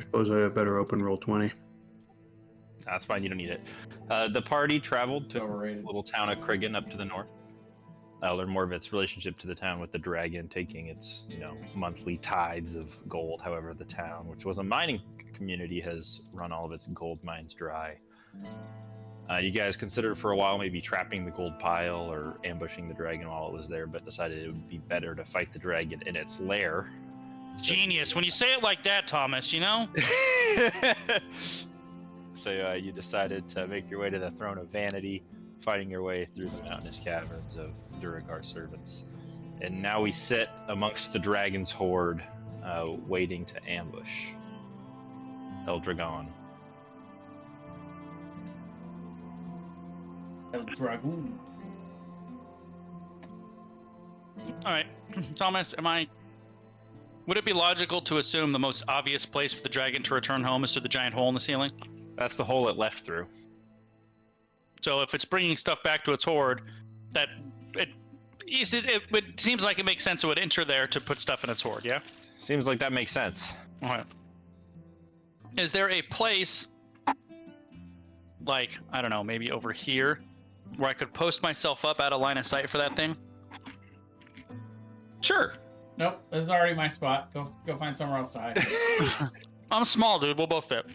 suppose I better open roll 20. That's fine. You don't need it. The party traveled to Overrated. the little town of Krigan up to the north. Learn more of its relationship to the town, with the dragon taking its, monthly tithes of gold. However, the town, which was a mining community, has run all of its gold mines dry. You guys considered for a while maybe trapping the gold pile or ambushing the dragon while it was there, but decided it would be better to fight the dragon in its lair. Genius. When you say it like that, Thomas, So you decided to make your way to the Throne of Vanity, fighting your way through the mountainous caverns of Duragar servants. And now we sit amongst the dragon's horde, waiting to ambush Eldragon. El Dragoon. All right, Thomas, would it be logical to assume the most obvious place for the dragon to return home is through the giant hole in the ceiling? That's the hole it left through. So if it's bringing stuff back to its horde, it seems like it makes sense it would enter there to put stuff in its horde, yeah? Seems like that makes sense. All right. Is there a place, like, I don't know, maybe over here, where I could post myself up out of line of sight for that thing? Sure. Nope, this is already my spot. Go find somewhere else to hide. I'm small, dude. We'll both fit.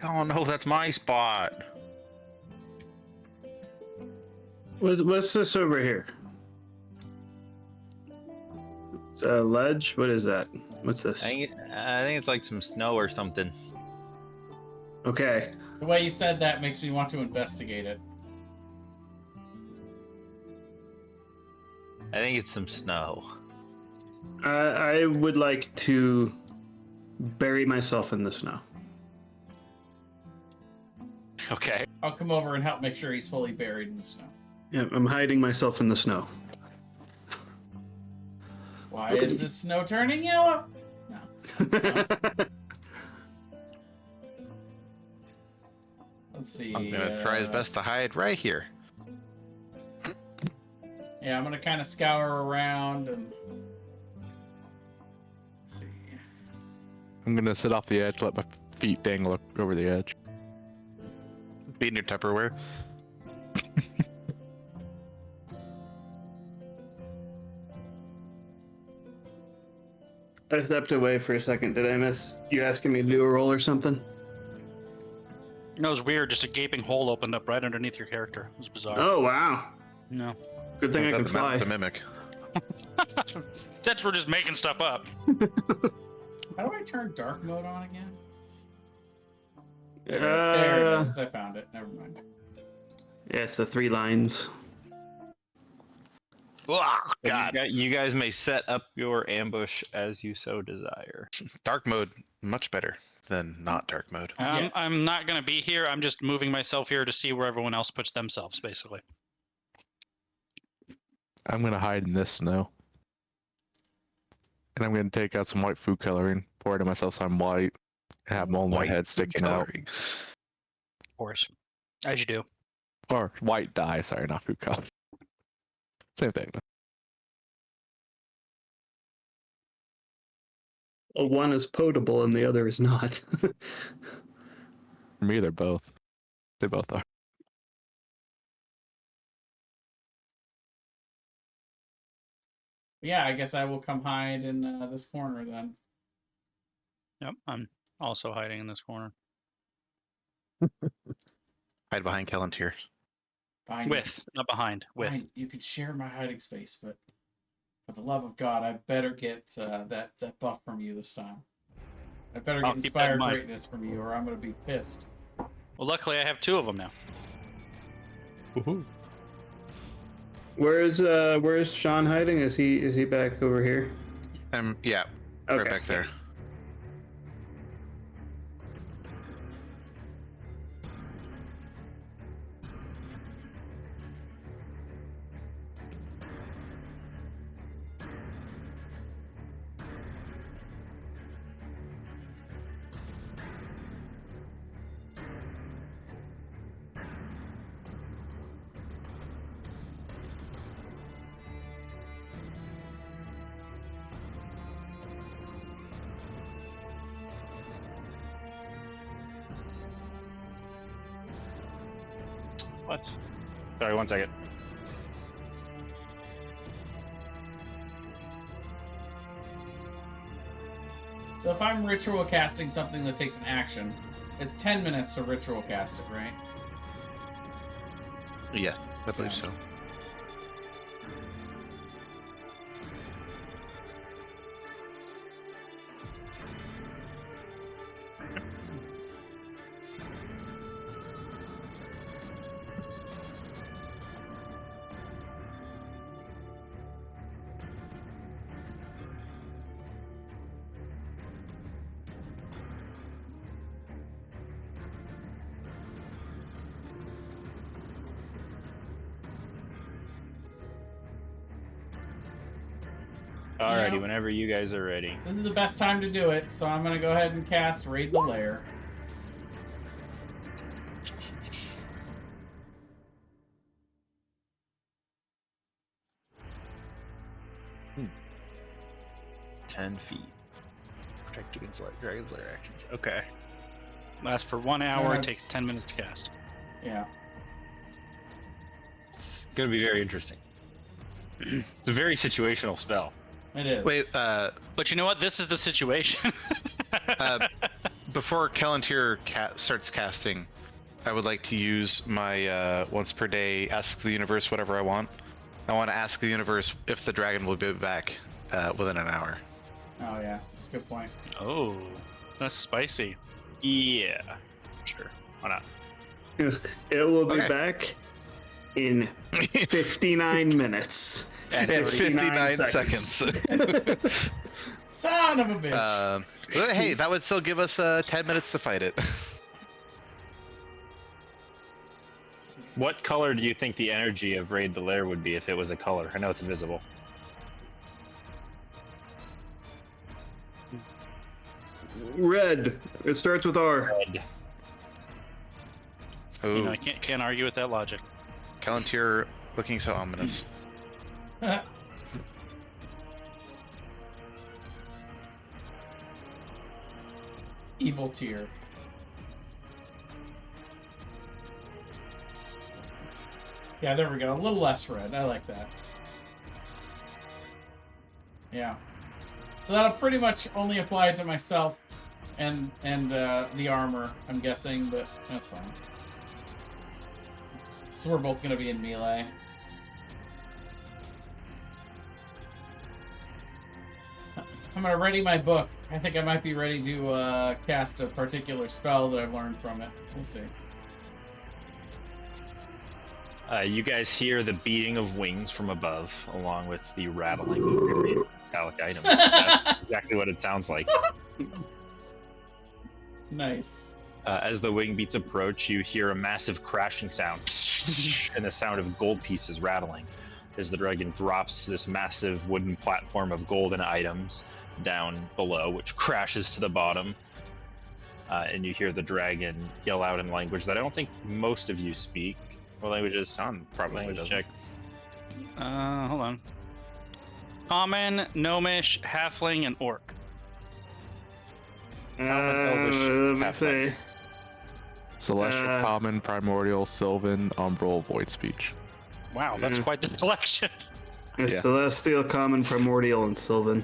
Oh no, that's my spot. What's this over here? It's a ledge? What is that? What's this? I think it's like some snow or something. Okay. The way you said that makes me want to investigate it. I think it's some snow. I would like to bury myself in the snow. Okay. I'll come over and help make sure he's fully buried in the snow. Yeah, I'm hiding myself in the snow. Why is the snow turning yellow? No. Let's see. I'm gonna try his best to hide right here. Yeah, I'm gonna kind of scour around and let's see. I'm gonna sit off the edge, let my feet dangle over the edge. Be in your Tupperware. I stepped away for a second. Did I miss you asking me to do a roll or something? It was weird. Just a gaping hole opened up right underneath your character. It was bizarre. Oh, wow. No. Good thing I can fly. To mimic. That's for just making stuff up. How do I turn dark mode on again? There There it is. I found it. Never mind. Yeah, it's the 3 lines. Oh, God. You guys may set up your ambush as you so desire. Dark mode, much better than not dark mode. Yes. I'm not going to be here. I'm just moving myself here to see where everyone else puts themselves, basically. I'm gonna hide in this snow. And I'm gonna take out some white food coloring, pour it on myself so I'm white, and have my head sticking out. Coloring. Of course. As you do. Or white dye, sorry, not food color. Same thing. Well, one is potable and the other is not. For me, they're both. They both are. Yeah, I guess I will come hide in this corner then. Yep, I'm also hiding in this corner. Hide behind Kellantir. Behind With, not behind. With. Fine, you could share my hiding space, but for the love of God, I better get that buff from you this time. I better I'll get keep that in inspired mind. greatness from you, or I'm gonna be pissed. Well, luckily I have 2 of them now. Woohoo. Where's Sean hiding? Is he back over here? Yeah, Okay. right back there. What? Sorry, 1 second. So if I'm ritual casting something that takes an action, it's 10 minutes to ritual cast it, right? Yeah, I believe so. Alrighty, Yeah. whenever you guys are ready. This is the best time to do it, so I'm gonna go ahead and cast Raid the Lair. Hmm. 10 feet. Protect against dragon's lair actions. Okay. Lasts for 1 hour. Uh, It takes 10 minutes to cast. Yeah. It's gonna be very interesting. It's a very situational spell. It is. Wait, But you know what? This is the situation. before Callantir starts casting, I would like to use my once per day ask the universe whatever I want. I want to ask the universe if the dragon will be back within an hour. Oh, yeah. That's a good point. Oh, that's spicy. Yeah. Sure. Why not? It will be Okay. back in 59 minutes. And 59 seconds. Son of a bitch! But hey, that would still give us 10 minutes to fight it. What color do you think the energy of Raid the Lair would be if it was a color? I know it's invisible. Red. It starts with R. Red. You know, Ooh, I can't argue with that logic. Callantir looking so ominous. Evil tier. Yeah, there we go. A little less red. I like that. Yeah. So that'll pretty much only apply to myself and the armor, I'm guessing, but that's fine. So we're both gonna be in melee. I'm gonna ready my book. I think I might be ready to cast a particular spell that I've learned from it. We'll see. You guys hear the beating of wings from above, along with the rattling of various metallic items. That's exactly what it sounds like. Nice. As the wing beats approach, you hear a massive crashing sound and the sound of gold pieces rattling as the dragon drops this massive wooden platform of golden items down below, which crashes to the bottom. And you hear the dragon yell out in language that I don't think most of you speak. What language is on? Probably Language check. Hold on. Common, Gnomish, Halfling, and Orc. Elvish, Let me halfling. see. Celestial, Common, Primordial, Sylvan, Umbral, Void Speech. Wow, that's quite the selection. It's Yeah. Celestial, Common, Primordial, and Sylvan.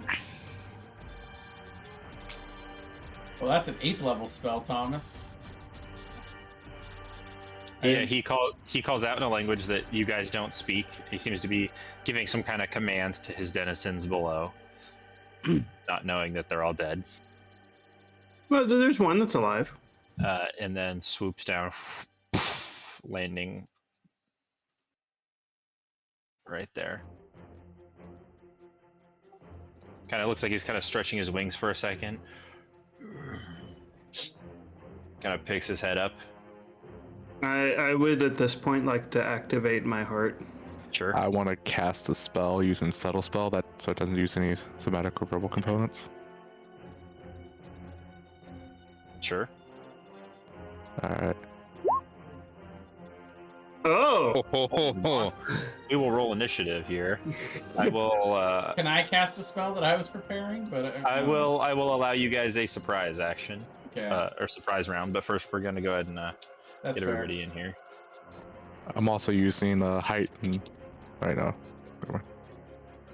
Well, that's an 8th level spell, Thomas. Yeah, he calls out in a language that you guys don't speak. He seems to be giving some kind of commands to his denizens below, not knowing that they're all dead. Well, there's one that's alive. And then swoops down, landing right there. Kind of looks like he's kind of stretching his wings for a second. Kind of picks his head up. I would at this point like to activate my heart. Sure. I want to cast a spell using Subtle Spell so it doesn't use any somatic or verbal components. Sure. Alright. Oh! We will roll initiative here. I will. Can I cast a spell that I was preparing? But I will allow you guys a surprise action, Okay, or surprise round. But first, we're gonna go ahead and that's get fair. everybody in here. I'm also using height right now.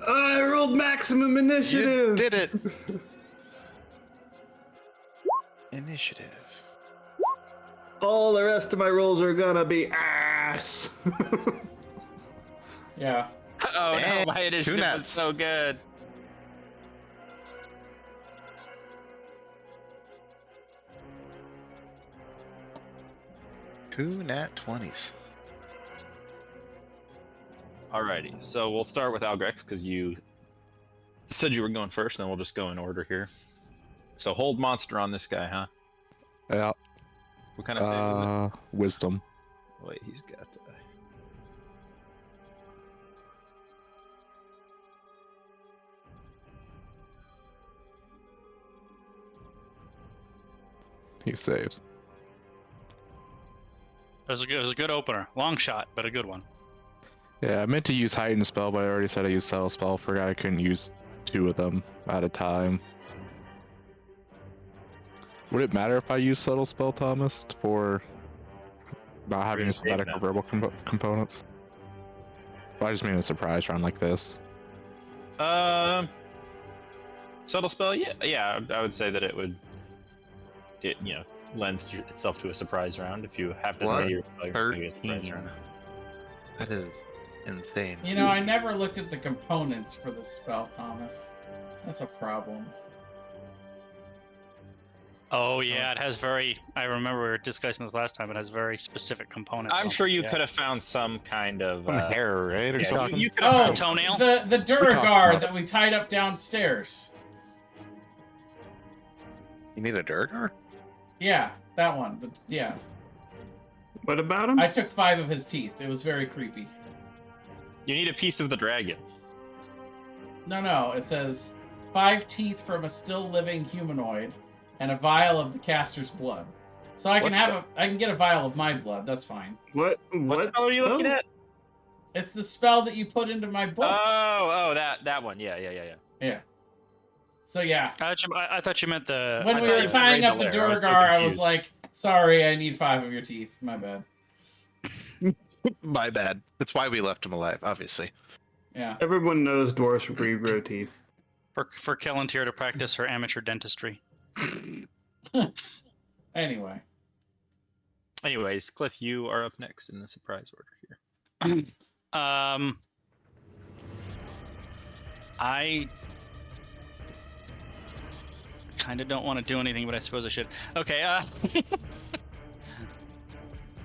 I rolled maximum initiative. You did it. Initiative. All the rest of my rolls are gonna be ass. Yeah. Oh no, And my initiative two was nats. so good. Two nat 20s. Alrighty, so we'll start with Algrex because you said you were going first, then we'll just go in order here. So hold monster on this guy, huh? Yeah. What kind of save is Wisdom. it? Wait, he's got. He saves. It was a good opener. Long shot, but a good one. Yeah, I meant to use heightened spell, but I already said I used subtle spell. Forgot I couldn't use 2 of them at a time. Would it matter if I use subtle spell, Thomas, for not having gonna a somatic save or verbal components? Well, I just mean a surprise round like this. Subtle spell, yeah. I would say that it would. It lends itself to a surprise round if you have to What? say you're playing a surprise 13. round. That is insane. You know, I never looked at the components for the spell, Thomas. That's a problem. Oh yeah, it has very. I remember we were discussing this last time. It has very specific components. I'm sure you Yeah. could have found some kind of Some hair, right? Or yeah, something? you could have Oh, found toenail? the talked Durgar about that we tied up downstairs. You need a Durgar? Yeah, that one. But yeah, What about him? I took 5 of his teeth. It was very creepy. You need a piece of the dragon. No, it says 5 teeth from a still living humanoid and a vial of the caster's blood. So I can I can get a vial of my blood. That's fine. What spell are you looking at? It's the spell that you put into my book. Oh, that one. Yeah. Yeah. So yeah, I thought you meant the. when I we thought were you tying meant up the Raid Lair, I was so Durgar, I was confused. like, "Sorry, I need 5 of your teeth. My bad." My bad. That's why we left him alive, obviously. Yeah. Everyone knows dwarves regrow teeth. for Kellantir to practice her amateur dentistry. Anyway. Anyways, Cliff, you are up next in the surprise order here. I kind of don't want to do anything, but I suppose I should. Okay,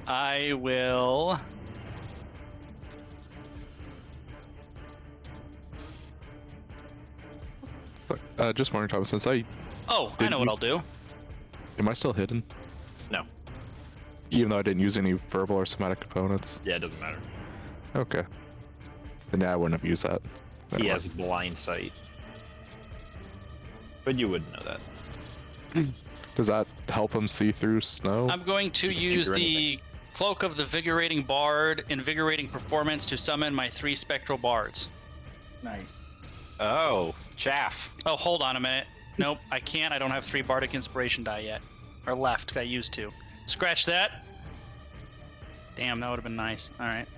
I will. Just wondering, Thomas, since I Oh, I Did know what you- I'll do. am I still hidden? No. Even though I didn't use any verbal or somatic components. Yeah, it doesn't matter. Okay. Then yeah, I wouldn't have used that. He Never has blind sight. But you wouldn't know that. Does that help him see through snow? I'm going to You can see use through the Cloak of the Vigorating Bard, Invigorating Performance to summon my 3 Spectral Bards. Nice. Oh, chaff. Oh, hold on a minute. Nope, I can't. I don't have 3 Bardic Inspiration die yet. Or left. I used to. Scratch that. Damn, that would have been nice. Alright.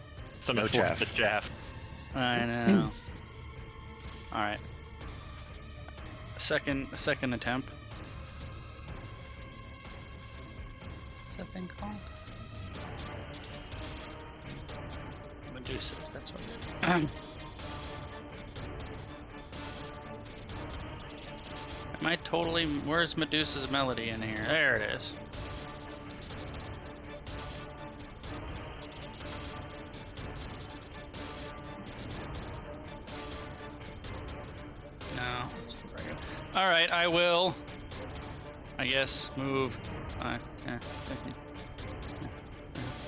Summon No forth chaff. the chaff. I know. Alright. A second attempt. What's that thing called? Medusas, that's what it is. Am I totally... Where's Medusa's melody in here? There it is. No. Alright, I will... I guess move...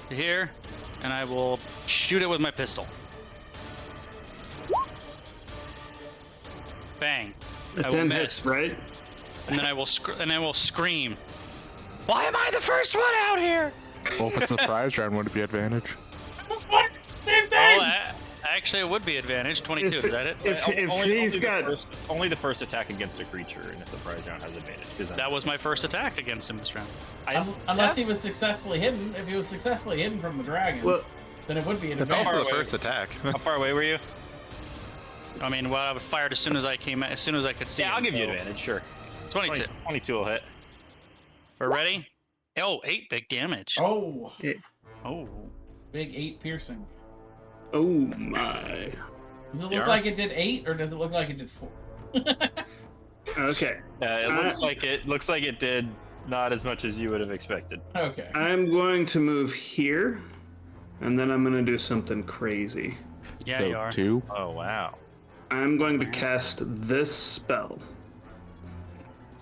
to here, and I will shoot it with my pistol. Bang. A I will 10 miss. hits, right? And then I will scream. Why am I the first one out here? Well, if it's a surprise round, would it be advantage? What? Same Oh, thing! actually, it would be advantage. 22, is that it? If he's got Only the first attack against a creature in a surprise round has advantage. 'Cause That was my first attack against him this round. Unless he was successfully hidden. If he was successfully hidden from the dragon. well, Then it would be an It's all for advantage. the first attack. How far away were you? I mean, well, I would fire as soon as I could see. Yeah, I'll him, give you so- advantage, sure. 22. 22 will hit. We're ready? Oh, 8 big damage. Oh, Oh. big 8 piercing. Oh my. Does it Yeah. look like it did 8, or does it look like it did 4? Okay. It looks like it did not as much as you would have expected. Okay. I'm going to move here, and then I'm going to do something crazy. Yeah, so you are. 2. Oh wow. I'm going to cast this spell.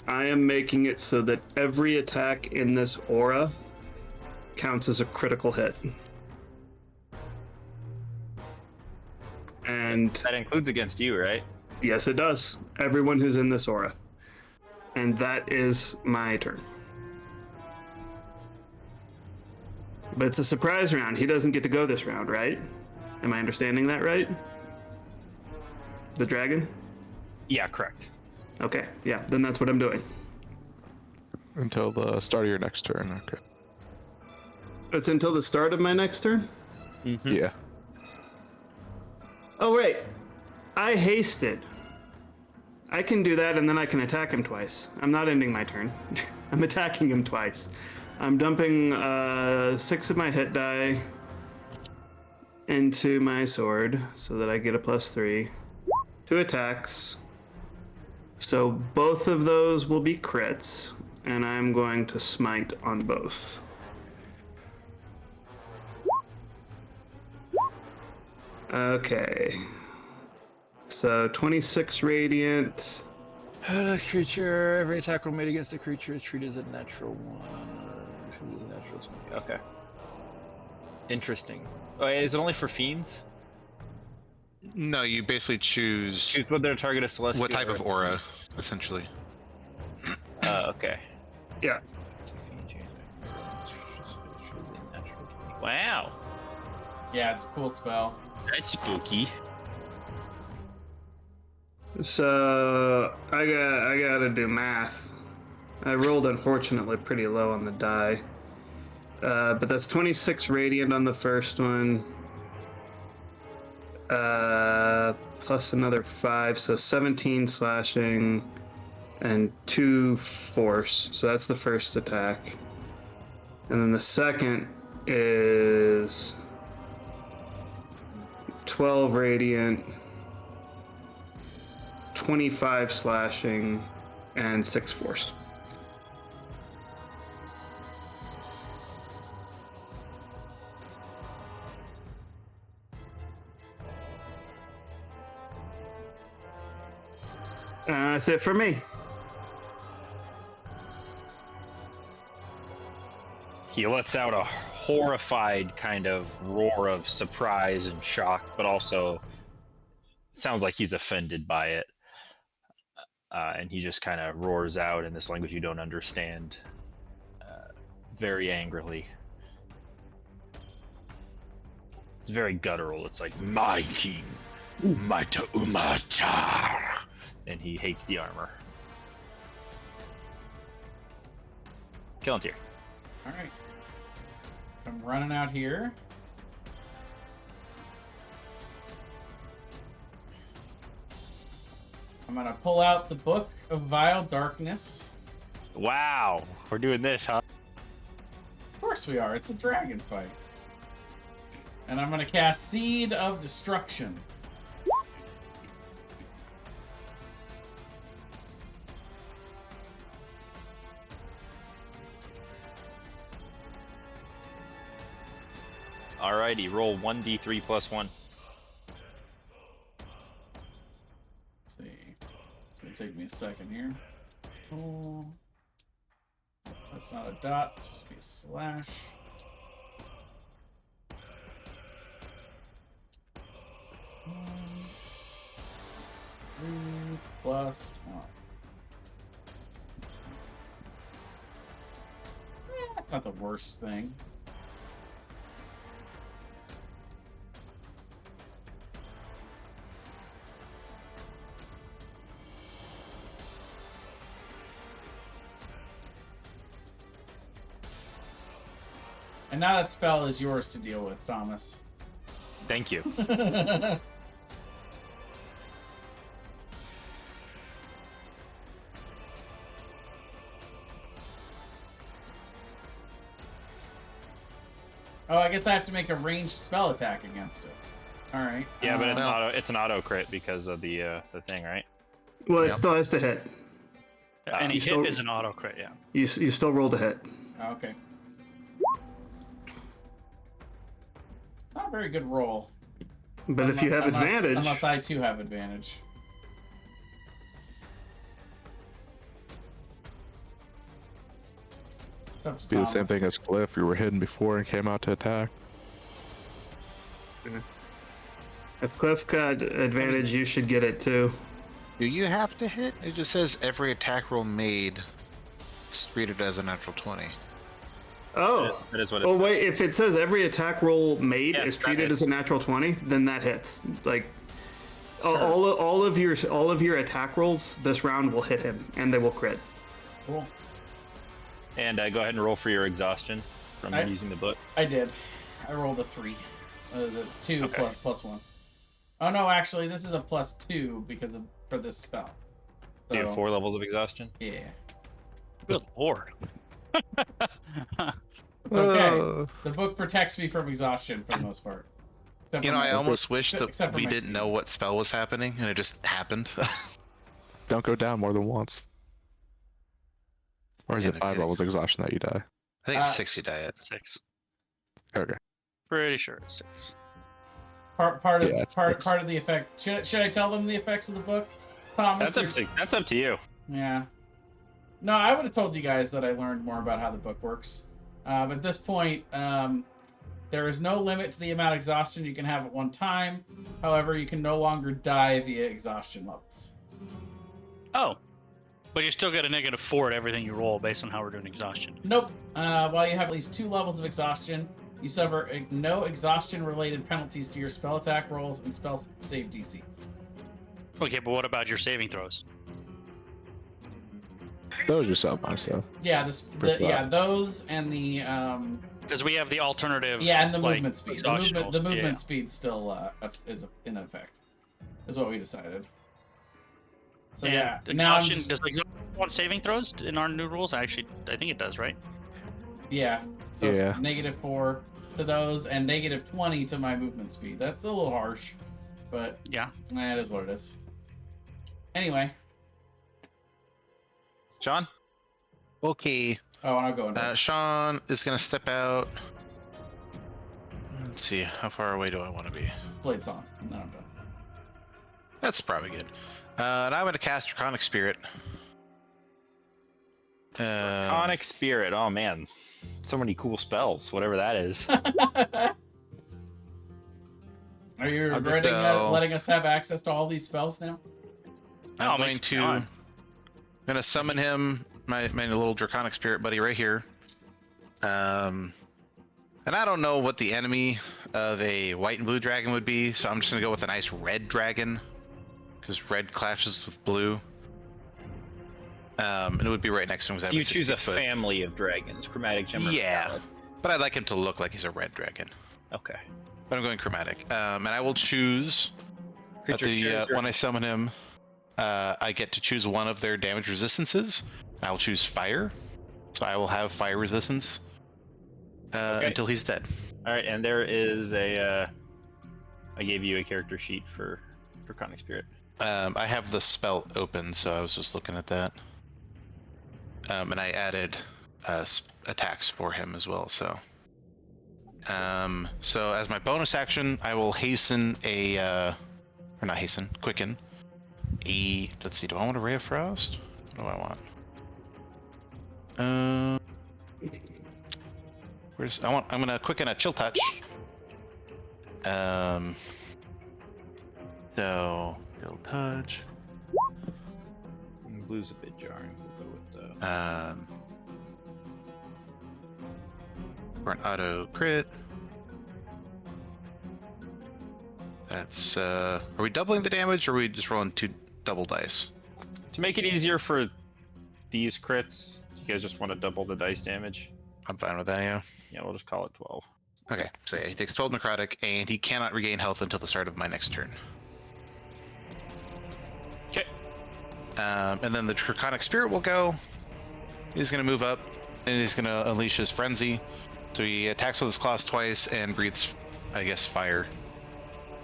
I am making it so that every attack in this aura counts as a critical hit. And That includes against you, right? yes, it does. Everyone who's in this aura. And that is my turn. But it's a surprise round. He doesn't get to go this round, right? Am I understanding that right? The dragon? Yeah, correct. Okay, yeah, then that's what I'm doing. Until the start of your next turn. Okay. It's until the start of my next turn? Yeah. Oh, wait. I hasted. I can do that and then I can attack him twice. I'm not ending my turn. I'm attacking him twice. I'm dumping 6 of my hit die into my sword so that I get a +3. 2 attacks. So both of those will be crits, and I'm going to smite on both. Okay. So 26 radiant. Next creature, every attack roll made against the creature is treated as a natural one. Treated as a natural 20. Okay. Interesting. Oh, is it only for fiends? No, you basically choose Choose whether to target a celestial. what type of aura, essentially. Okay. Yeah. Wow, Yeah, it's a cool spell. that's spooky. So I gotta do math. I rolled unfortunately pretty low on the die. But that's 26 radiant on the first one. Plus another 5, so 17 slashing and 2 force. So that's the first attack. And then the second is 12 radiant, 25 slashing, and 6 force. That's it for me. He lets out a horrified kind of roar of surprise and shock, but also sounds like he's offended by it. And he just kind of roars out in this language you don't understand, very angrily. It's very guttural. It's like, my king, Mata Umatar. And he hates the armor. Killantir. All right. I'm running out here. I'm gonna pull out the Book of Vile Darkness. Wow, we're doing this, huh? Of course we are. It's a dragon fight. And I'm gonna cast Seed of Destruction. Alrighty, roll 1d3 plus 1. Let's see. It's gonna take me a second here. Oh, that's not a dot. It's supposed to be a slash. Three plus 1. That's not the worst thing. And now that spell is yours to deal with, Thomas. Thank you. Oh, I guess I have to make a ranged spell attack against it. All right. Yeah, but No. it's an auto crit because of the thing, right? Well, it Yep. still has to hit. Any you hit still- is an auto crit, yeah. You still rolled a hit. Okay. Not a very good roll. But if you have advantage, Unless I too have advantage. It's up to Do the same Thomas. thing as Cliff. You were hidden before and came out to attack. if Cliff got advantage, you should get it too. Do you have to hit? It just says every attack roll made is treated as a natural 20. Oh. That is what it Oh says. wait, if it says every attack roll made Yeah, is that treated hits. as a natural 20, then that hits. Like Sure. all of your attack rolls this round will hit him, and they will crit. Cool. And go ahead and roll for your exhaustion from using the book. I did. I rolled a 3. That was a 2 Okay. plus 1. Oh no, actually, this is a +2 for this spell. Do you have So, 4 levels of exhaustion? Yeah. Good lord. It's okay. The book protects me from exhaustion for the most part. Except You for know, my- I almost wish except that for we my didn't speed. know what spell was happening and it just happened. Don't go down more than once. Or is Yeah, it no 5 kidding. levels exhaustion that you die? I think 60 die it. 6. Okay. Pretty sure it's 6. Part of Yeah, it's part six. part of the effect. Should I tell them the effects of the book, Thomas? That's up to you. Yeah. No, I would have told you guys that I learned more about how the book works. But at this point, there is no limit to the amount of exhaustion you can have at one time. However, you can no longer die via exhaustion levels. Oh. But you still get a -4 at everything you roll based on how we're doing exhaustion. Nope. While you have at least 2 levels of exhaustion, you suffer no exhaustion-related penalties to your spell attack rolls and spell save DC. Okay, but what about your saving throws? Those are so fun stuff. Yeah, First those and the Because we have the alternative. and the like, movement speed. The exhaustion movement rolls. speed still is in effect. Is what we decided. So And yeah, now I'm exhaustion, just, does exhaustion want saving throws in our new rules? I think it does, right? yeah. So Yeah. it's -4 to those and -20 to my movement speed. That's a little harsh, but Yeah. that is what it is. Anyway, Sean? Okay. oh, and I'll go into Sean is going to step out. Let's see. How far away do I want to be? Blade Song, and then I'm done. That's probably good. And I'm going to cast Draconic Spirit. Draconic Spirit. Oh, man. So many cool spells, whatever that is. Are you I'll just regretting go- letting us have access to all these spells now? Oh, I'm makes going it to fun. gonna summon him, my little Draconic Spirit buddy right here. And I don't know what the enemy of a white and blue dragon would be, so I'm just gonna go with a nice red dragon, because red clashes with blue. And it would be right next to him. 'cause I have You choose a 60 foot. family of dragons. Chromatic, gem, or Yeah, valid. but I'd like him to look like he's a red dragon. Okay. But I'm going chromatic. And I will choose at Creature the shares your- when I summon him. I get to choose one of their damage resistances. I will choose fire, so I will have fire resistance Okay. until he's dead. All right, and there is a. I gave you a character sheet for Draconic Spirit. I have the spell open, so I was just looking at that. And I added attacks for him as well. So, so as my bonus action, I will hasten or not hasten, quicken. Let's see. Do I want a Ray of Frost? What do I want? I'm gonna quicken a Chill Touch. So Chill Touch. Blue's a bit jarring. We'll go with the. For an auto crit. That's are we doubling the damage or are we just rolling 2 double dice? To make it easier for these crits, you guys just want to double the dice damage? I'm fine with that, yeah. Yeah, we'll just call it 12. Okay, so yeah, he takes 12 necrotic, and he cannot regain health until the start of my next turn. Okay. And then the Draconic Spirit will go. He's going to move up, and he's going to unleash his Frenzy. So he attacks with his claws twice and breathes, I guess, fire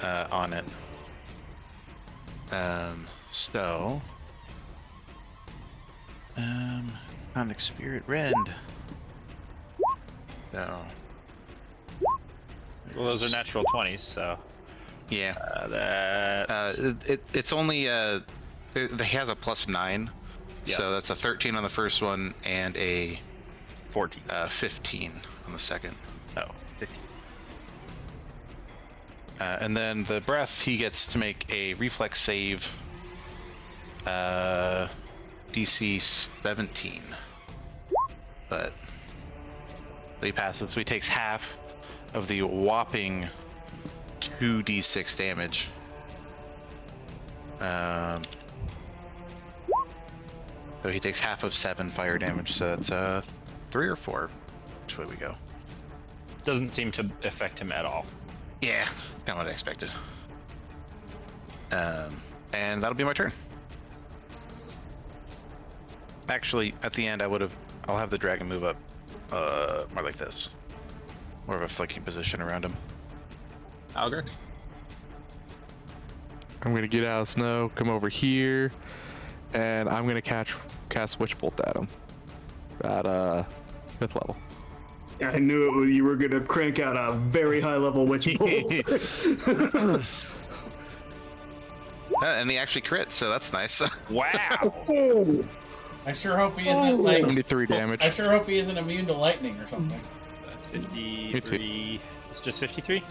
on it. Draconic Spirit Rend. No. Well, those are natural 20s, so Yeah. that's It's only he has a +9, Yeah. so that's a 13 on the first one and a 14. 15 on the second. Oh, 15. And then the breath, he gets to make a reflex save. DC 17. But he passes, so he takes half of the whopping 2d6 damage. So he takes half of 7 fire damage, so that's 3 or 4. Which way we go? Doesn't seem to affect him at all. Yeah, kind of what I expected. And that'll be my turn. Actually, at the end, I'll have the dragon move up, more like this, more of a flanking position around him. Algrix? I'm gonna get out of snow, come over here, and I'm gonna cast Witch Bolt at him. At 5th level. I knew you were gonna crank out a very high level witch bolt. And he actually crit, so that's nice. Wow! Oh, I sure hope he isn't like. 73 damage. I sure hope he isn't immune to lightning or something. 53. It's just 53?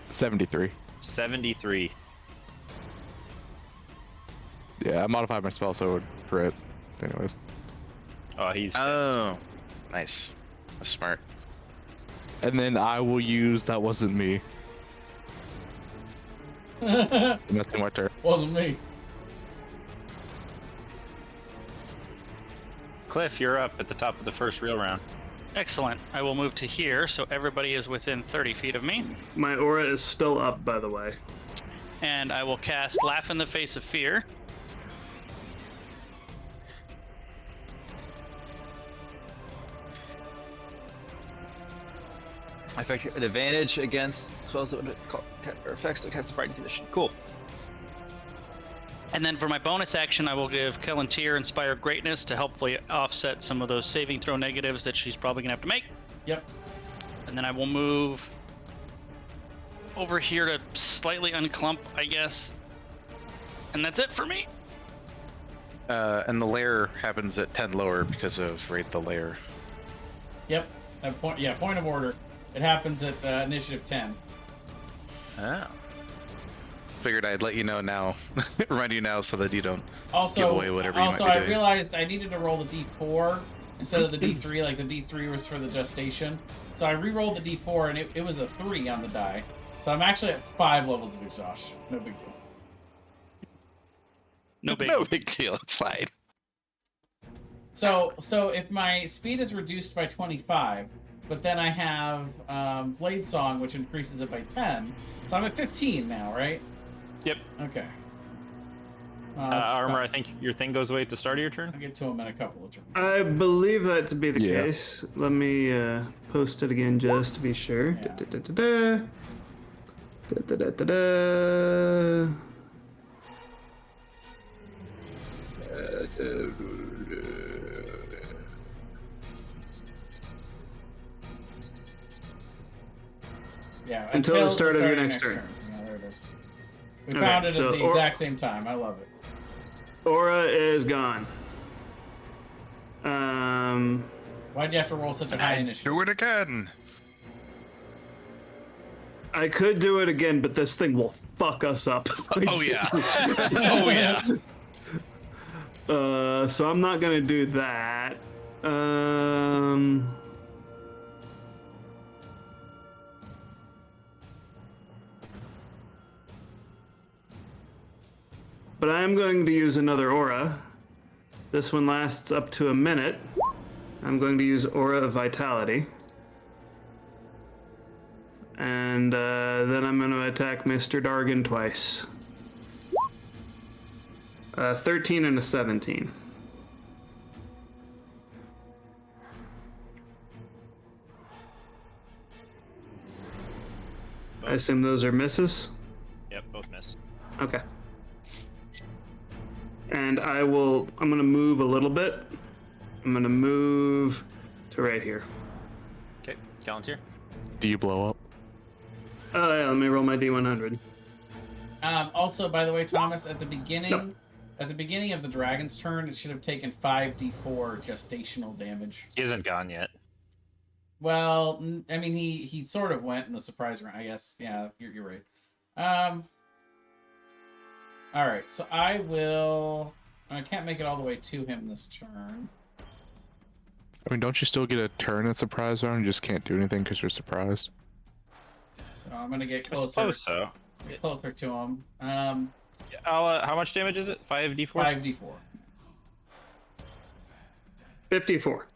73. 73. Yeah, I modified my spell so it would crit. Anyways. Oh, he's. Oh, nice. That's smart. And then I will use That Wasn't Me. That's my turn. Wasn't me. Cliff, you're up at the top of the first real round. Excellent. I will move to here, so everybody is within 30 feet of me. my aura is still up, by the way. And I will cast Laugh in the Face of Fear. Effect an advantage against spells that would or effects that cast a frightened condition. Cool. And then for my bonus action, I will give Kelantir Inspire Greatness to helpfully offset some of those saving throw negatives that she's probably going to have to make. Yep. And then I will move over here to slightly unclump, I guess. And that's it for me. And the lair happens at 10 lower because of Raid the Lair. Yep. Point of order. It happens at initiative 10. Oh. Figured I'd let you know now, remind you now, so that you don't Also, give away whatever you might be I doing. realized I needed to roll the D4 instead of the D3. Like the D3 was for the gestation, so I re-rolled the D4 and it was a 3 on the die. So I'm actually at 5 levels of exhaustion. No big deal. No big deal. It's fine. So if my speed is reduced by 25, but then I have Blade Song, which increases it by 10, so I'm at 15 now, right? Yep. Okay. Armor, I think your thing goes away at the start of your turn. I'll get to him in a couple of turns. I believe that to be the Yeah. case. Let me post it again just to be sure. Yeah. Da-da-da-da-da. Da-da-da-da-da. Yeah, Until the start of your next turn. Yeah, there it is. We Okay, found it so at the exact same time. I love it. Aura is gone. Why'd you have to roll such a high initiative? Do it again. I could do it again, but this thing will fuck us up. Oh yeah. Oh yeah. So I'm not gonna do that. But I am going to use another aura. This one lasts up to a minute. I'm going to use Aura of Vitality. And then I'm going to attack Mr. Dargan twice. 13 and a 17. I assume those are misses? Yep, both miss. Okay. And I'm going to move a little bit. I'm going to move to right here. Okay, Palantir. Do you blow up? Oh, yeah, let me roll my D100. Also, by the way, Thomas, at the beginning, No. at the beginning of the dragon's turn, it should have taken 5d4 gestational damage. He isn't gone yet. Well, I mean, he sort of went in the surprise round, I guess. Yeah, you're right. All right, so I can't make it all the way to him this turn. I mean, don't you still get a turn in surprise round? You just can't do anything because you're surprised. So I'm gonna get I closer, suppose so. get closer to him. How much damage is it? 5d4? 5d4. 54.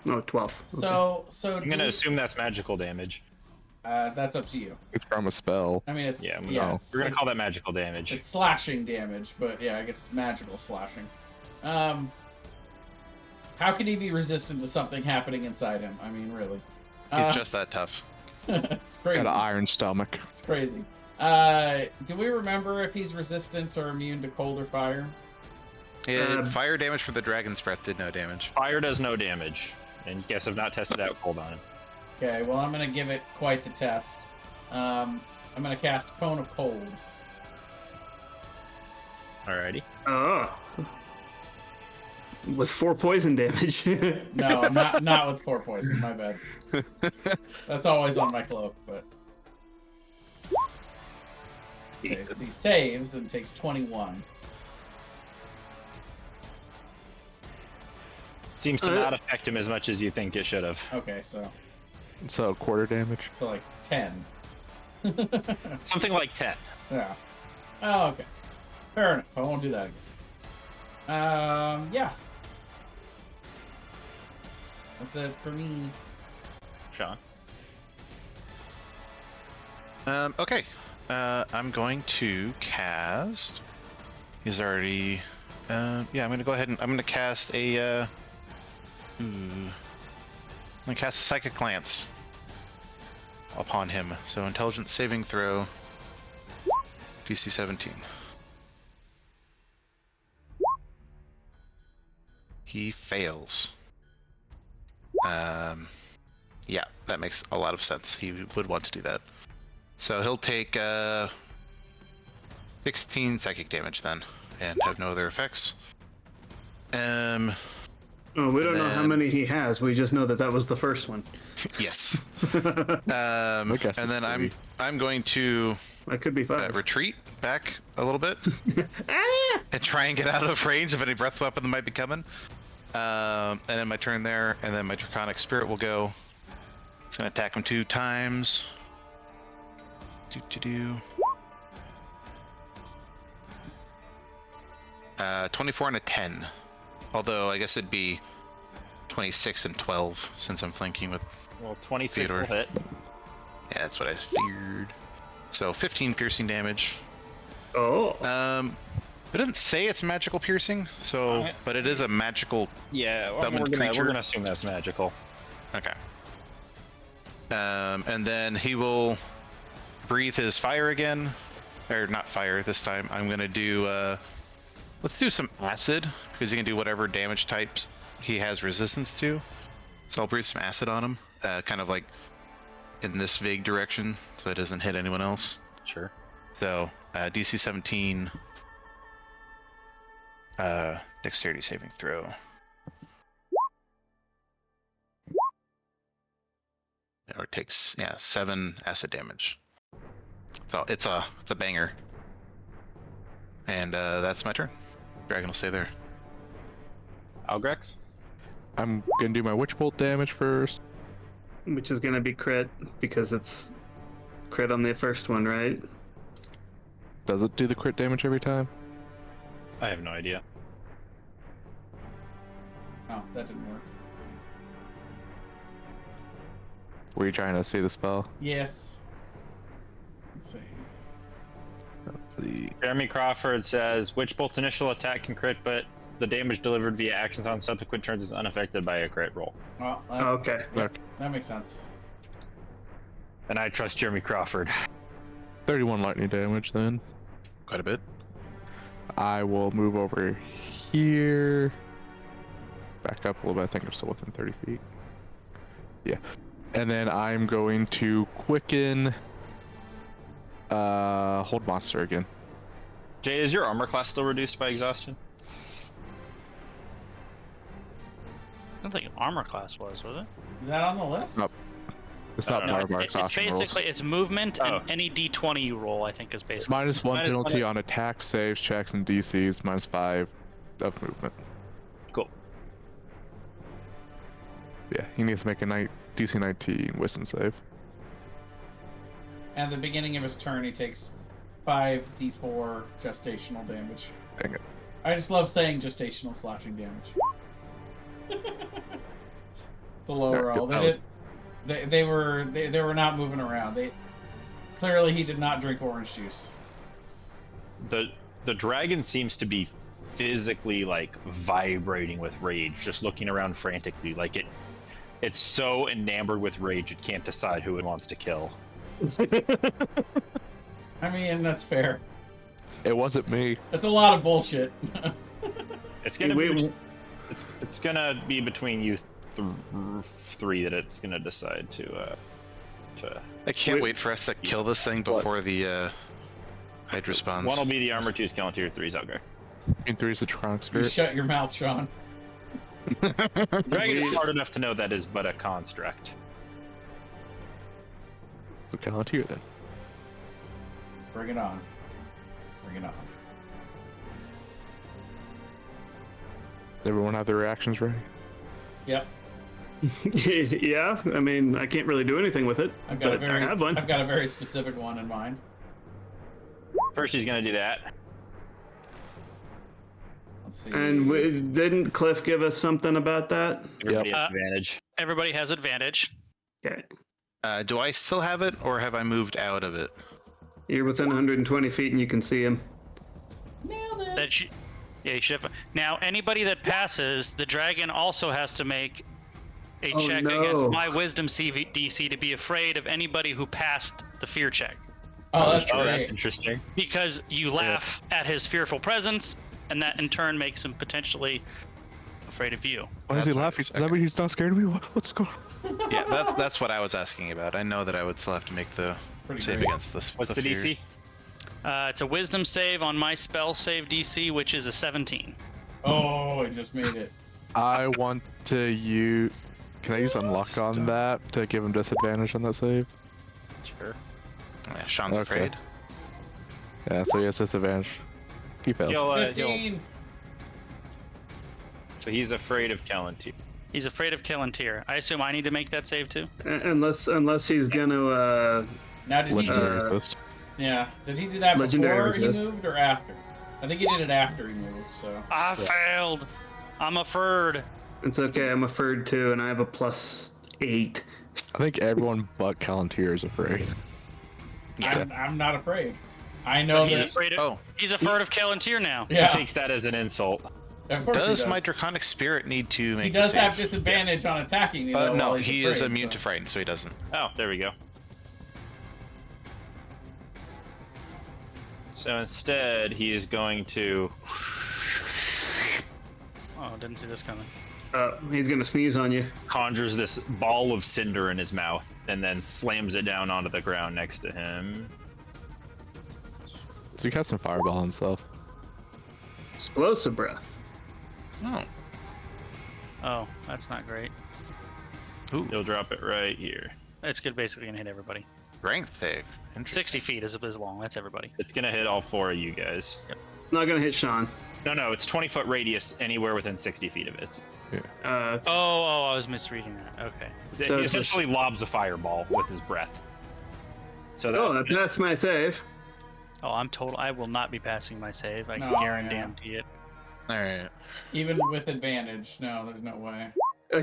No, 12. So I'm gonna assume that's magical damage. that's up to you. It's from a spell. I mean, it's Yeah, it's- we're gonna call that it's- magical damage. It's slashing damage, but yeah, I guess it's magical slashing. How can he be resistant to something happening inside him? I mean, really. He's just that tough. It's crazy. Got an iron stomach. It's crazy. Do we remember if he's resistant or immune to cold or fire? Fire damage for the dragon's breath did no damage. Fire does no damage, and you guys have not tested out cold on him. Okay, well, I'm gonna give it quite the test. I'm gonna cast Cone of Cold. Alrighty. Oh. With 4 poison damage. No, not with 4 poison. My bad. That's always on my cloak, but. Okay, so he saves and takes 21. Seems to not affect him as much as you think it should have. Okay, so So quarter damage. like 10. Something like 10. Yeah. Oh, okay. Fair enough. I won't do that again. Yeah. That's it for me. Sean. Okay. I'm going to cast. He's already. Yeah, I'm gonna go ahead and I'm gonna cast a. I'm gonna cast a Psychic Glance upon him. So Intelligence saving throw. DC 17. He fails. Yeah, that makes a lot of sense. He would want to do that. So he'll take 16 psychic damage then, and have no other effects. Oh, we don't know how many he has. We just know that that was the first one. Yes. guess And it's then 3. I'm going to That could be 5. retreat back a little bit and try and get out of range of any breath weapon that might be coming. And then my turn there, and then my Draconic Spirit will go. It's gonna attack him 2 times. 24 and a 10. Although I guess it'd be 26 and 12 since I'm flanking with. Well, 26 Theodore. will hit. Yeah, that's what I figured. So 15 piercing damage. Oh. It didn't say it's magical piercing, so Alright. but it is a magical. Yeah, well, Summoned we're creature. gonna assume that's magical. Okay. And then he will breathe his fire again, or not fire this time. I'm gonna do. Let's do some acid because he can do whatever damage types he has resistance to. So I'll breathe some acid on him, kind of like in this vague direction, so it doesn't hit anyone else. Sure. So DC 17. Dexterity saving throw. Or it takes 7 acid damage. So it's a banger. And that's my turn. Dragon will stay there. Algrex? I'm gonna do my Witch Bolt damage first. Which is going to be crit because it's crit on the first one, right? Does it do the crit damage every time? I have no idea. Oh, that didn't work. Were you trying to see the spell? Yes. Let's see. Let's see. Jeremy Crawford says, Witch Bolt's initial attack can crit, but the damage delivered via actions on subsequent turns is unaffected by a crit roll. Well, Okay. that makes sense. And I trust Jeremy Crawford. 31 lightning damage then. Quite a bit. I will move over here. Back up a little bit. I think I'm still within 30 feet. Yeah. And then I'm going to quicken hold monster again. Jay, is your armor class still reduced by exhaustion? I don't think armor class was it? Is that on the list? Nope. It's not No, part of our It's exhaustion rolls. basically it's movement Oh. and any d20 you roll. I think is basically. -1 Minus penalty one. on attack, saves, checks, and DCs. -5 of movement. Cool. Yeah, he needs to make a DC 19 wisdom save. At the beginning of his turn, he takes 5d4 gestational damage. Dang it. I just love saying gestational slashing damage. it's a low Yeah, roll. that was- They were not moving around. Clearly he did not drink orange juice. The dragon seems to be physically like vibrating with rage, just looking around frantically. Like it's so enamored with rage it can't decide who it wants to kill. I mean, that's fair. It wasn't me. That's a lot of bullshit. It's gonna be it's gonna be between you three that it's gonna decide to I can't wait for us to kill this thing before the Hydra spawns. one will be the armor, 2's Skeleton, 3's Outguard. Green 3 is the Tronic You Spirit. shut your mouth, Sean. Dragon is smart enough to know that is but a construct. Look out here then. Bring it on. Bring it on. Everyone have their reactions ready? Yep. Yeah, I mean, I can't really do anything with it, I've got a but very I have one. I've got a very specific one in mind. First he's gonna do that. Let's see. And didn't Cliff give us something about that? Everybody has Yep. advantage. Everybody has advantage. Okay. Do I still have it, or have I moved out of it? You're within 120 feet and you can see him. Nailed it. That yeah, you should have. Now, anybody that passes, the dragon also has to make a Oh, check no. against my wisdom DC to be afraid of anybody who passed the fear check. Oh, that's Oh, that's great. interesting. Because you laugh at his fearful presence, and that in turn makes him potentially afraid of you. Why is he That's what I laughing? was Does that mean he's not scared of me? What's going on? Yeah, that's what I was asking about. I know that I would still have to make the Pretty save great. against this. What's the fear. DC? It's a wisdom save on my spell save DC, which is a 17. Oh, I just made it. I want to use... Can I use unlock on that to give him disadvantage on that save? Sure. Yeah, Sean's Okay. afraid. Yeah, so he has disadvantage. He fails. He'll 15. so he's afraid of Callantir. He's afraid of Callantir. I assume I need to make that save too? Unless he's gonna Now, did he do? Legendary resist. Yeah. Did he do that Legendary before he resist. moved or after? I think he did it after he moved. So. I failed. I'm afraid. it's okay. I'm afraid too, and I have a +8. I think everyone but Callantir is afraid. I'm not afraid. I know He's that. afraid of. Oh, He's afraid of Callantir now. Yeah. He takes that as an insult. Of course does he does. my Draconic Spirit need to make He the does save? have disadvantage on attacking me. Though, No, while he he's is afraid, immune so. to frighten, so he doesn't. Oh, there we go. So instead, he is going to. Oh, didn't see this coming. He's gonna sneeze on you. Conjures this ball of cinder in his mouth and then slams it down onto the ground next to him. So he cast some fireball himself. Explosive breath. Oh, Oh, that's not great. He'll drop it right here. It's good. Basically, gonna hit everybody. strength save. 60 feet is long. That's everybody. It's gonna hit all four of you guys. Not gonna hit Sean. No, it's 20-foot radius anywhere within 60 feet of it. Oh, I was misreading that. Okay. So He it's a- essentially lobs a fireball with his breath. So Oh, that's that's my save. Oh, I will not be passing my save. I No, can guarantee it. All right. Even with advantage, no, there's no way.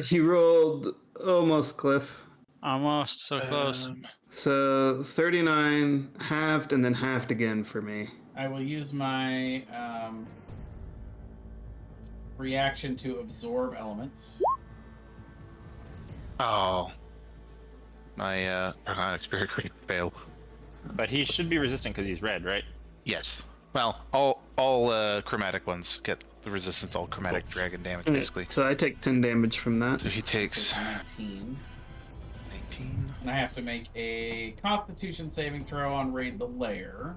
You rolled almost, Cliff. Almost so close. So 39 halved and then halved again for me. I will use my reaction to absorb elements. Oh. My Arcana Spirit failed. But he should be resistant because he's red, right? Yes. Well, all chromatic ones get the resistance to all chromatic dragon damage, basically. So I take 10 damage from that. So he takes 19. 19. And I have to make a Constitution saving throw on Raid the Lair.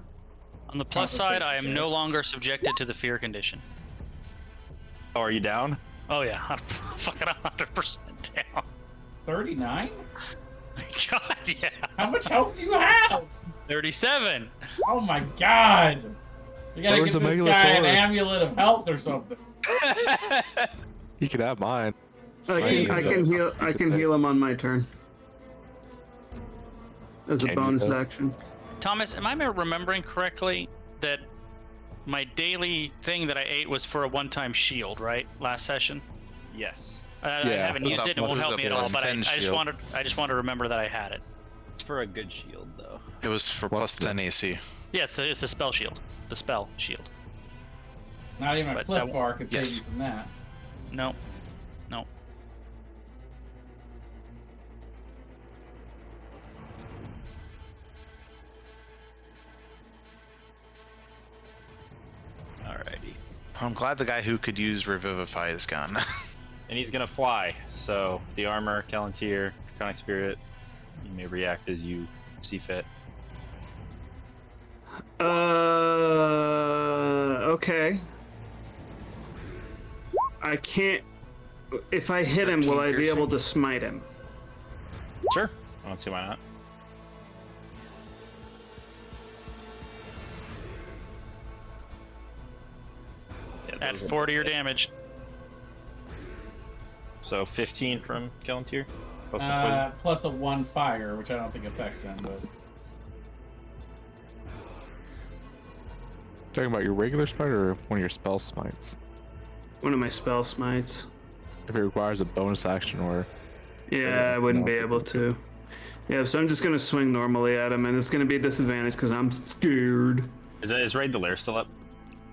On the plus side, I am Concentration no check. longer subjected to the fear condition. Oh, are you down? Oh yeah, I'm fucking 100% down. 39? God, yeah. How much health do you have? 37. Oh my god! You gotta Where's get the this Megalosaurus? guy an amulet of health or something. He could have mine. I can heal him on my turn. As a Can you, bonus though? action. Thomas, am I remembering correctly that my daily thing that I ate was for a one-time shield, right? Last session. Yes. I Yeah. haven't used it. It won't help me at all. But I +10 just shield. wanted to remember that I had it. It's for a good shield, though. It was for plus Plus 10 AC. Yeah, it's the spell shield. The spell shield. Not even a But clip that- bar could save yes. you from that. No. No. Alrighty. I'm glad the guy who could use Revivify is gone. And he's gonna fly. So the armor, Callantir, Draconic Spirit, you may react as you see fit. Okay. I can't. If I hit him, will I be able to smite him? Sure. I don't see why not. Yeah, Add those are 4 to your both hit. damage. So 15 from Callantir. Plus my poison. Plus a 1 fire, which I don't think affects him, but Talking about your regular smite or one of your spell smites? One of my spell smites. If it requires a bonus action or Yeah, I wouldn't be able to. Yeah, so I'm just gonna swing normally at him, and it's gonna be a disadvantage because I'm scared. Is Raid the Lair still up?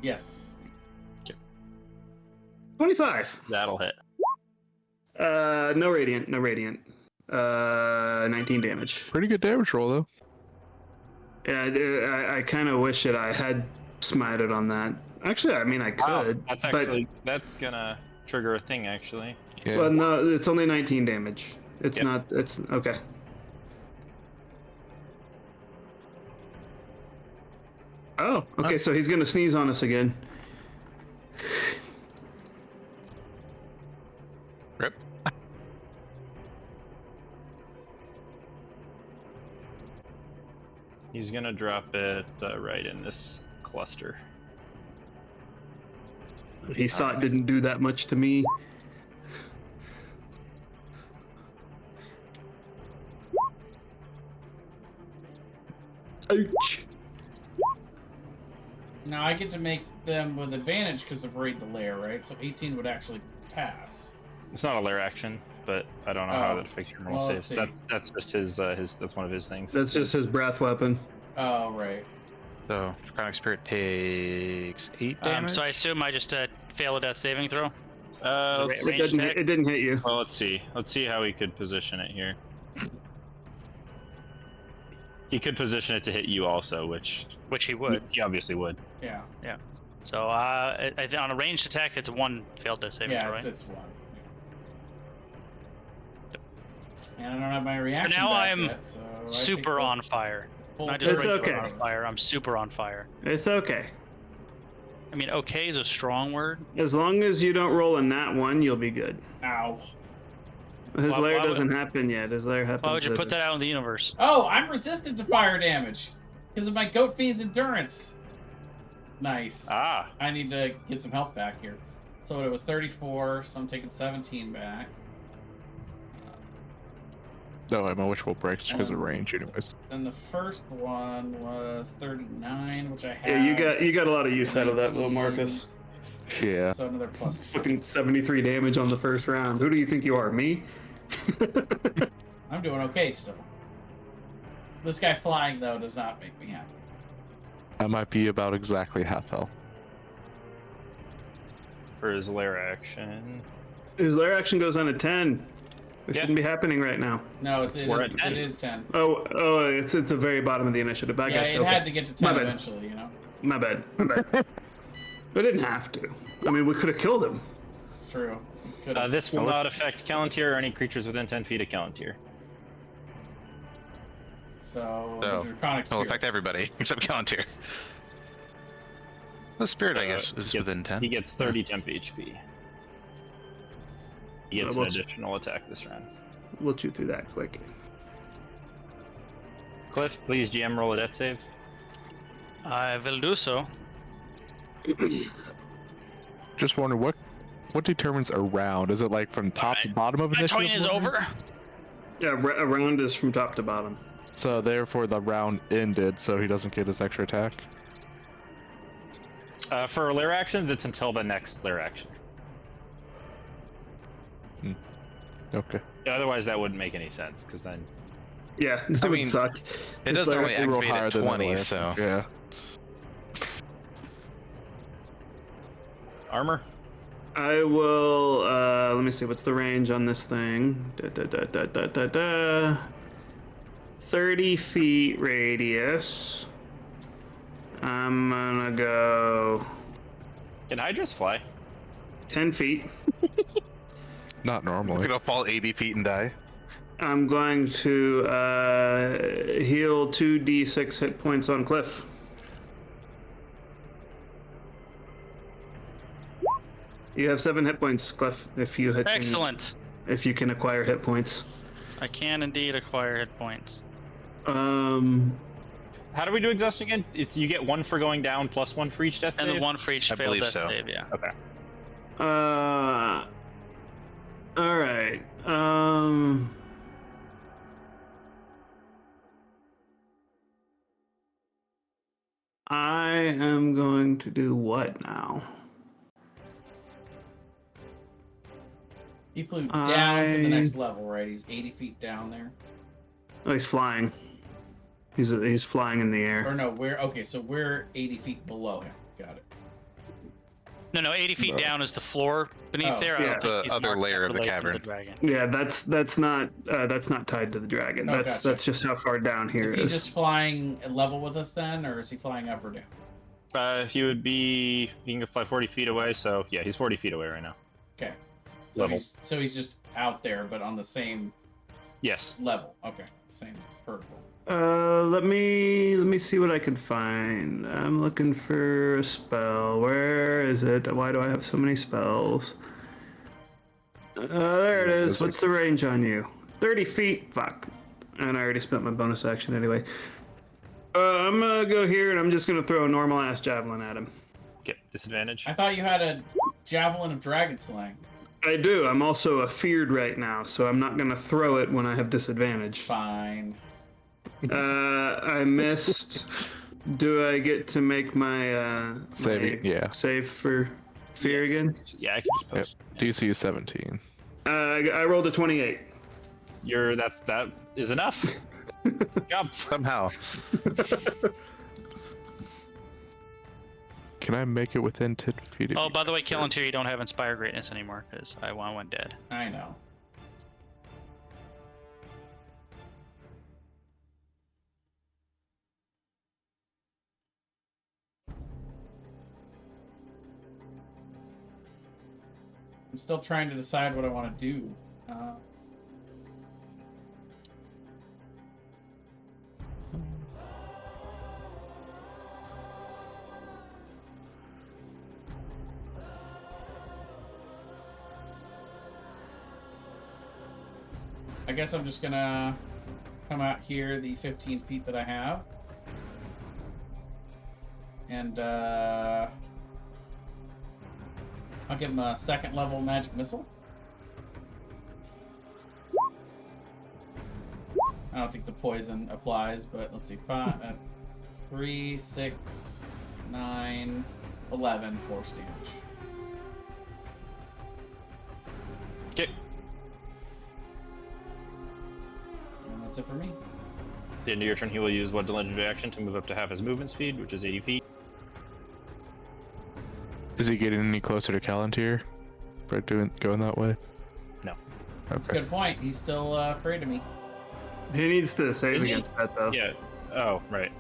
yes. 25. That'll hit. No radiant, no radiant. 19 damage. pretty good damage roll though. Yeah, I kind of wish that I had smited on that. Actually, I mean, I could. That's but, actually that's gonna trigger a thing actually. Yeah. well, no, it's only 19 damage. It's Yep. not. It's okay. Oh, okay. So he's gonna sneeze on us again. Rip. He's gonna drop it right in this cluster. He saw it didn't do that much to me. Ouch. Now I get to make them with advantage because of Raid the Lair, right? So 18 would actually pass. It's not a lair action, but I don't know how Oh. that affects your normal Well, let's saves. see. That's just his that's one of his things. That's just his breath weapon. Oh, right. So, Draconic Spirit takes 8 damage. So I assume I just fail a death saving throw. Let's Range It didn't. attack? It didn't hit you. Well, let's see. Let's see how he could position it here. He could position it to hit you also, which Which he would. he obviously would. Yeah. So on a ranged attack, it's a 1 failed death saving Yeah, throw, right? it's 1. And I don't have my reaction now back I'm yet, so I Super take on fire. full Not just It's regular okay. on fire. I'm super on fire. It's okay. I mean, okay is a strong word. As long as you don't roll a nat 1, you'll be good. Ow. His Why- lair why would- doesn't happen yet. His lair happens. Why would you at- put that out in the universe? Oh, I'm resistant to fire damage because of my Goat Fiend's endurance. Nice. Ah, I need to get some health back here. So it was 34, so I'm taking 17 back. No, my wish will break just because of range, anyways. And the first one was 39, which I had. Yeah, you got a lot of use out of that, little Marcus. Yeah. So another plus. Fucking 73 damage on the first round. Who do you think you are, me? I'm doing okay still. This guy flying, though, does not make me happy. I might be about exactly half health. For his lair action. His lair action goes on a 10. It Yeah. shouldn't be happening right now. No, it We're at 10. is 10. Oh, it's at the very bottom of the initiative. I Yeah, got it you. Okay. had to get to My 10 bad. eventually, you know? My bad. We didn't have to. I mean, we could have killed him. It's true. Could have. This will not affect Callantir or any creatures within 10 feet of Callantir. So, So, the Draconic It'll Spirit. affect everybody except Callantir. The spirit, I guess, is He gets- within 10. He gets 30 temp HP. He gets an Well, additional attack this round. We'll chew through that quick. Cliff, please GM roll a death save. I will do so. Just wonder what determines a round? Is it like from top to Alright. bottom of My initiative? turn is order? over. Yeah, a round is from top to bottom. So therefore the round ended, so he doesn't get his extra attack. For lair actions, it's until the next lair action. Okay. Otherwise, that wouldn't make any sense, because then... Yeah, that I would mean, suck. It doesn't only They roll activate higher at than the 20, layer. so. Yeah. Armor? I will, let me see, what's the range on this thing? 30 feet radius. I'm gonna go Can Hydras fly? 10 feet. Not We're normally. gonna fall 80 feet and die. I'm going to heal 2d6 hit points on Cliff. You have 7 hit points, Cliff, if you hit. Excellent. If you can acquire hit points. I can indeed acquire hit points. How do we do exhaustion again? It's you get 1 for going down, plus 1 for each death And save? the one for each I failed believe death so. save, yeah. Okay. All right. I am going to do what now? He flew down to the I- next level, right? He's 80 feet down there. Oh, he's flying. He's flying in the Or air. no, so we're 80 feet below him. Got it. No, 80 feet down is the floor beneath Oh, there. I yeah. don't think The he's other marked layer that of the relates to cavern. dragon. Yeah, that's not tied to the dragon. Oh, That's gotcha. that's just how far down here Is is. he just flying level with us then, or is he flying up or down? He would be... He can fly 40 feet away, so... Yeah, he's 40 feet away right now. Okay. So Level. he's just out there, but on the same Yes. level. Okay, same vertical. Let me see what I can find. I'm looking for a spell. Where is it? Why do I have so many spells? There it is. What's the range on you? 30 feet. Fuck. And I already spent my bonus action anyway. I'm gonna go here and I'm just gonna throw a normal ass javelin at him. Get disadvantage. I thought you had a javelin of dragon slaying. I do. I'm also afeared right now, so I'm not gonna throw it when I have disadvantage. Fine. I missed. Do I get to make my Saving, my yeah. save for fear again? Yeah, I can just Yep. post. DC is 17. I rolled a 28. That is enough. Good job. Somehow. Can I make it within 10 feet of Oh, you? by the way, Callantir, you don't have Inspire Greatness anymore because I went dead. I know. I'm still trying to decide what I want to do. I guess I'm just gonna come out here the 15 feet that I have. And I'll give him a second level magic missile. I don't think the poison applies, but let's see. 3, 6, 9, 11 force damage. Okay. That's it for me. At the end of your turn, he will use one legendary action to move up to half his movement speed, which is 80 feet. Is he getting any closer to Callantir by going that way? No. That's a Okay. good point. He's still afraid of me. He needs to save Is he? against that, though. Yeah. Oh, right.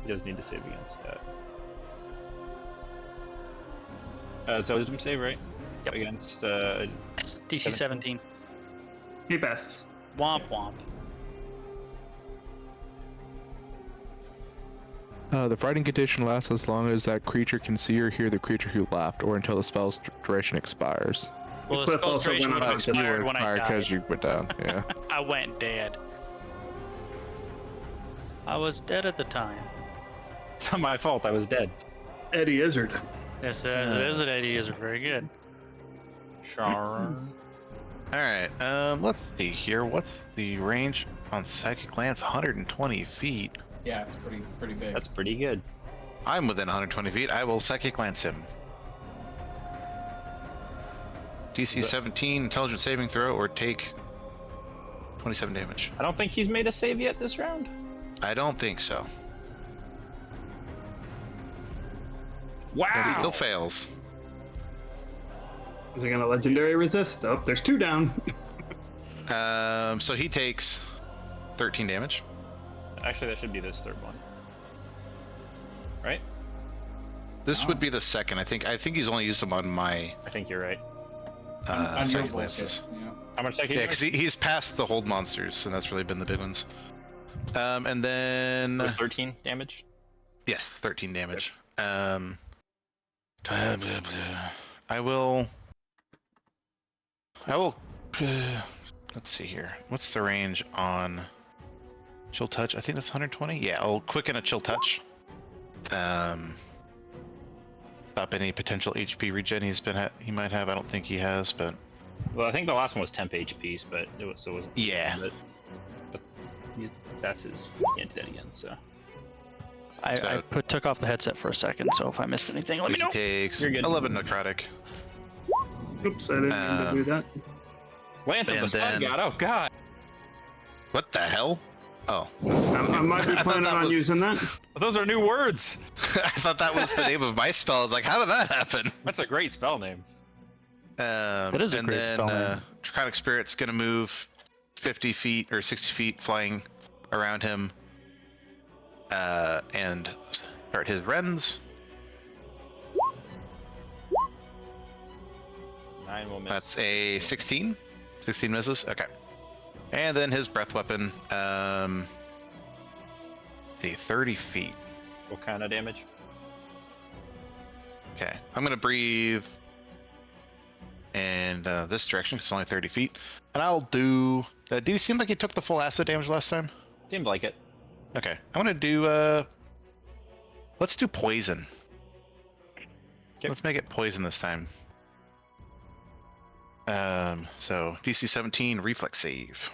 He does need to save against that. It's a wisdom save, right? Yep. Against DC 17. He passes. Womp womp. The frightened condition lasts as long as that creature can see or hear the creature who laughed, or until the spell's duration expires. Well, the Cliff spell's also duration went would have up expired when I because died. you went down. Yeah. I went dead. I was dead at the time. It's not my fault. I was dead. Eddie Izzard. Yes, it is an idea. Is very good. Char. Alright, let's see here. What's the range on Psychic Glance? 120 feet. Yeah, it's pretty big. That's pretty good. I'm within 120 feet. I will Psychic Glance him. DC 17, intelligence saving throw, or take 27 damage. I don't think he's made a save yet this round. I don't think so. Wow. But he still fails. Is he gonna legendary resist? Oh, there's 2 down. So he takes 13 damage. Actually, that should be this third one. Right? This would be the second. I think he's only used them on my I think you're right. On your Psychic bullshit, Glances. you know? How much second? Yeah, because he's passed the hold monsters, and that's really been the big ones. And then It was 13 damage. yeah, 13 damage. I will. Let's see here. What's the range on Chill Touch? I think that's 120. Yeah, I'll quicken a Chill Touch. Stop any potential HP regen he might have. I don't think he has, but Well, I think the last one was temp HPs, but it was so it wasn't. yeah. But that's his. He did that again. So I took off the headset for a second, so if I missed anything, let me know. He takes You're good. 11 necrotic. Oops, I didn't mean to do that. Lance of And the Sun then- God. Oh God. What the hell? Oh, I might be I thought planning that on was- using that. Those are new words. I thought that was the name of my spell. I was like, how did that happen? That's a great spell name. That is a great spell name. Draconic Spirit's gonna move 50 feet or 60 feet, flying around him, and start his rends. 9 will miss. That's a 16. 16 misses. Okay. And then his breath weapon. 30 feet. What kind of damage? Okay. I'm gonna breathe in this direction. 'Cause it's only 30 feet, and I'll do. Did you seem like you took the full acid damage last time? Seemed like it. Okay. I'm gonna do. Let's do poison. Okay. Let's make it poison this time. So DC 17 reflex save.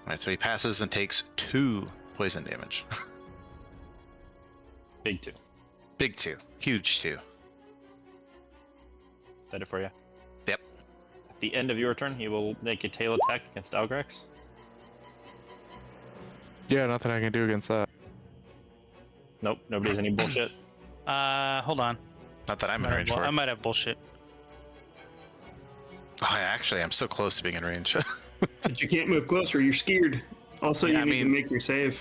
Alright, so he passes and takes 2 poison damage. Big 2. Big 2. Huge 2. That it for you. Yep. At the end of your turn, he will make a tail attack against Algrex. Yeah, nothing I can do against that. Nope, nobody's any bullshit. Hold on. Not that I'm in range for. I might have bullshit. Oh, I'm so close to being in range. But you can't move closer, you're scared. Also, Yeah, you I need to mean- make your save.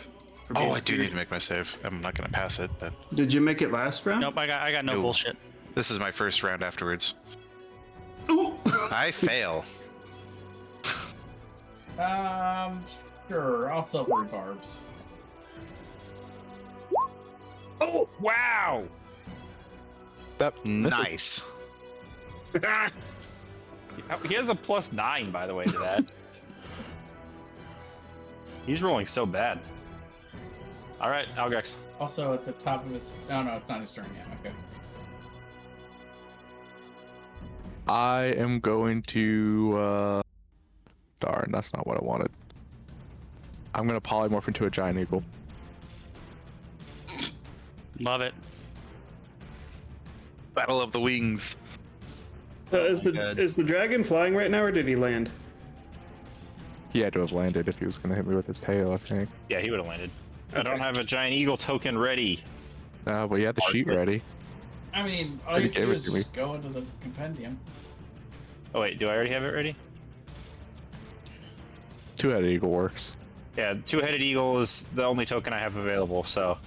for Oh, being I do need scared. to make my save. I'm not gonna pass it, but Did you make it last round? Nope, I got no No. bullshit. this is my first round afterwards. Ooh. I fail. Sure. I'll silvery barbs. Oh, wow! That misses. Nice. He has a +9, by the way, to that. He's rolling so bad. All right, Algrex. Also at the top of his. Oh no, it's not his turn yet. Okay. I am going to. Darn, that's not what I wanted. I'm gonna polymorph into a giant eagle. Love it. Battle of the Wings. Is the dragon flying right now, or did he land? He had to have landed if he was gonna hit me with his tail, I think. Yeah, he would have landed. I don't have a giant eagle token ready. But he had the sheet ready. I mean, all Already you gave do it is to me. just go into the compendium. Oh wait, do I already have it ready? Two-headed eagle works. Yeah, two-headed eagle is the only token I have available, so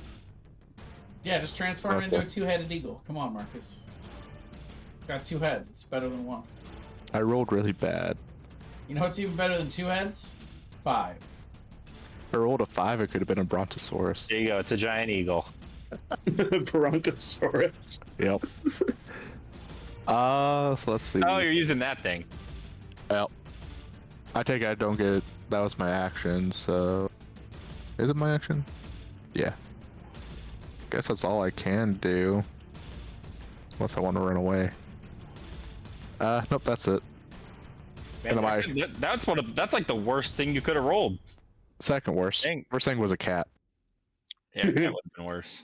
Yeah, just transform Okay. into a two-headed eagle. Come on, Marcus. It's got two heads. It's better than one. I rolled really bad. You know what's even better than two heads? 5. If I rolled a 5, it could have been a brontosaurus. there you go. It's a giant eagle. Brontosaurus. Yep. So let's see. Oh, you're using that thing. Well, I take it I don't get it. That was my action, so... Is it my action? Yeah. Guess that's all I can do. Unless I want to run away. Nope, that's it. Man, And am I- that's like the worst thing you could have rolled. Second worst. Dang. First thing was a cat. Yeah, that would have been worse.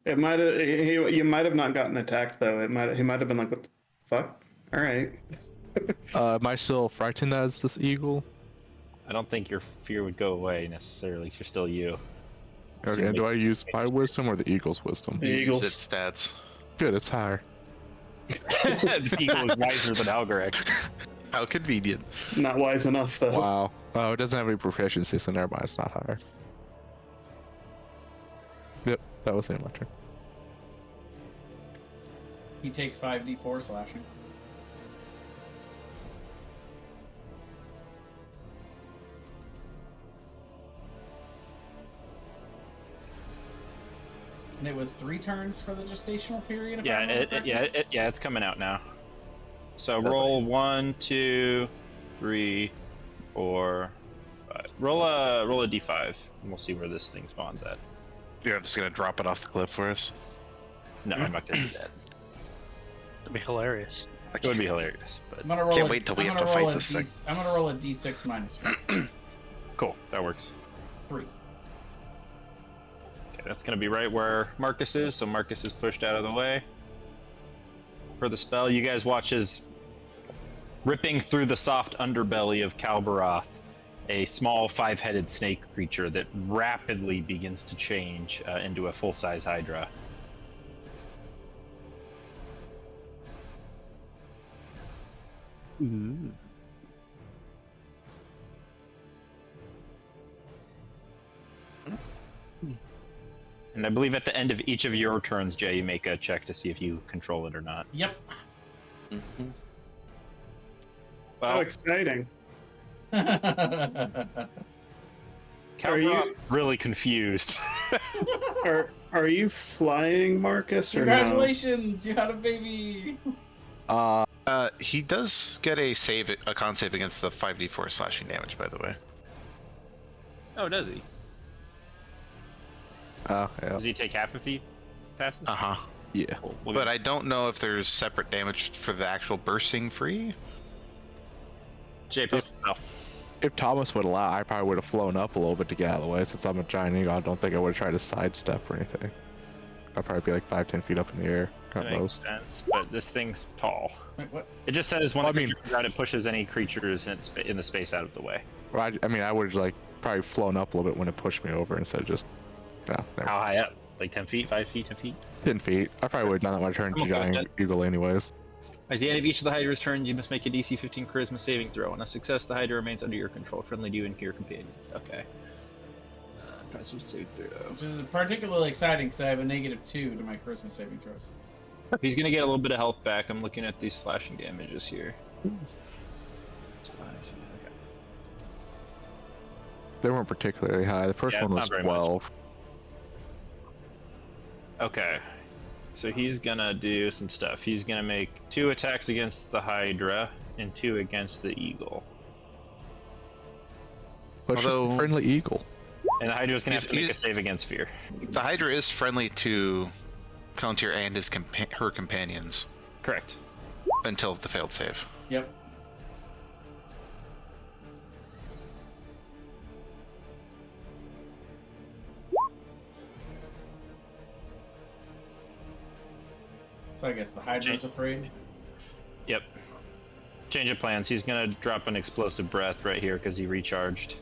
It might have. You might have not gotten attacked though. He might have been like, "What the fuck?" All right. Am I still frightened as this eagle? I don't think your fear would go away necessarily. 'Cause you're still you. Okay, and do I use my wisdom or the eagle's wisdom? The Eagles. Use its stats. Good, it's higher. This eagle is wiser than Algorex. How convenient. Not wise enough though. Wow. Oh, it doesn't have any proficiency, so never mind, it's not higher. Yep, that was the end of my turn. He takes 5d4 slashing. And it was 3 turns for the gestational period. If I Yeah, remember correctly? it's coming out now. So roll 1, 2, 3, 4, 5. Roll a d5, and we'll see where this thing spawns at. You're just gonna drop it off the cliff for us. No, I'm not gonna do that. That'd be hilarious. It would be hilarious, but I'm gonna roll. Can't wait till we have to fight this thing. I'm gonna roll a d6 minus 1. cool. That works. 3. Okay, that's gonna be right where Marcus is. So Marcus is pushed out of the way for the spell. You guys watch as ripping through the soft underbelly of Kalbaroth, a small 5-headed snake creature that rapidly begins to change into a full-size Hydra. And I believe at the end of each of your turns, Jay, you make a check to see if you control it or not. Yep. How Well, exciting! Kalbaroth's really confused. Are you flying, Marcus? Or no? Congratulations, you had a baby. He does get a con save against the 5d4 slashing damage, by the way. Oh, does he? Yeah. Does he take half if he passes? Uh-huh. Yeah. Cool. We'll But get- I don't know if there's separate damage for the actual bursting free. Jay, post the spell. If Thomas would allow, I probably would have flown up a little bit to get out of the way. Since I'm a giant eagle, I don't think I would have tried to sidestep or anything. I'd probably be like 5-10 feet up in the air, That at makes most. sense, but this thing's tall. Wait, what? It just says when Well, the I mean- creature comes out, it pushes any creatures in the space out of the way. Well, I mean, I would have like probably flown up a little bit when it pushed me over instead of just never. How high up? Like 10 feet, 5 feet, 10 feet? 10 feet. I probably would have done that when I turned I'm to okay with giant eagle anyways. At the end of each of the Hydra's turns, you must make a DC 15 Charisma saving throw. On a success, the Hydra remains under your control, friendly to you and to your companions. Okay. Charisma saving throw. Which is particularly exciting because I have a -2 to my Charisma saving throws. He's gonna get a little bit of health back. I'm looking at these slashing damages here. It's 5. Okay. They weren't particularly high. The first Yeah, one not was very much. 12. Okay. So he's gonna do some stuff. He's gonna make 2 attacks against the Hydra and 2 against the Eagle. But it's just a Although- friendly eagle. And the Hydra's gonna have to make a He's- save against fear. The Hydra is friendly to Palantir and her companions Correct. until the failed save. Yep. So I guess the Hydra's afraid. Change of plans. He's gonna drop an explosive breath right here because he recharged.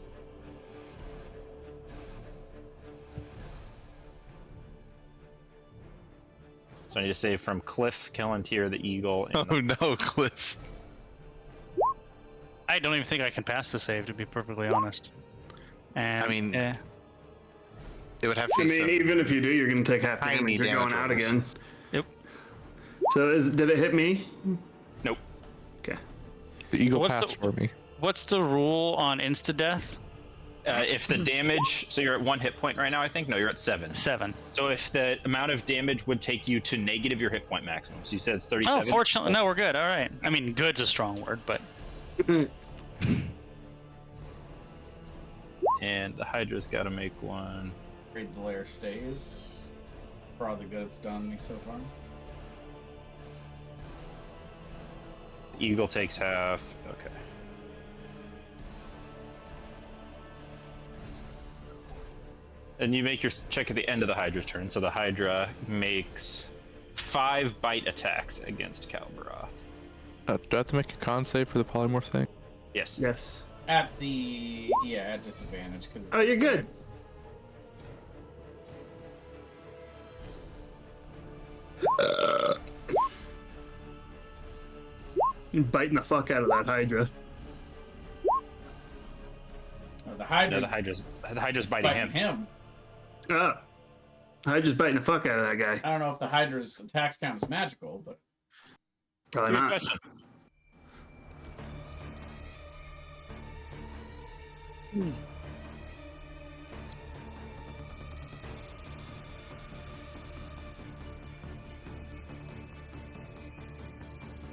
So I need to save from Cliff, Kellantier, the Eagle, and Oh no, Cliff. I don't even think I can pass the save, to be perfectly honest. And I mean, eh, it would have to I be mean, some even if you do, you're gonna take half tiny damage. You're going damage out rolls. again. Yep. So did it hit me? nope. Okay. The eagle What's passed the- for me. what's the rule on insta-death? If the damage, so you're at 1 hit point right now, I think. No, you're at 7. 7. So if the amount of damage would take you to negative your hit point maximum. So you said it's 37. Oh, fortunately, no, we're good. All right. I mean, good's a strong word, but And the Hydra's got to make one. Raid the lair stays. For all the good it's done me so far. Eagle takes half. Okay. And you make your check at the end of the Hydra's turn. So the Hydra makes 5 bite attacks against Kalbaroth. Do I have to make a con save for the polymorph thing? Yes. Yes. At disadvantage. 'Cause Oh, you're good. You're biting the fuck out of that Hydra. The Hydra No, the Hydra's biting biting him. him. Oh. Hydra's biting the fuck out of that guy. I don't know if the Hydra's attacks count as magical, but Probably Good not. question.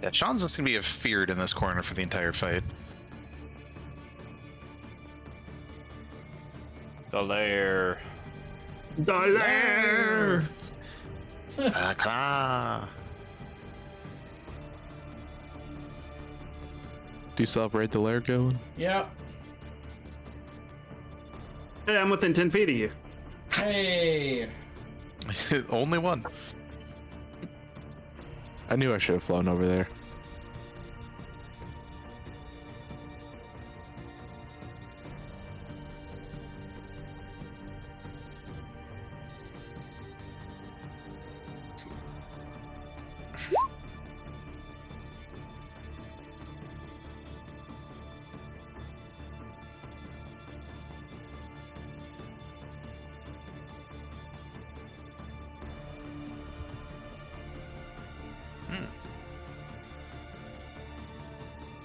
Yeah, Sean's just gonna be feared in this corner for the entire fight. The lair. The lair! Ah, Do you still have Raid the Lair going? yep. Hey, I'm within 10 feet of you. Hey, only one. I knew I should have flown over there.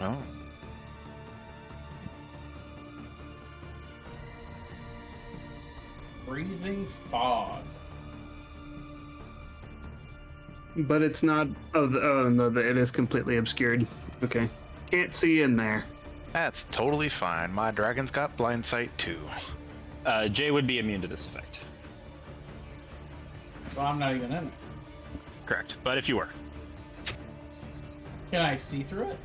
Oh. freezing fog. But it's not. Oh no, it is completely obscured. Okay. Can't see in there. That's totally fine. My dragon's got blind sight too. Jay would be immune to this effect. Well, I'm not even in it. Correct. But if you were. Can I see through it?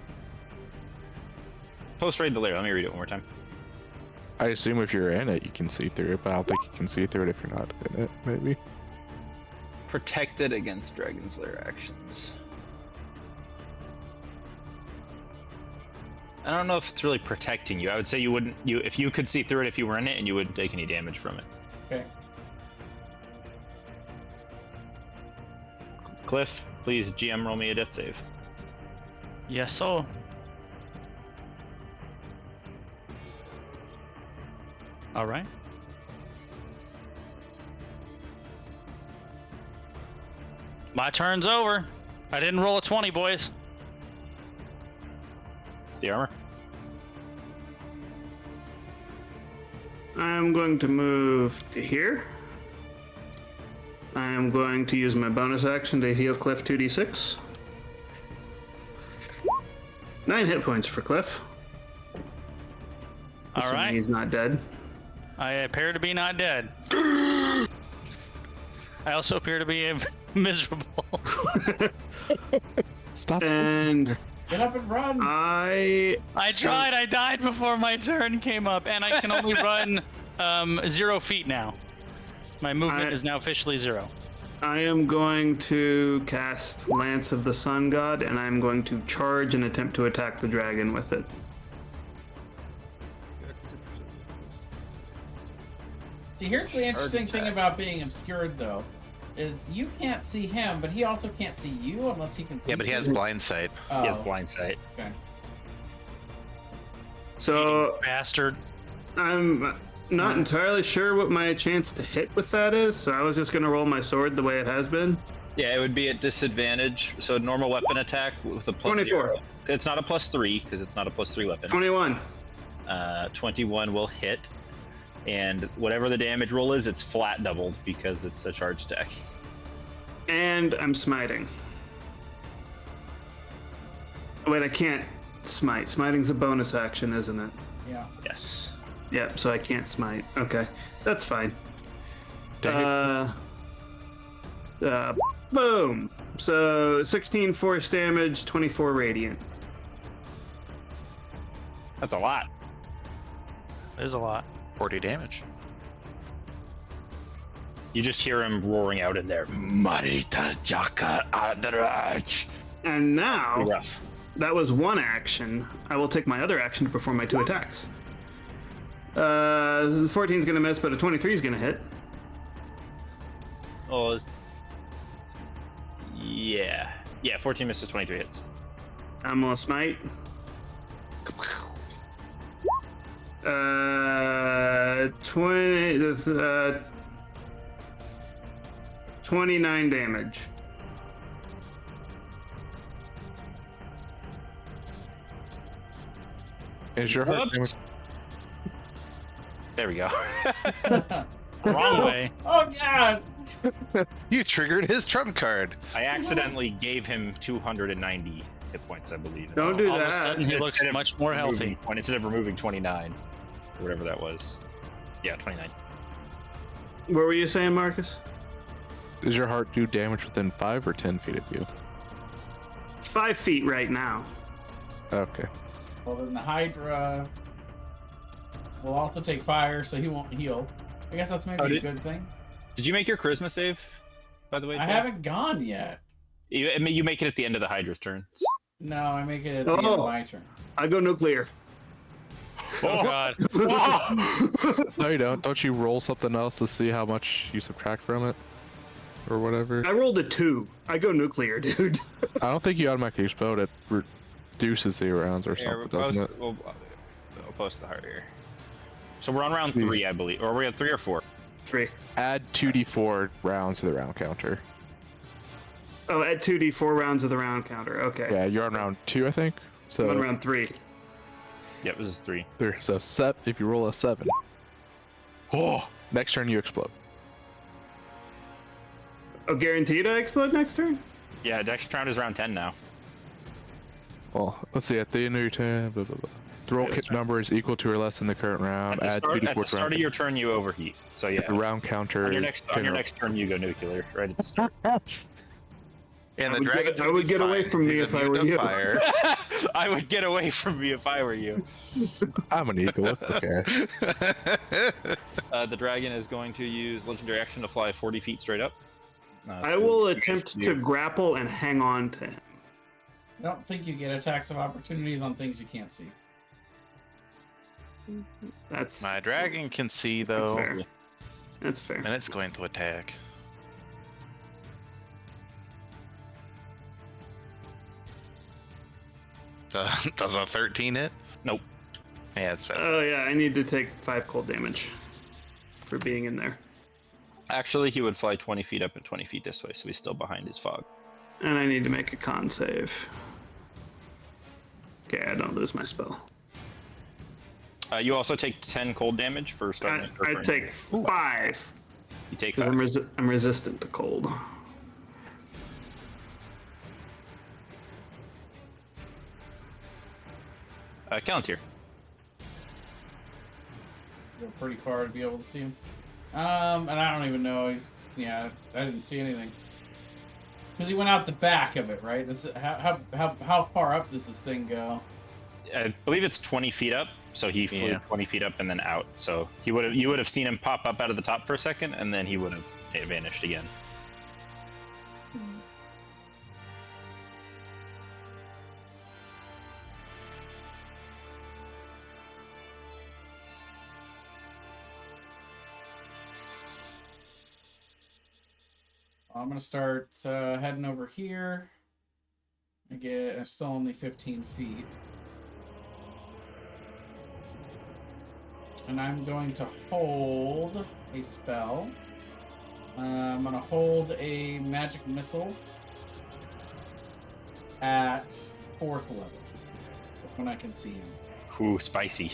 Post raid the lair. Let me read it one more time. I assume if you're in it, you can see through it, but I don't think you can see through it if you're not in it, maybe. Protected against Dragon's Lair actions. I don't know if it's really protecting you. I would say you wouldn't. If you could see through it if you were in it, and you wouldn't take any damage from it. Okay. Cliff, please GM roll me a death save. yes, so. All right. My turn's over. I didn't roll a 20, boys. The armor. I'm going to move to here. I am going to use my bonus action to heal Cliff 2d6. 9 hit points for Cliff. All Assuming right. he's not dead. I appear to be not dead. I also appear to be miserable. Stop. And Get up and run. I I tried. I died before my turn came up, and I can only run 0 feet now. My movement is now officially 0. I am going to cast Lance of the Sun God, and I'm going to charge and attempt to attack the dragon with it. See, here's the interesting thing about being obscured, though, is you can't see him, but he also can't see you unless he can see. Yeah, but he has you. blind sight. Oh, He has blind sight. Okay. So Bastard. I'm not entirely sure what my chance to hit with that is, so I was just going to roll my sword the way it has been. Yeah, it would be at disadvantage. So normal weapon attack with a plus 24. 0. It's not a +3 because it's not a +3 weapon. 21. 21 will hit, and whatever the damage roll is, it's flat doubled because it's a charge attack. And I'm smiting. Wait, I can't smite. Smiting's a bonus action, isn't it? Yeah. Yes. Yep, so I can't smite. Okay, that's fine. Boom. So 16 force damage, 24 radiant. That's a lot. There's a lot. 40 damage. You just hear him roaring out in there. Marita Jaka Adrach. And now, Rough. that was one action. I will take my other action to perform my 2 attacks. 14 is going to miss, but a 23 is going to hit. Oh, yeah. Yeah, 14 misses, 23 hits. I'm going to smite. 29 damage. Is your heart Whoops. There we go. Wrong way. Oh God! You triggered his trump card. I accidentally gave him 290 hit points, I believe. Don't do All of a that. sudden, he looks Instead of much more healthy. Instead of removing 29, or whatever that was. Yeah, 29. What were you saying, Marcus? Does your heart do damage within 5 or 10 feet of you? 5 feet right now. Okay. Well, then the Hydra will also take fire, so he won't heal. I guess that's maybe Oh, a did- good thing. Did you make your charisma save, by the way? I Joe? haven't gone yet. You make it at the end of the Hydra's turn. No, I make it at the end of my turn. I go nuclear. Oh God. No, you don't. Don't you roll something else to see how much you subtract from it? Or whatever? I rolled a 2. I go nuclear, dude. I don't think you automatically explode. It reduces the rounds or something, doesn't it? I'll post the heart here. So we're on round 3, I believe. Or are we at 3 or 4? 3. Add 2d4 rounds to the round counter. Oh, add 2d4 rounds of the round counter. Okay. Yeah, you're on round 2, I think. So I'm on round 3. Yep, this is 3. there. So if you roll a 7, next turn you explode. Oh, guaranteed I explode next turn? Yeah, next round is round 10 now. Well, let's see. At the end of your turn, blah, blah, blah. The roll kit number is equal to or less than the current round. At Add the 2d4 start, to of round your turn, you overheat. So yeah, The round counter. on your is next turn, you go nuclear right at the start. And I the would dragon. get- I would get away from me if I were you. Fire. I would get away from me if I were you. I'm an eagle. It's okay. The dragon is going to use legendary action to fly 40 feet straight up. I So will you guys attempt can to do- grapple and hang on to him. I don't think you get attacks of opportunities on things you can't see. That's My dragon can see that's though, fair. That's fair. and it's going to attack. Does a 13 hit? Nope. Yeah, it's better. Oh yeah, I need to take 5 cold damage for being in there, Actually, he would fly 20 feet up and 20 feet this way, so he's still behind his fog. and I need to make a con save. Okay, I don't lose my spell. You also take 10 cold damage for starting. I take 5 You take because 5. I'm resistant to cold. Callantyr. Go pretty far to be able to see him. And I don't even know. I didn't see anything. Because he went out the back of it, right? This is, how far up does this thing go? I believe it's 20 feet up, so he flew Yeah. 20 feet up and then out. So you would have seen him pop up out of the top for a second, and then he would have vanished again. I'm gonna start heading over here. I'm still only 15 feet. And I'm going to hold a spell. I'm gonna hold a magic missile at 4th level when I can see him. Ooh, spicy.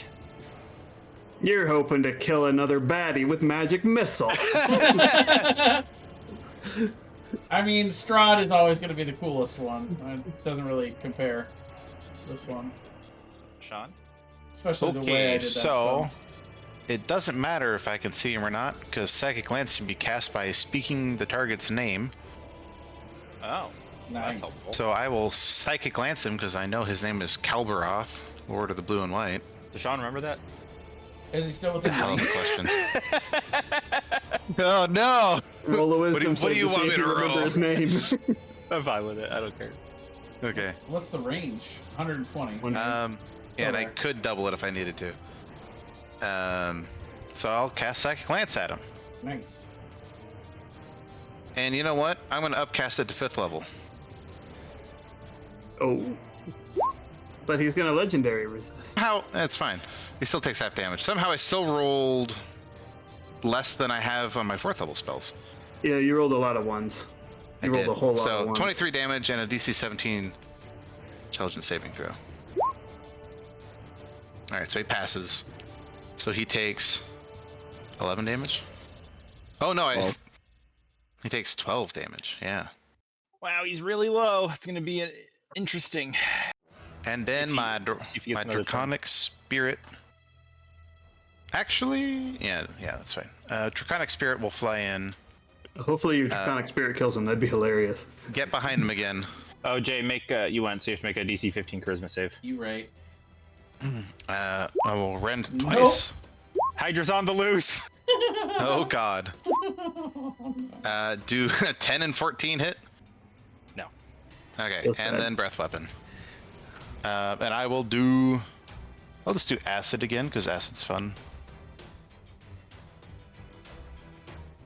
You're hoping to kill another baddie with magic missile. I mean, Strahd is always going to be the coolest one. It doesn't really compare. This one, Sean? especially the way I did that spell. It doesn't matter if I can see him or not, because Psychic Glance can be cast by speaking the target's name. Oh, Nice. that's helpful. So I will Psychic Glance him, because I know his name is Kalbaroth, Lord of the Blue and White. Does Sean remember that? Is he still within Hell of a range? question. Oh no! Roll a do wisdom you save to see want me if you to remember roll? his name. I'm fine with it. I don't care. Okay. What's the range? 120. Yeah, and I there. could double it if I needed to. So I'll cast Psychic Glance at him. Nice. And you know what? I'm going to upcast it to 5th level. Oh. But he's gonna legendary resist. How? That's fine. He still takes half damage. Somehow I still rolled less than I have on my 4th level spells. Yeah, you rolled a lot of ones. You rolled a whole lot of So ones. 23 damage and a DC 17 intelligence saving throw. Alright, so he passes. So he takes 11 damage. Oh no, 12. he takes 12 damage, yeah. Wow, he's really low. It's going to be interesting. And then If he- my see if he gets my another Draconic Spirit. Actually, yeah, that's fine. Draconic Spirit will fly in. Hopefully your Draconic Spirit kills him. That'd be hilarious. Get behind him again. Oh, Jay, you went, so you have to make a DC 15 Charisma save. You right. I will rend Nope. twice. Hydra's on the loose! Oh god. Do 10 and 14 hit? No. Okay, That's and bad. then Breath Weapon. And I'll just do Acid again, because Acid's fun.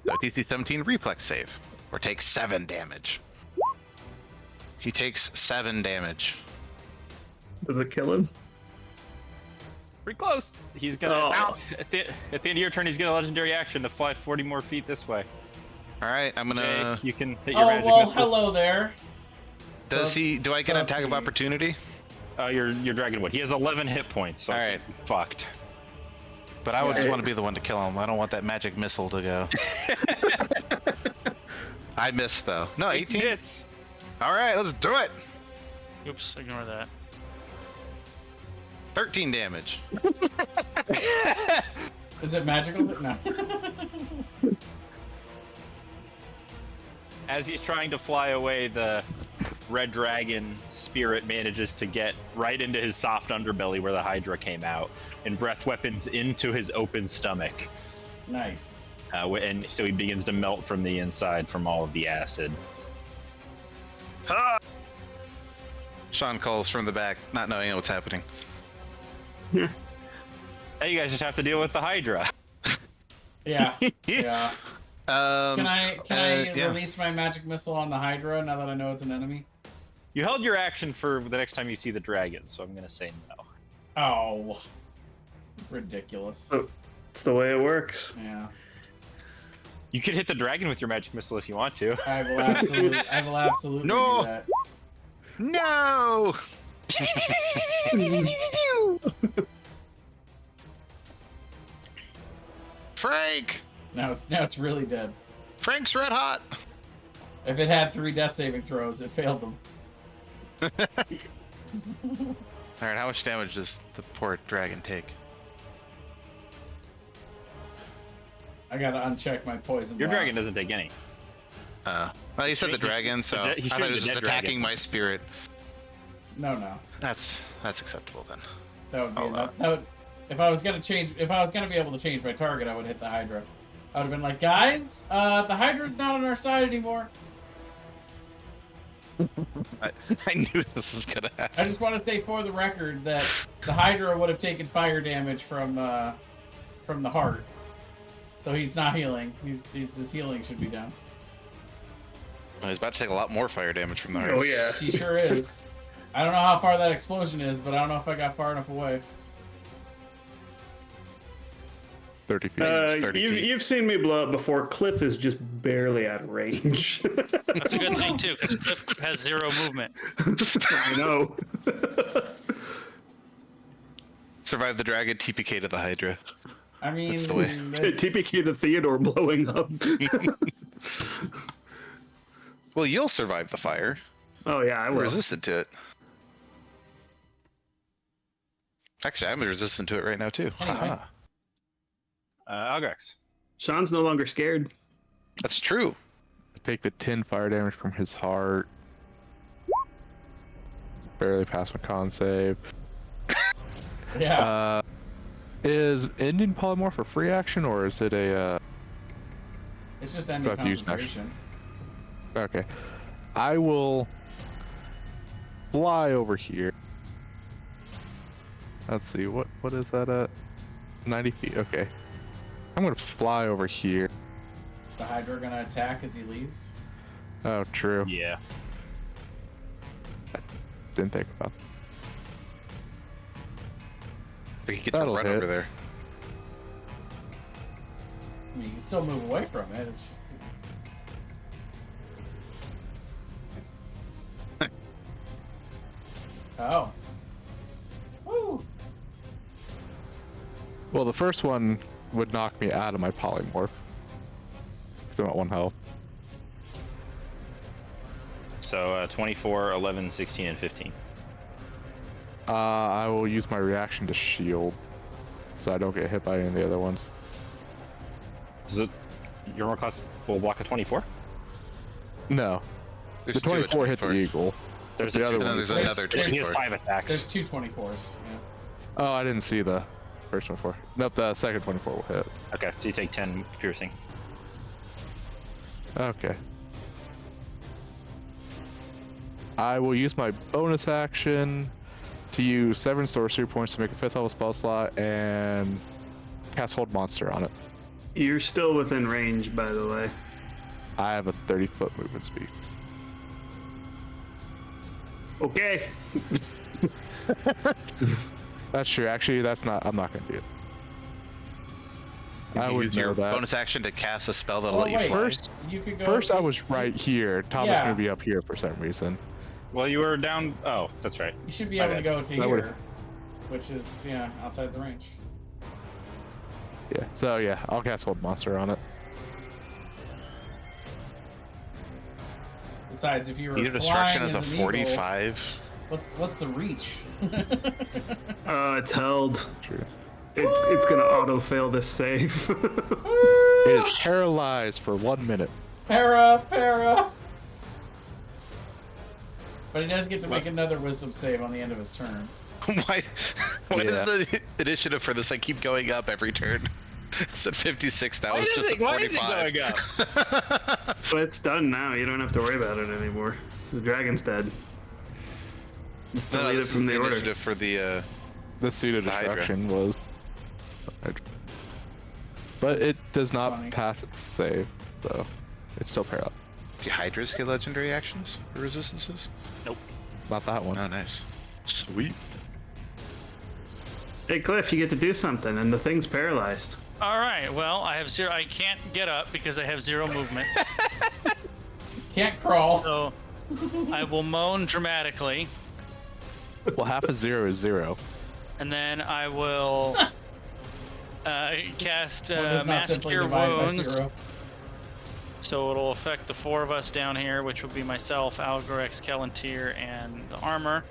So DC 17 Reflex save, or take 7 damage. He takes 7 damage. Does it kill him? Pretty close. He's gonna Oh. at the end of your turn. He's gonna legendary action to fly 40 more feet this way. Alright, I'm gonna... Jay, you can hit your Oh, magic well, missiles. hello there. Do I get an attack of Subsidy. opportunity? Your dragon would. He has 11 hit points. So Alright. he's fucked. But I would just Yeah. want to be the one to kill him. I don't want that magic missile to go. I missed though. No, 18? hits. Alright, let's do it! Oops, ignore that. 13 damage. Is it magical? No. As he's trying to fly away, the red dragon spirit manages to get right into his soft underbelly where the Hydra came out, and breath weapons into his open stomach. Nice. And so he begins to melt from the inside from all of the acid. Sean calls from the back, not knowing what's happening. Now you guys just have to deal with the Hydra. Yeah. Yeah. Can I yeah. release my magic missile on the Hydra now that I know it's an enemy? You held your action for the next time you see the dragon, so I'm gonna say no. Oh. Ridiculous. Oh. It's the way it works. Yeah. You could hit the dragon with your magic missile if you want to. I will absolutely No. do that. No! Frank! Now it's really dead. Frank's red hot! If it had 3 death saving throws, it failed them. Alright, how much damage does the poor dragon take? I gotta uncheck my poison. Your box. dragon doesn't take any. Well, you said the dragon, so I he's thought shooting it was the just dead attacking dragon. my spirit. No. That's acceptable then. That would be Oh, enough. That would, if I was gonna be able to change my target, I would hit the Hydra. I would have been like, guys, the Hydra's not on our side anymore. I knew this was gonna happen. I just want to say for the record that the Hydra would have taken fire damage from the heart. So he's not healing. His healing should be down. He's about to take a lot more fire damage from the heart. Oh yeah. She sure is. I don't know how far that explosion is, but I don't know if I got far enough away. 30 feet. 30 feet. You've seen me blow up before. Cliff is just barely out of range. That's a good thing too, because Cliff has 0 movement. I know. Survive the dragon, TPK to the Hydra. I mean, That's the way. TPK to Theodore blowing up. Well, you'll survive the fire. Oh yeah, I I'm will. resistant to it. Actually, I'm resistant to it right now too. Anyway. Haha. Algrex. Sean's no longer scared. That's true. Take the 10 fire damage from his heart. Barely passed my con save. yeah. Is ending polymorph a free action or is it a? It's just ending have to use concentration. Okay, I will fly over here. Let's see, what is that at? 90 feet. Okay, I'm gonna fly over here. Is the Hydra gonna attack as he leaves? Oh, true. Yeah. Didn't think about. We can get to That'll run hit. over there. I mean, you can still move away from it. It's just. Oh. Woo! Well, the first one would knock me out of my polymorph. Because I'm at 1 health. So 24, 11, 16, and 15. I will use my reaction to shield, so I don't get hit by any of the other ones. Is it your armor class will block a 24? No, There's the two at 24 hit the 24. eagle. There's The a other And then one. there's There's- another there's- He has 24. 5 attacks. There's 2 24s. Yeah. Oh, I didn't see the first 24. Nope, the second 24 will hit. Okay, so you take 10 piercing. Okay. I will use my bonus action to use 7 sorcery points to make a 5th level spell slot and cast Hold Monster on it. You're still within range, by the way. I have a 30-foot movement speed. Okay. That's true. Actually, that's not. I'm not gonna do it. You I can would use know your that. bonus action to cast a spell that'll Oh, let you wait. fly. You could go. First, I was right here. Tom was Yeah. gonna be up here for some reason. Well, you were down. Oh, that's right. You should be My able to bad. go to That would've- here, which is outside the range. Yeah. So yeah, I'll cast Hold Monster on it. Besides, if you were Your flying destruction is as a an 45. Eagle, what's the reach? It's held. True. It's gonna auto fail this save. It is paralyzed for 1 minute. Para. But he does get to make another wisdom save on the end of his turns. Why Yeah. does the initiative for this keep going up every turn? It's at 56 now. Why It's is just it- at why is it 45. going up? But it's done now. You don't have to worry about it anymore. The dragon's dead. Just No, delete it this is from the the order. initiative for the. The seed of The Hydra. destruction was. But it does not funny. pass its save, so it's still paralyzed. Do Hydras get legendary actions or resistances? Not that one. Oh, nice. Sweet. Hey Cliff, you get to do something, and the thing's paralyzed. All right. Well, I have 0. I can't get up because I have 0 movement. Can't crawl. So I will moan dramatically, Well, half of 0 is 0. and then I will cast One does not Mass simply Cure divide by Wounds. 0. So it'll affect the 4 of us down here, which will be myself, Algorex, Kelantir, and the armor.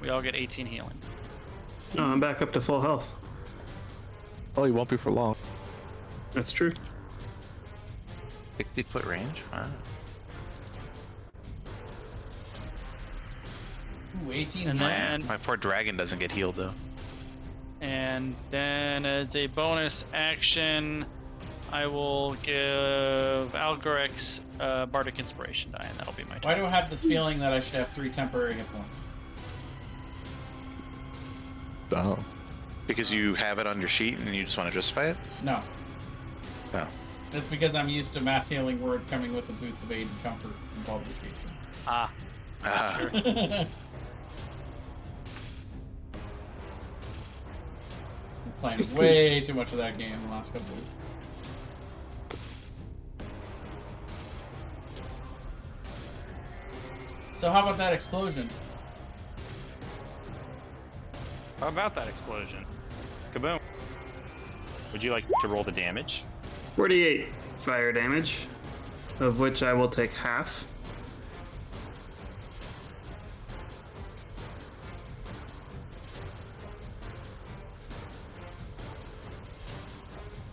We all get 18 healing. Oh, I'm back up to full health. Oh, you won't be for long. That's true. 60-foot range? Alright. Ooh, 18 And healing. then, My poor dragon doesn't get healed though. as a bonus action, I will give Algorex Bardic Inspiration die, and that'll be my Why turn. do I have this feeling that I should have 3 temporary hit points? Oh. Because you have it on your sheet and you just want to justify it? No. No. That's because I'm used to mass healing word coming with the boots of aid and comfort in Baldur's Gate. Ah, Ah, I'm playing way too much of that game in the last couple weeks. So how about that explosion? How about that explosion? Kaboom. Would you like to roll the damage? 48 fire damage, of which I will take half.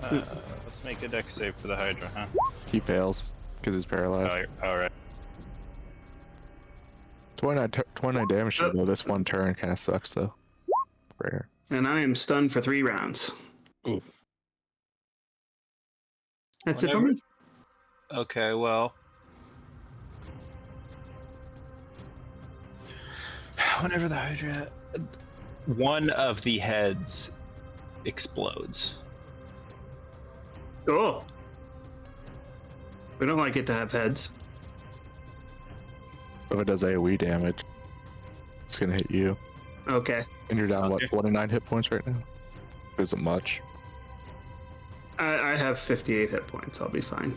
Let's make a dex save for the Hydra, huh? He fails because he's paralyzed. All right. 29 damage though. This one turn kind of sucks though. Rare. And I am stunned for 3 rounds. Oof. That's it for me. Okay, well. Whenever the Hydra. One of the heads explodes. Cool. We don't like it to have heads. If it does AoE damage, it's gonna hit you. Okay. And you're down, Okay. what, 29 hit points right now? Isn't much. I have 58 hit points. I'll be fine.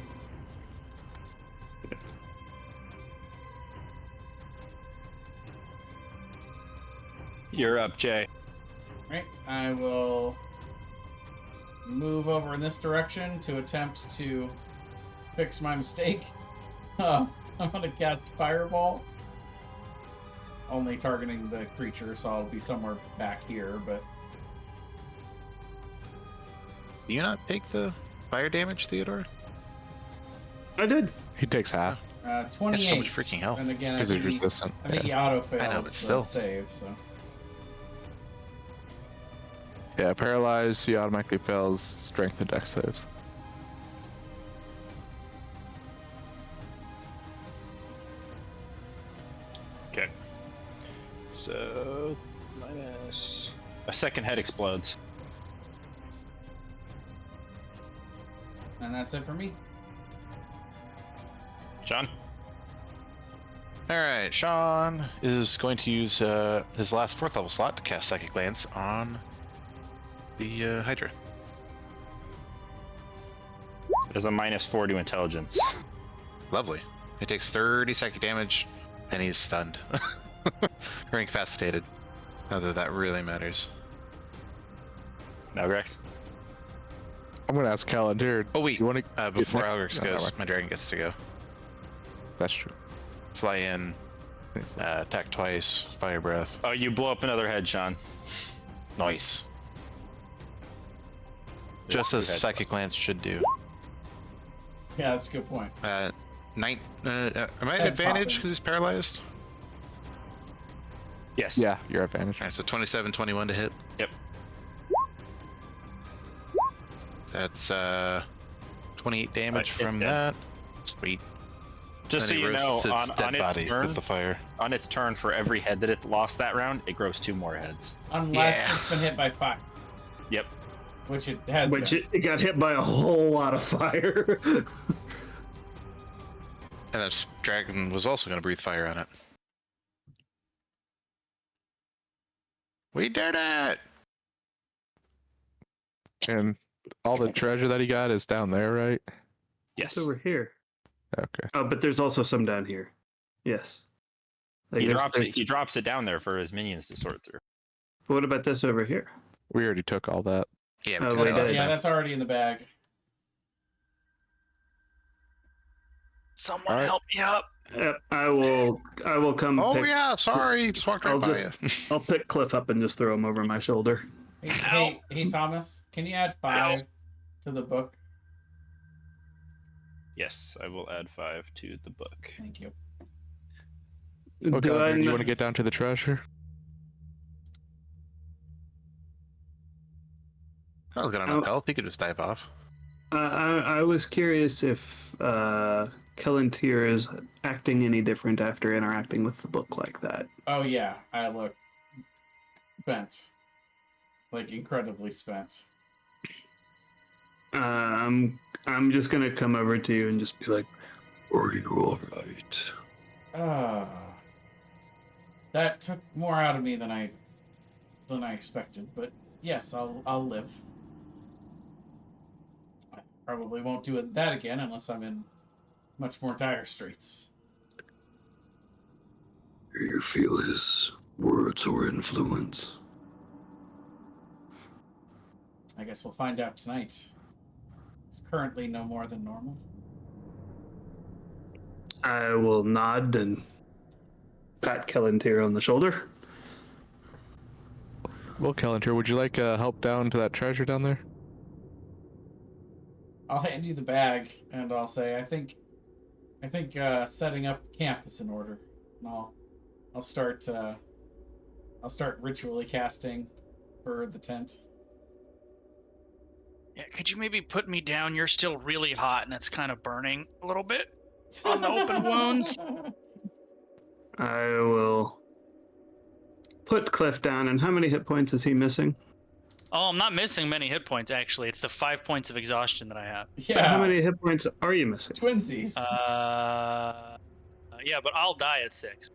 You're up, Jay. Right, I will move over in this direction to attempt to fix my mistake. I'm gonna cast Fireball. Only targeting the creature, so I'll be somewhere back here, but do you not take the fire damage, Theodore? I did. He takes half 28. so much freaking health. And again, I because he's think, resistant. I think Yeah. he auto fails I know, but the still. save, so. Yeah, paralyzed, he automatically fails strength and dex saves. Okay. So, minus. A second head explodes. And that's it for me. John? All right, Sean is going to use his last 4th level slot to cast Psychic Lance on the Hydra. There's a -4 to intelligence. Lovely. He takes 30 psychic damage, and he's stunned. Or incapacitated. Not that that really matters. Now, Grex. I'm gonna ask Calendar. Oh wait, you want to before Alrix goes, my dragon gets to go. That's true. Fly in, attack twice, fire breath. Oh, you blow up another head, Sean. Nice. Just as Psychic Lance should do. Yeah, that's a good point. Am I at Head advantage popping. because he's paralyzed? Yes. Yeah, you're advantage. Alright, so 27, 21 to hit. Yep. That's 28 damage It's from dead. that. Sweet. Just so Then he you know, roasts its dead on its body turn, with the fire. on its turn, for every head that it's lost that round, it grows 2 more heads. Unless Yeah. it's been hit by fire, Yep. which it has Which been. it got hit by a whole lot of fire. And this dragon was also going to breathe fire on it. We did it! And all the treasure that he got is down there, right? Yes. It's over here. Okay. Oh, but there's also some down here. Yes. Like He there's- drops there's- it. He drops it down there for his minions to sort through. What about this over here? We already took all that. Yeah, Oh, we wait, did it last Yeah, time. that's already in the bag. someone Alright. help me up. Yep, I will come. Oh pick, yeah, sorry, just walked right I'll by just- you. I'll pick Cliff up and just throw him over my shoulder. Hey, Thomas, can you add 5 to the book? Yes, I will add 5 to the book. Thank you. Okay, Do I do you kn- want to get down to the treasure? I was got enough health. He could just dive off. I was curious if Kelantir is acting any different after interacting with the book like that. Oh yeah, I look bent, like incredibly spent. I'm just gonna come over to you and just be like, "Are you all right?" That took more out of me than I expected, but yes, I'll live. I probably won't do that again unless I'm in much more dire straits. Do you feel his words or influence? I guess we'll find out tonight. It's currently no more than normal. I will nod and pat Kellantir on the shoulder. Well, Kellantir, would you like help down to that treasure down there? I'll hand you the bag and I'll say, I think setting up camp is in order. And I'll start ritually casting for the tent. Yeah, could you maybe put me down? You're still really hot and it's kind of burning a little bit on the open wounds. I will put Cliff down. And how many hit points is he missing? Oh, I'm not missing many hit points, actually. It's the 5 points of exhaustion that I have. But Yeah. how many hit points are you missing? Twinsies. Yeah, but I'll die at 6.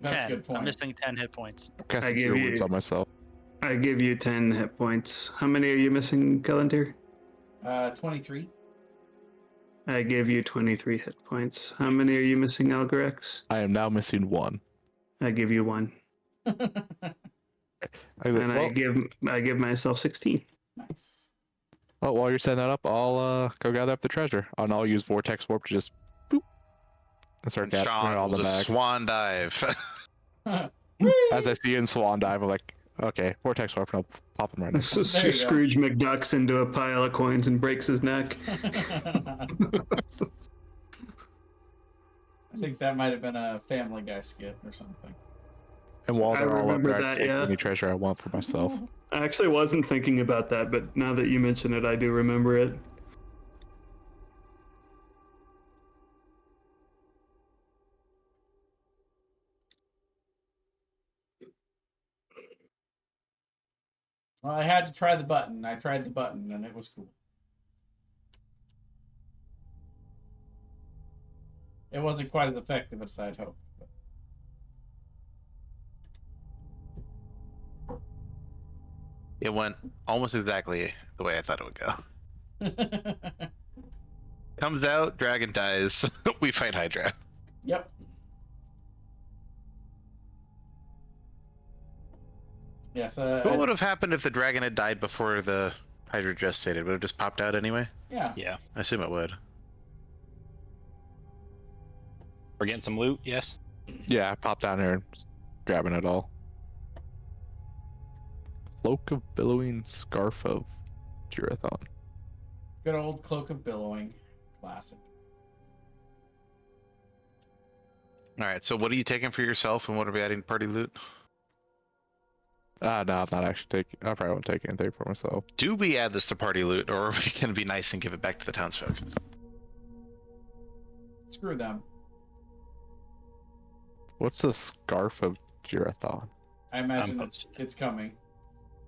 That's 10. a good point. I'm missing 10 hit points. I'm casting give Cure you- Wounds on myself. I give you 10 hit points. How many are you missing, Kellantir? 23. I give you 23 hit points. How many are you missing, Algorex? I am now missing 1. I give you 1. And I give myself 16. Nice. Oh, while you're setting that up, I'll go gather up the treasure. And I'll use Vortex Warp to just boop and start gathering Sean all will the just bag. swan dive. As I see you in Swan Dive, I'm like, okay, Vortex Warp, and I'll pop them right next. So There you go. Scrooge McDucks into a pile of coins and breaks his neck. I think that might have been a Family Guy skit or something. And while I they're all up remember there, I that, take yeah. any treasure I want for myself. I actually wasn't thinking about that, but now that you mention it, I do remember it. Well, I had to try the button. I tried the button, and it was cool. It wasn't quite as effective as I'd hoped. It went almost exactly the way I thought it would go. But... Comes out, dragon dies. We fight Hydra. Yep. Yes. What would have happened if the dragon had died before the Hydra gestated? Would it have just popped out anyway? Yeah. Yeah. I assume it would. We're getting some loot, yes? Yeah, I pop down here and just grabbing it all. Cloak of Billowing, Scarf of Jirathon. Good old Cloak of Billowing. Classic. Alright, so what are you taking for yourself and what are we adding to party loot? No, I'm not actually taking. I probably won't take anything for myself. Do we add this to party loot or are we going to be nice and give it back to the townsfolk? Screw them. What's the Scarf of Jirathon? I imagine I'm it's coming.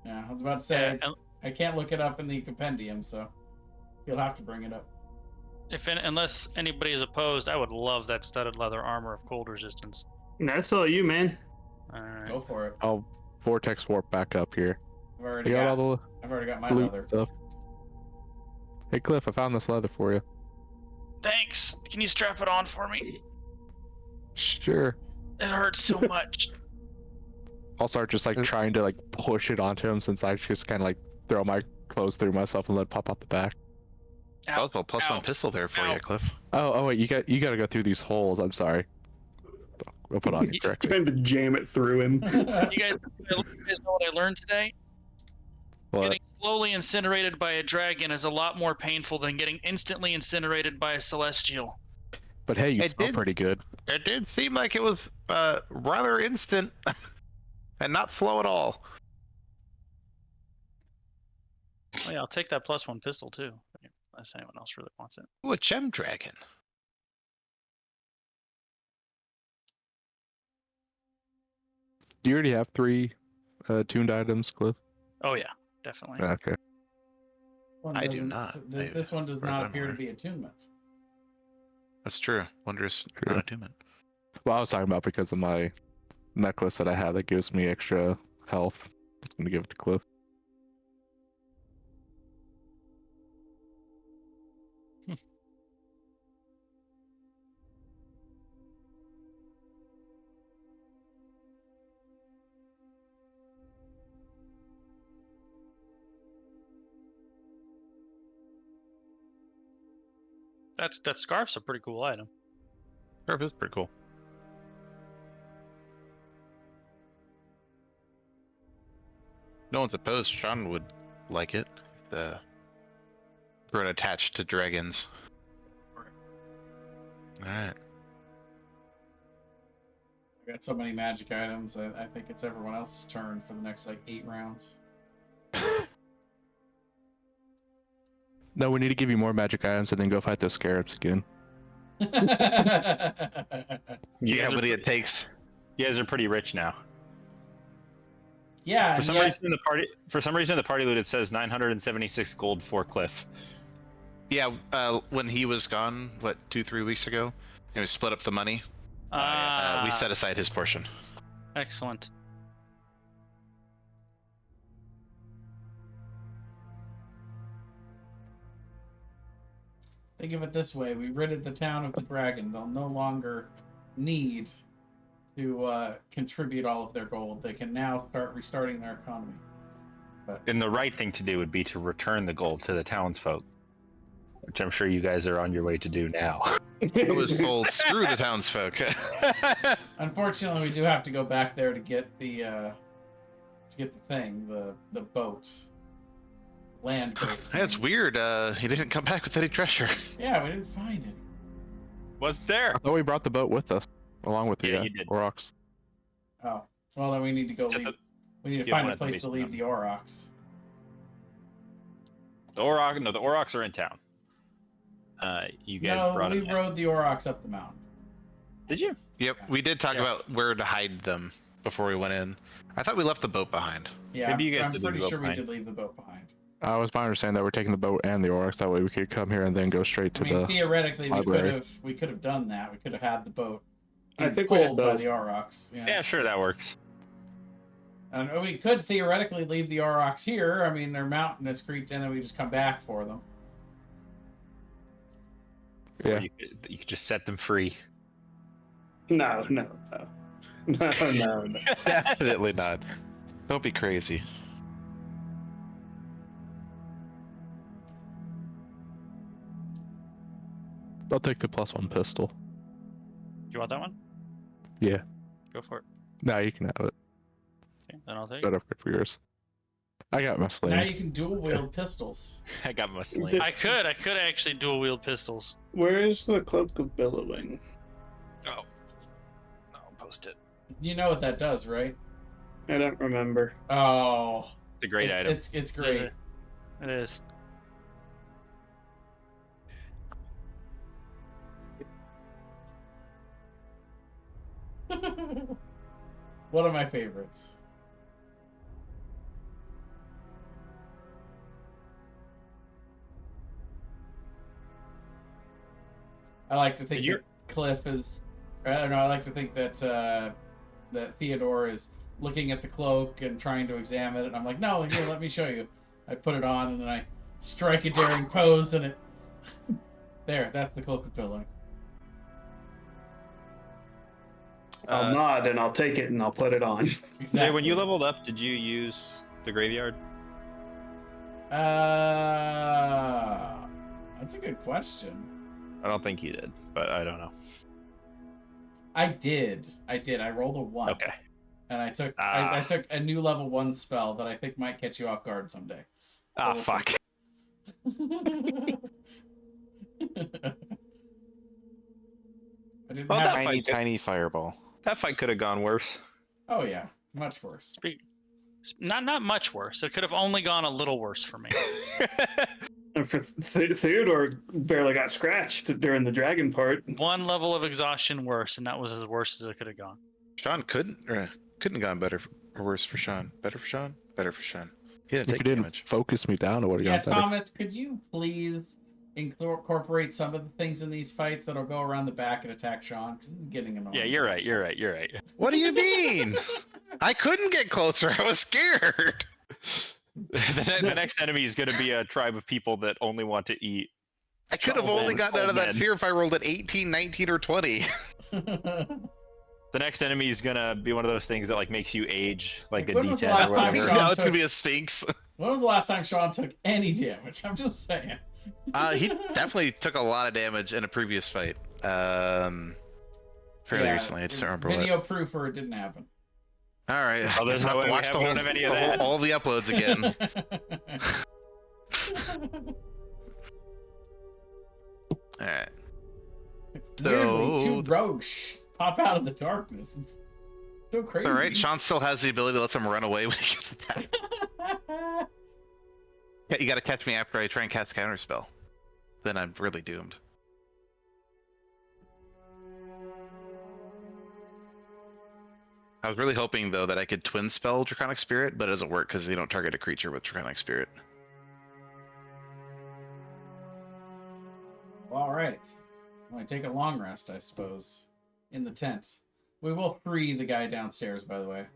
Yeah, I was about to say Yeah, it's, I can't look it up in the compendium, so you'll have to bring it up. Unless anybody is opposed, I would love that studded leather armor of cold resistance. That's all you, man. All right. Go for it. I'll Vortex Warp back up here. I've already You got got. all I've already got the my blue leather. stuff. Hey Cliff, I found this leather for you. Thanks. Can you strap it on for me? Sure. It hurts so much. I'll start just like trying to like push it onto him since I just kind of like throw my clothes through myself and let it pop out the back. Ow. Oh, well, plus Ow. one pistol there for Ow. you, Cliff. Oh wait, you got to go through these holes. I'm sorry. We'll put on you He's correctly. trying to jam it through him. You guys know what I learned today? What? Getting slowly incinerated by a dragon is a lot more painful than getting instantly incinerated by a celestial. But hey, you It smell did- pretty good. It did seem like it was rather instant and not slow at all. Oh yeah, I'll take that plus one pistol too. Unless anyone else really wants it. Ooh, a gem dragon. Do you already have 3 tuned items, Cliff? Oh yeah, definitely. Okay. One I do doesn't not. this one does As far as not I'm appear to aware. be attunement. That's true. Wondrous True. non-attunement. Well, I was talking about because of my necklace that I have that gives me extra health. I'm gonna give it to Cliff. That scarf's a pretty cool item. Scarf is pretty cool. No one's opposed. Sean would like it. We're attached to dragons. Alright. I got so many magic items. I think it's everyone else's turn for the next like 8 rounds. No, we need to give you more magic items and then go fight those scarabs again. Yeah, Yeah, but it takes. You guys are pretty rich now. yeah. For some reason in the party loot it says 976 gold for Cliff. Yeah, when he was gone, what, 2-3 weeks ago, and we split up the money. We set aside his portion. Excellent. Think of it this way: we ridded the town of the dragon. They'll no longer need to contribute all of their gold. They can now start restarting their economy. And the right thing to do would be to return the gold to the townsfolk, which I'm sure you guys are on your way to do now. I was told, screw the townsfolk. Unfortunately, we do have to go back there to get the thing, the boat, land boat. That's thing. weird. He didn't come back with any treasure. Yeah, we didn't find it. Was there? I thought we brought the boat with us, along with the Yeah, you did. rocks. Oh, well then we need to go Is that leave. the- We need to you have find one a at the place base to of the leave the Aurochs. The Aurochs are in town. You guys No, brought we them. rode the Aurochs up the mountain. Did you? Yep, we did talk Yeah. about where to hide them before we went in. I thought we left the boat behind. Yeah, Maybe you guys I'm did leave pretty the boat sure we behind. did leave the boat behind. I was my understanding that we're taking the boat and the orcs. That way we could come here and then go straight to I mean, the. theoretically, library. we could have done that. We could have had the boat. I being think we had pulled by both. the Aurochs. Yeah, sure, that works. And we could theoretically leave the Aurochs here. I mean, they're mountainous creatures, and then we just come back for them. Or Yeah. you could just set them free. No. Definitely not. Don't be crazy. I'll take the +1 pistol. Do you want that one? Yeah. Go for it. No, you can have it. Okay, then I'll take it. Got upgrade for yours. I got my sling. Now you can dual wield pistols. I got my sling. I could actually dual wield pistols. Where is the cloak of billowing? Oh. I'll post it. You know what that does, right? I don't remember. Oh, It's a great item. It's great. It is. One of my favorites. I like to think Did you- that Cliff is. I don't know. I like to think that that Theodore is looking at the cloak and trying to examine it. And I'm like, no, here, let me show you. I put it on and then I strike a daring pose and it. There, that's the cloak of billowing. I'll nod and I'll take it and I'll put it on. Exactly. Jay, when you leveled up, did you use the graveyard? That's a good question. I don't think you did, but I don't know. I did. I rolled a 1. Okay. And I took Ah. I took a new level 1 spell that I think might catch you off guard someday. Ah, We'll see. fuck. I didn't Well, have. that fight- Tiny fireball. That fight could have gone worse. Oh yeah, much worse. Not much worse. It could have only gone a little worse for me. And for Theodore, barely got scratched during the dragon part. One level of exhaustion worse, and that was as worse as it could have gone. Sean couldn't have gone better or worse for Sean. Better for Sean. Better for Sean. He didn't If take you didn't damage. focus me down, it would have Yeah, gone better. Thomas, could you please incorporate some of the things in these fights that'll go around the back and attack Sean? Because it's getting annoying. Yeah, you're right. You're right. You're right. What do you mean? I couldn't get closer. I was scared. The next enemy is going to be a tribe of people that only want to eat. I could have Old only men, gotten out old of that men. fear if I rolled an 18, 19, or 20. The next enemy is going to be one of those things that like makes you age like a When was the D10 last or time whatever. Sean Now it's took- gonna be a Sphinx. When was the last time Sean took any damage? I'm just saying. He definitely took a lot of damage in a previous fight. Fairly Yeah, recently. I just don't remember what. Video proof or it didn't happen. All right. Oh, there's I'll no have to way we watch have- the we whole, don't have any of that. all the uploads again. All right. Weirdly, So- two rogues pop out of the darkness. It's so crazy. All right. Sean still has the ability to let him run away when he gets attacked. Yeah, you gotta catch me after I try and cast Counterspell. Then I'm really doomed. I was really hoping though that I could twin spell Draconic Spirit, but it doesn't work because you don't target a creature with Draconic Spirit. All right. Well, I take a long rest, I suppose, in the tent. We will free the guy downstairs, by the way.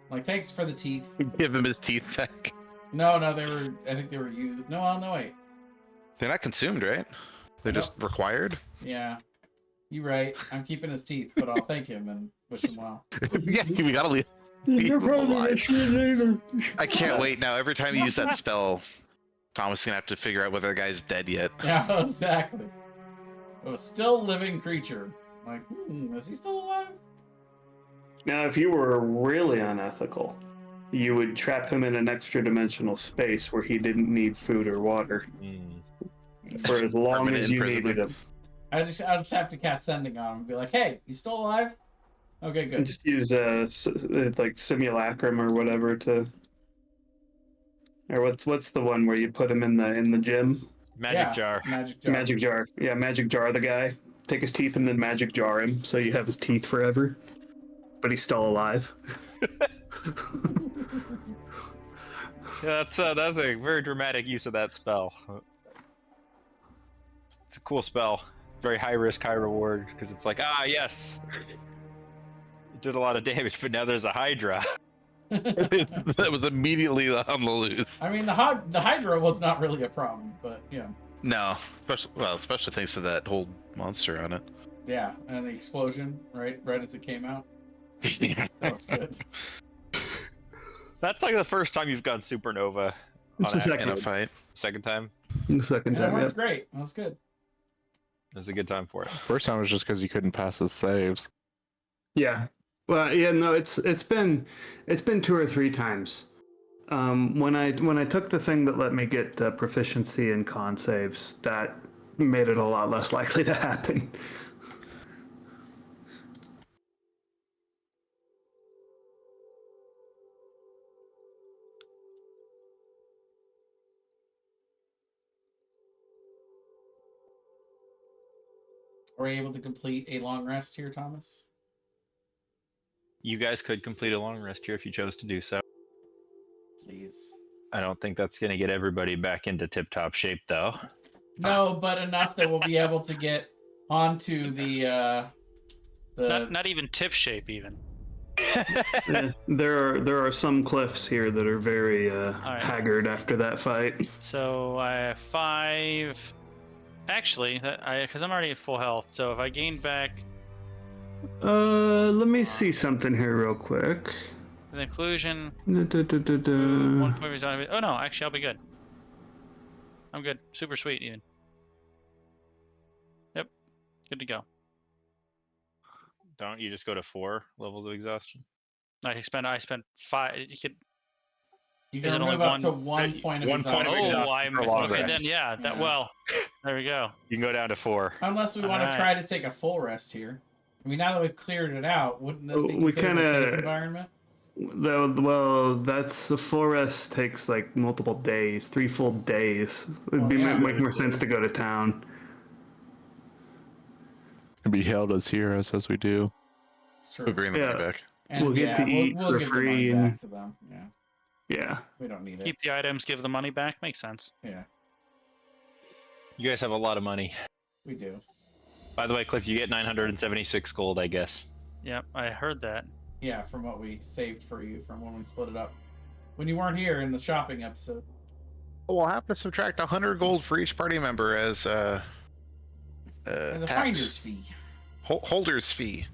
Like, thanks for the teeth. Give him his teeth back. No, they were. I think they were used. No, wait. They're not consumed, right? They're just required. Yeah, you're right. I'm keeping his teeth, but I'll thank him and wish him well. Yeah, we gotta leave. You're probably gonna alive. see it later. I can't wait now. Every time you use that spell, Thomas is gonna have to figure out whether the guy's dead yet. Yeah, exactly. A still living creature. Like, is he still alive? Now, if you were really unethical, you would trap him in an extra dimensional space where he didn't need food or water for as long Permanent as you imprisonment. needed him. I'll just have to cast sending on him and be like, hey, you still alive? Okay, And good. just use like simulacrum or whatever to. Or what's the one where you put him in the gym? Magic jar. Magic jar. Magic jar. Yeah, magic jar the guy. Take his teeth and then magic jar him, so you have his teeth forever. But he's still alive. Yeah, that's a very dramatic use of that spell. It's a cool spell. Very high risk, high reward, because it's like, yes, it did a lot of damage, but now there's a Hydra. That was immediately on the loose. I mean, the Hydra was not really a problem, but yeah. No, especially thanks to that whole monster on it. Yeah, and the explosion, right as it came out. That was good. That's like the first time you've gone supernova. It's the On In a second. fight. Second time. The second And it time. worked Yep. great. That was good. It's a good time for it. First time was just because you couldn't pass his saves. Yeah. Well, yeah. No, it's been 2 or 3 times. When I took the thing that let me get proficiency in con saves, that made it a lot less likely to happen. Were you able to complete a long rest here, Thomas? You guys could complete a long rest here if you chose to do so. Please. I don't think that's going to get everybody back into tip-top shape, though. No, but enough that we'll be able to get onto the Not even tip shape, even. There are some cliffs here that are very right. haggard after that fight. So I have 5. Actually, because I'm already at full health. So if I gain back Let me see something here real quick. the inclusion, Da-da-da-da-da. 1 point resolve. Oh no, actually I'll be good. I'm good. Super sweet, even. Yep, good to go. Don't you just go to 4 levels of exhaustion? I spent 5. You could. you Is can it only move up one- to 1 point of 1 point of exhaustion. exhaustion. Oh, I'm for a long okay. rest. Then yeah, that Yeah. well. There we go. You can go down to 4. Unless we want to Alright. try to take a full rest here. I mean, now that we've cleared it out, wouldn't this be We considered a safe kinda- environment? Well, that's the full rest takes like multiple days, 3 full days. It'd be yeah. make more sense to go to town. And be hailed as heroes as we do. It's true. We'll bring the money Yeah. back. And We'll get to eat we'll for give free the money and- back to them. Yeah. Yeah. We don't need it. Keep the items, give the money back. Makes sense. Yeah, You guys have a lot of money. we do. By the way, Cliff, you get 976 gold, I guess. Yep, I heard that. Yeah, from what we saved for you from when we split it up. When you weren't here in the shopping episode. We'll have to subtract 100 gold for each party member as As a tax. finder's fee. Holder's fee.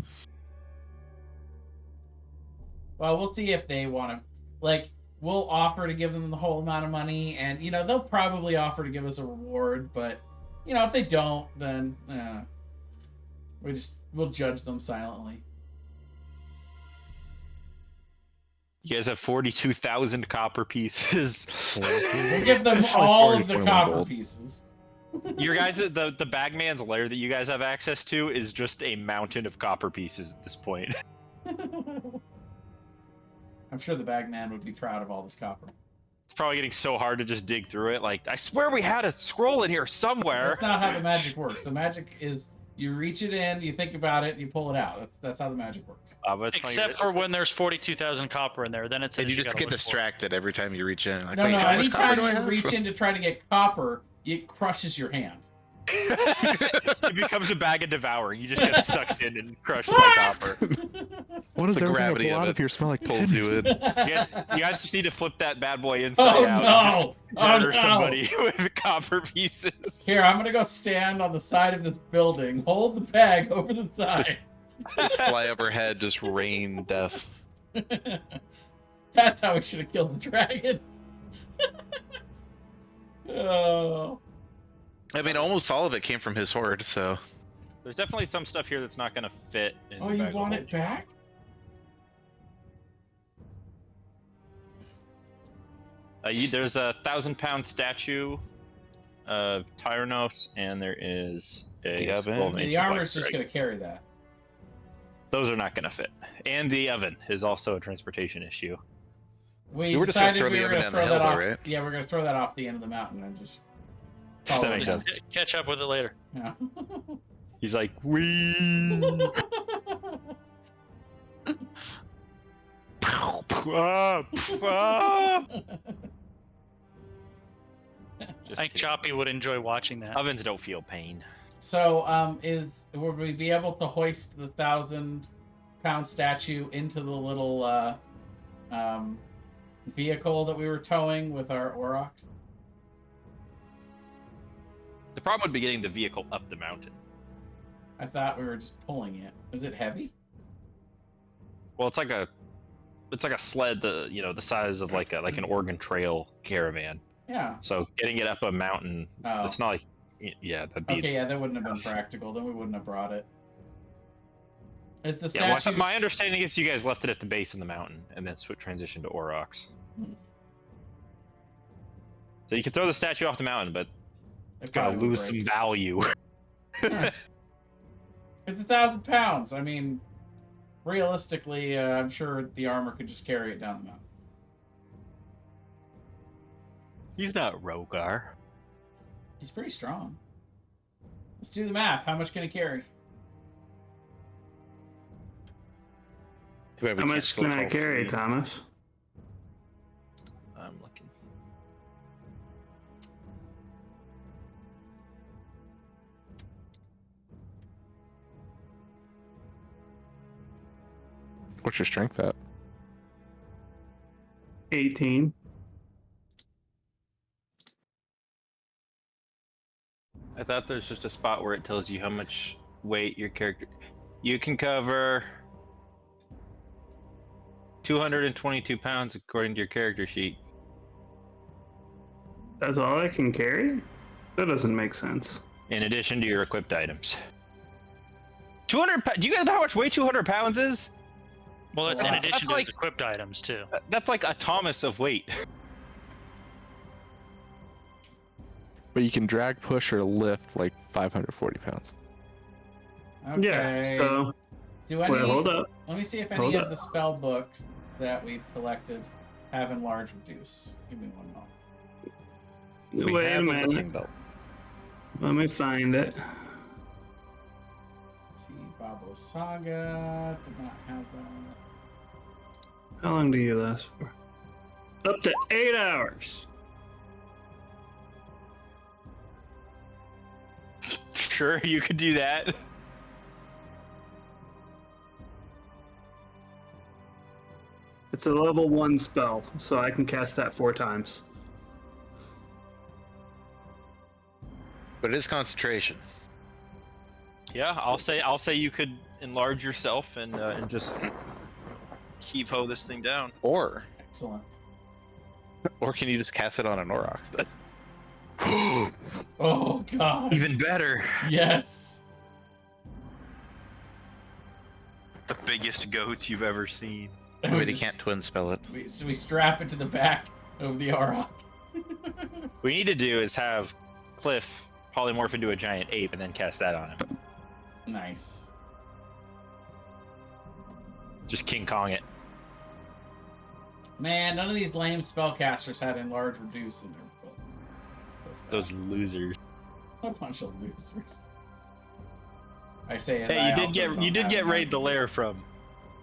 Well, we'll see if they want to. Like, we'll offer to give them the whole amount of money, and, you know, they'll probably offer to give us a reward, but, you know, if they don't, then we'll judge them silently. You guys have 42,000 copper pieces. We'll give them all of the 41 copper gold. pieces. Your guys, the bagman's lair that you guys have access to is just a mountain of copper pieces at this point. I'm sure the bagman would be proud of all this copper. It's probably getting so hard to just dig through it. Like, I swear we had a scroll in here somewhere. That's not how the magic works. The magic is you reach it in, you think about it, and you pull it out. That's how the magic works. But it's funny, Except for when there's 42,000 copper in there, then it says And you just gotta get look for it. distracted every time you reach in. Like, No, wait, no. how much copper Anytime do I you have? reach in to try to get copper, it crushes your hand. it becomes a bag of devouring. You just get sucked in and crushed by copper. What does The everything gravity pull of out it of here smell like pulls you pennies? in. You guys just need to flip that bad boy inside Oh, out no. and just Oh, murder no. somebody with copper pieces. Here, I'm gonna go stand on the side of this building, hold the bag over the side. Fly overhead, just rain death. That's how we should have killed the dragon. Oh. I mean, almost all of it came from his horde, so. There's definitely some stuff here that's not going to fit. In Oh, the you bag of want holding. it back? There's a 1,000-pound statue of Tyrannos, and there is a The oven? skull of The ancient black armor's just dragon. gonna carry that. Those are not going to fit. And the oven is also a transportation issue. We were just gonna decided throw we the were oven gonna down the throw that hill, off. though, right? Yeah, we're gonna throw that off the end of the mountain and just. That follow makes it sense. Catch up with it later. down. He's like, wee. Ah, ah. Just I think kidding. Choppy would enjoy watching that. Ovens don't feel pain. So, would we be able to hoist the 1,000-pound statue into the little vehicle that we were towing with our aurochs? The problem would be getting the vehicle up the mountain. I thought we were just pulling it. Is it heavy? Well, it's like a sled, the size of like an Oregon Trail caravan. Yeah. So getting it up a mountain, Oh. it's not like, yeah, that'd be. Okay, yeah, that wouldn't have been practical. Then we wouldn't have brought it. Is the Yeah, well, statue? my understanding is you guys left it at the base of the mountain and then transitioned to aurochs. Hmm. So you can throw the statue off the mountain, but it's gonna probably would lose break. some value. It's 1,000 pounds. I mean, realistically, I'm sure the armor could just carry it down the mountain. He's not Rogar. He's pretty strong. Let's do the math. How much can he carry? Too bad we How can't much still can I call carry, speed. Thomas? I'm looking. What's your strength at? 18. I thought there's just a spot where it tells you how much weight your character. You can cover 222 pounds according to your character sheet. That's all I can carry? That doesn't make sense. In addition to your equipped items. 200. Do you guys know how much weight 200 pounds is? Well, that's in Wow. addition That's to like- his equipped items too. That's like a Thomas of weight. But you can drag, push, or lift like 540 pounds. Okay. Yeah, so do any? wait, hold up. Let me see if any Hold of up. the spell books that we've collected have enlarge reduce. Give me one moment. Wait a minute. Let me find it. Let's see, Bablo's Saga did not have that. How long do you last for? Up to 8 hours. Sure, you could do that. It's a level 1 spell, so I can cast that 4 times. But it is concentration. Yeah, I'll say you could enlarge yourself and just heave ho this thing down. Or Excellent. can you just cast it on an Auroch? Oh god. Even better. Yes. The biggest goats you've ever seen. And we Wait, he just- can't twin spell it. So we strap it to the back of the Auroch. What we need to do is have Cliff polymorph into a giant ape and then cast that on him. Nice. Just King Kong it. Man, none of these lame spellcasters had enlarge reduce in their book. Those losers. A bunch of losers. I say as Hey, I you did also get don't you did have get enlarge raid the lair reduce. from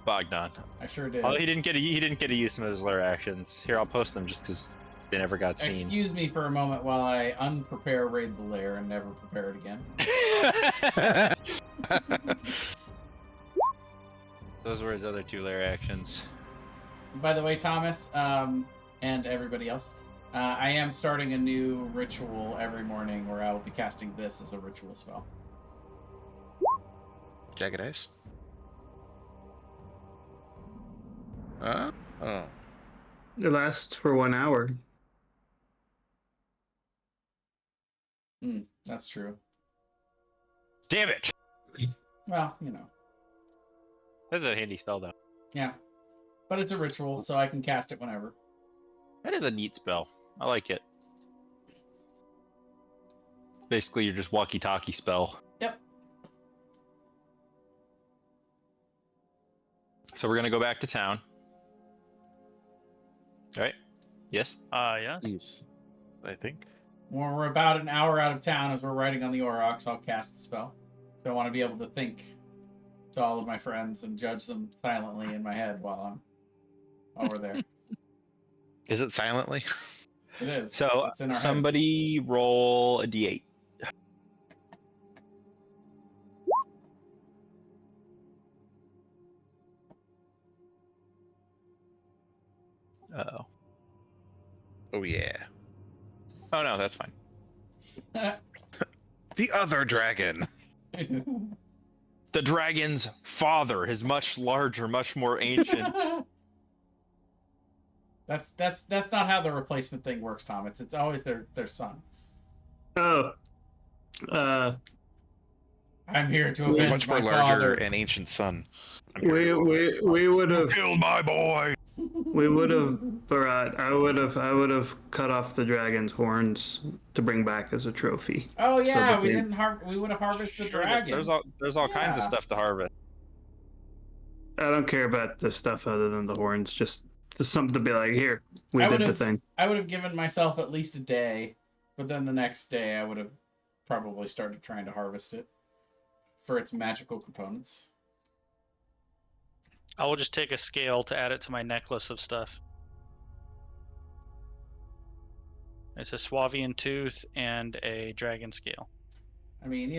Bogdan. I sure did. Although he didn't get to use some of his lair actions. Here, I'll post them just because they never got seen. Excuse me for a moment while I unprepare raid the lair and never prepare it again. Those were his other 2 lair actions. By the way, Thomas, and everybody else, I am starting a new ritual every morning where I will be casting this as a ritual spell. Jagged Ice. Oh. It lasts for 1 hour. That's true. Damn it! Well, you know. That's a handy spell, though. Yeah. But it's a ritual, so I can cast it whenever. That is a neat spell. I like it. Basically, you're just walkie-talkie spell. Yep. So we're gonna go back to town. All right. Yes. Yes. Jeez. I think. When we're about an hour out of town as we're riding on the Aurochs, I'll cast the spell. So I want to be able to think to all of my friends and judge them silently in my head while we're there. Is it silently? It is. So It's in our somebody roll a d8. Uh-oh. Oh yeah. Oh no, that's fine. heads. The other dragon. The dragon's father is much larger, much more ancient. That's not how the replacement thing works, Tom. It's always their son. Oh. I'm here to Much avenge Much more my larger father. and ancient son. We would have Killed my boy. we would have brought I would have cut off the dragon's horns to bring back as a trophy. Oh So yeah, that we they- didn't we would have harvested the Sure, dragon. there's all kinds of Yeah. stuff to harvest. I don't care about the stuff other than the horns. Just something to be like, here, we I did the would've- thing. I would have given myself at least a day, but then the next day I would have probably started trying to harvest it for its magical components. I will just take a scale to add it to my necklace of stuff. It's a Swavian tooth and a dragon scale. I mean,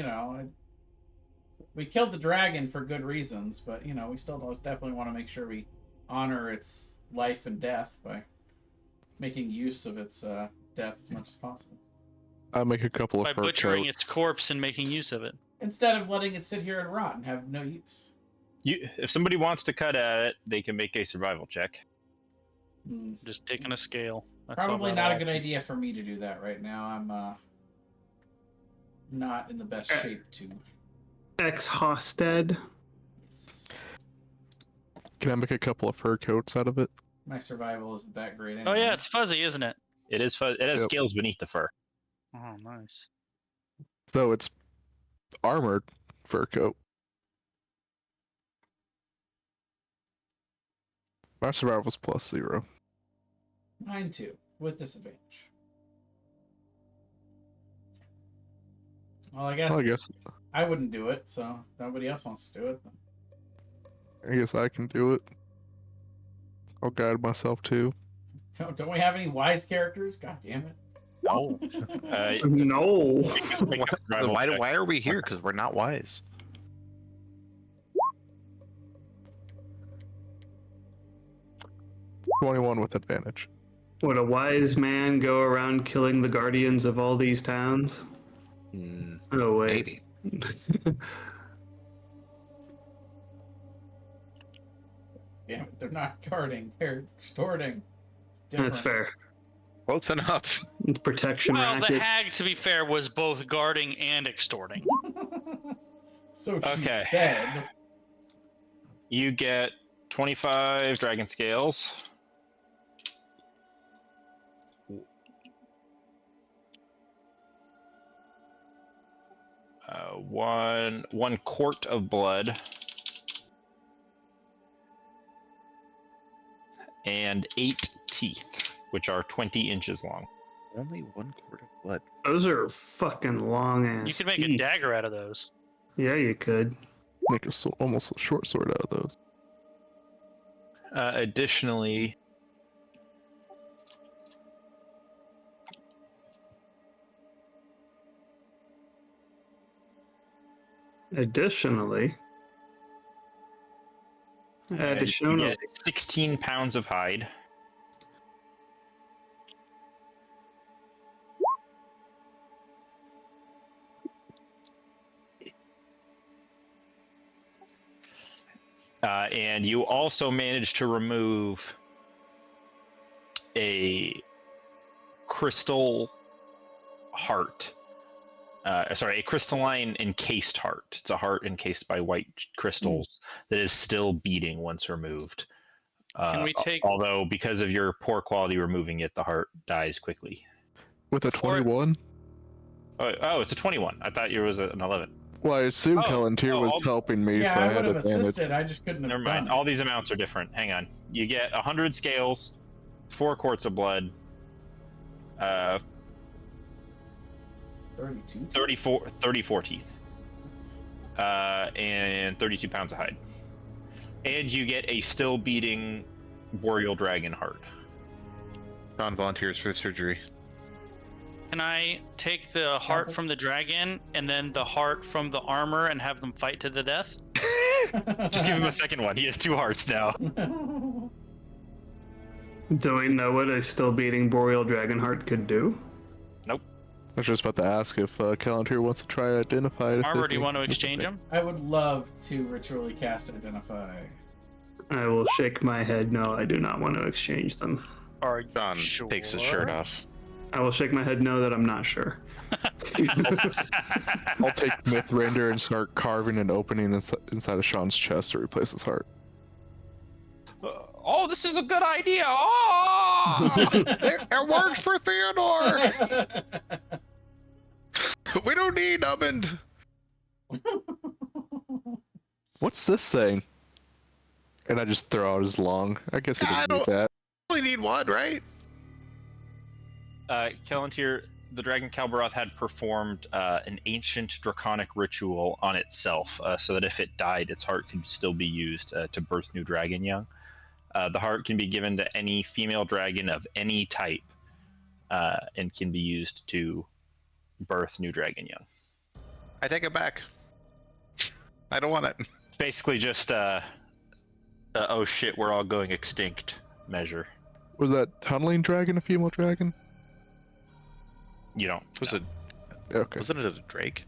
we killed the dragon for good reasons, but we still definitely want to make sure we honor its life and death by making use of its death as much as possible. I'll make a couple of By fur butchering coats. its corpse and making use of it. Instead of letting it sit here and rot and have no use. If somebody wants to cut at it, they can make a survival check. Just taking a scale. That's Probably about not a all. good idea for me to do that right now. I'm not in the best shape to. Ex Hosted. Can I make a couple of fur coats out of it? My survival isn't that great Oh anyway. yeah, it's fuzzy, isn't it? It is fuzz. It has Yep. scales beneath the fur. Oh, nice. So it's armored fur coat. My survival's +0. Mine too, with disadvantage. Well, I guess Well, I wouldn't do it, so if nobody else wants to do it. Then. I guess I can do it. I'll guide myself too. Don't we have any wise characters? God damn it. No. No. Why are we here? Because we're not wise. $21 with advantage. Would a wise man go around killing the guardians of all these towns? Oh, wait. Maybe. Damn it, they're not guarding, they're extorting. It's That's different. fair. Close enough. It's protection Well, the racket. hag, to be fair, was both guarding and extorting. So she Okay. said. You get 25 dragon scales. One quart of blood. And 8 teeth, which are 20 inches long. Only 1 quart of blood. Those are fucking long ass. You could make a teeth. dagger out of those. Yeah, you could. Make almost a short sword out of those. Additionally, Additionally, you additionally, get 16 pounds of hide. And you also managed to remove a crystal heart. A crystalline encased heart. It's a heart encased by white crystals that is still beating once removed. Can we take- Although, because of your poor quality removing it, the heart dies quickly. With a Before- 21? Oh, it's a 21. I thought yours was an 11. Well, I assume Kalantir was I'll- helping me, Yeah, so I I would had have advantage. assisted. I just couldn't have Never done mind. it. All these amounts are different. Hang on. You get 100 scales, 4 quarts of blood, 32. 34 teeth, and 32 pounds of hide. And you get a still beating boreal dragon heart. John volunteers for surgery. Can I take the heart from the dragon and then the heart from the armor and have them fight to the death? Just give him a second one. He has 2 hearts now. do we know what a still beating boreal dragon heart could do? Nope. I was just about to ask if Kalantir wants to try to identify it. if Armor, they do you think want to it's exchange something. them? I would love to ritually cast Identify. I will shake my head. No, I do not want to exchange them. Are you John sure? takes his shirt off. I will shake my head. No, that I'm not sure. I'll take Mythrender and start carving an opening inside of Sean's chest to replace his heart. Oh, this is a good idea. Oh! It worked for Theodore! We don't need Ummond! What's this thing? And I just throw out his long. I guess he I didn't need don't- that. Only need one, right? Kelantir, the Dragon Kalbaroth had performed an ancient draconic ritual on itself, so that if it died, its heart could still be used to birth new dragon young. The heart can be given to any female dragon of any type, and can be used to birth new dragon young. I take it back. I don't want it. Basically, just oh shit, we're all going extinct measure. Was that tunneling dragon a female dragon? You don't. Was it? Okay. Wasn't it a drake?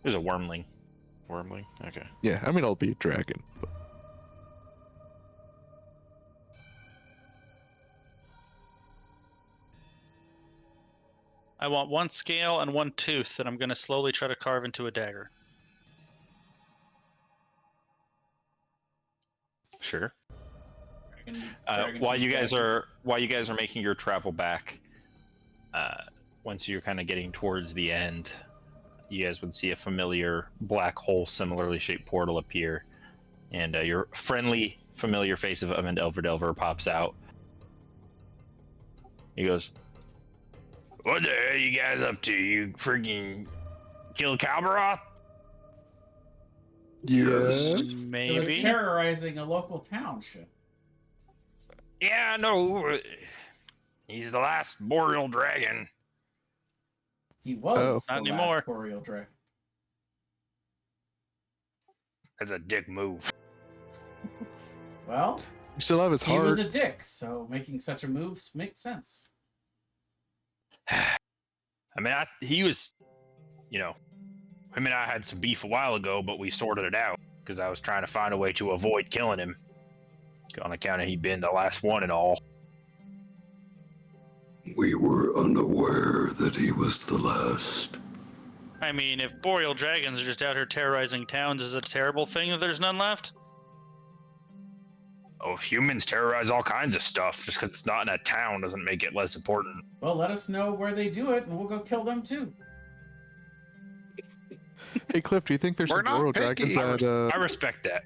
There's a wormling. Wormling? Okay. Yeah, I mean, I'll be a dragon. But... I want 1 scale and 1 tooth that I'm going to slowly try to carve into a dagger. Sure. Dragon While you King guys dragon. are making your travel back, once you're kind of getting towards the end, you guys would see a familiar black hole, similarly shaped portal appear, and your friendly, familiar face of Ummond Elverdelver pops out. He goes, "What the hell are you guys up to? You freaking kill Kalbaroth?" Yes. It was Maybe. terrorizing a local township. Yeah, I know. He's the last boreal dragon. He was Not the anymore. last boreal dragon. That's a dick move. Well, You still have his he heart. was a dick, so making such a move makes sense. I mean, he was, him and I had some beef a while ago, but we sorted it out because I was trying to find a way to avoid killing him on account of he being the last one and all. We were unaware that he was the last. I mean, if boreal dragons are just out here terrorizing towns, is it a terrible thing if there's none left? Oh, humans terrorize all kinds of stuff. Just because it's not in a town doesn't make it less important. Well, let us know where they do it, and we'll go kill them too. Hey, Cliff, do you think there's We're some not boreal dragons picky. that? I respect that.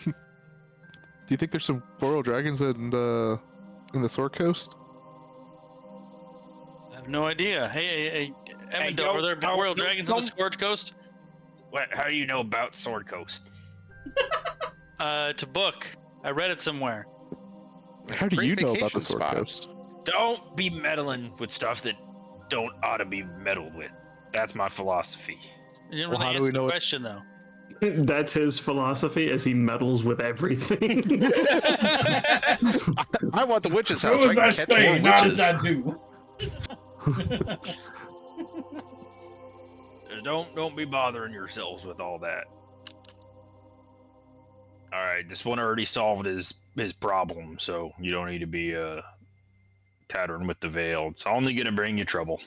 Do you think there's some boreal dragons in the Sword Coast? I have no idea. Hey, Emmendale, don't- are there don't- boreal don't- dragons on the don't- Scourge Coast? How do you know about Sword Coast? To book. I read it somewhere. How do Great you know about the vacation Sword spot. Coast? Don't be meddling with stuff that don't ought to be meddled with. That's my philosophy. You didn't Well, really how do we answer the know it- question, though. That's his philosophy as he meddles with everything. I want the witch's What house. So was I can that catch saying? more How did witches. that do? Don't be bothering yourselves with all that. All right, this one already solved his problem, so you don't need to be tattering with the veil. It's only gonna bring you trouble.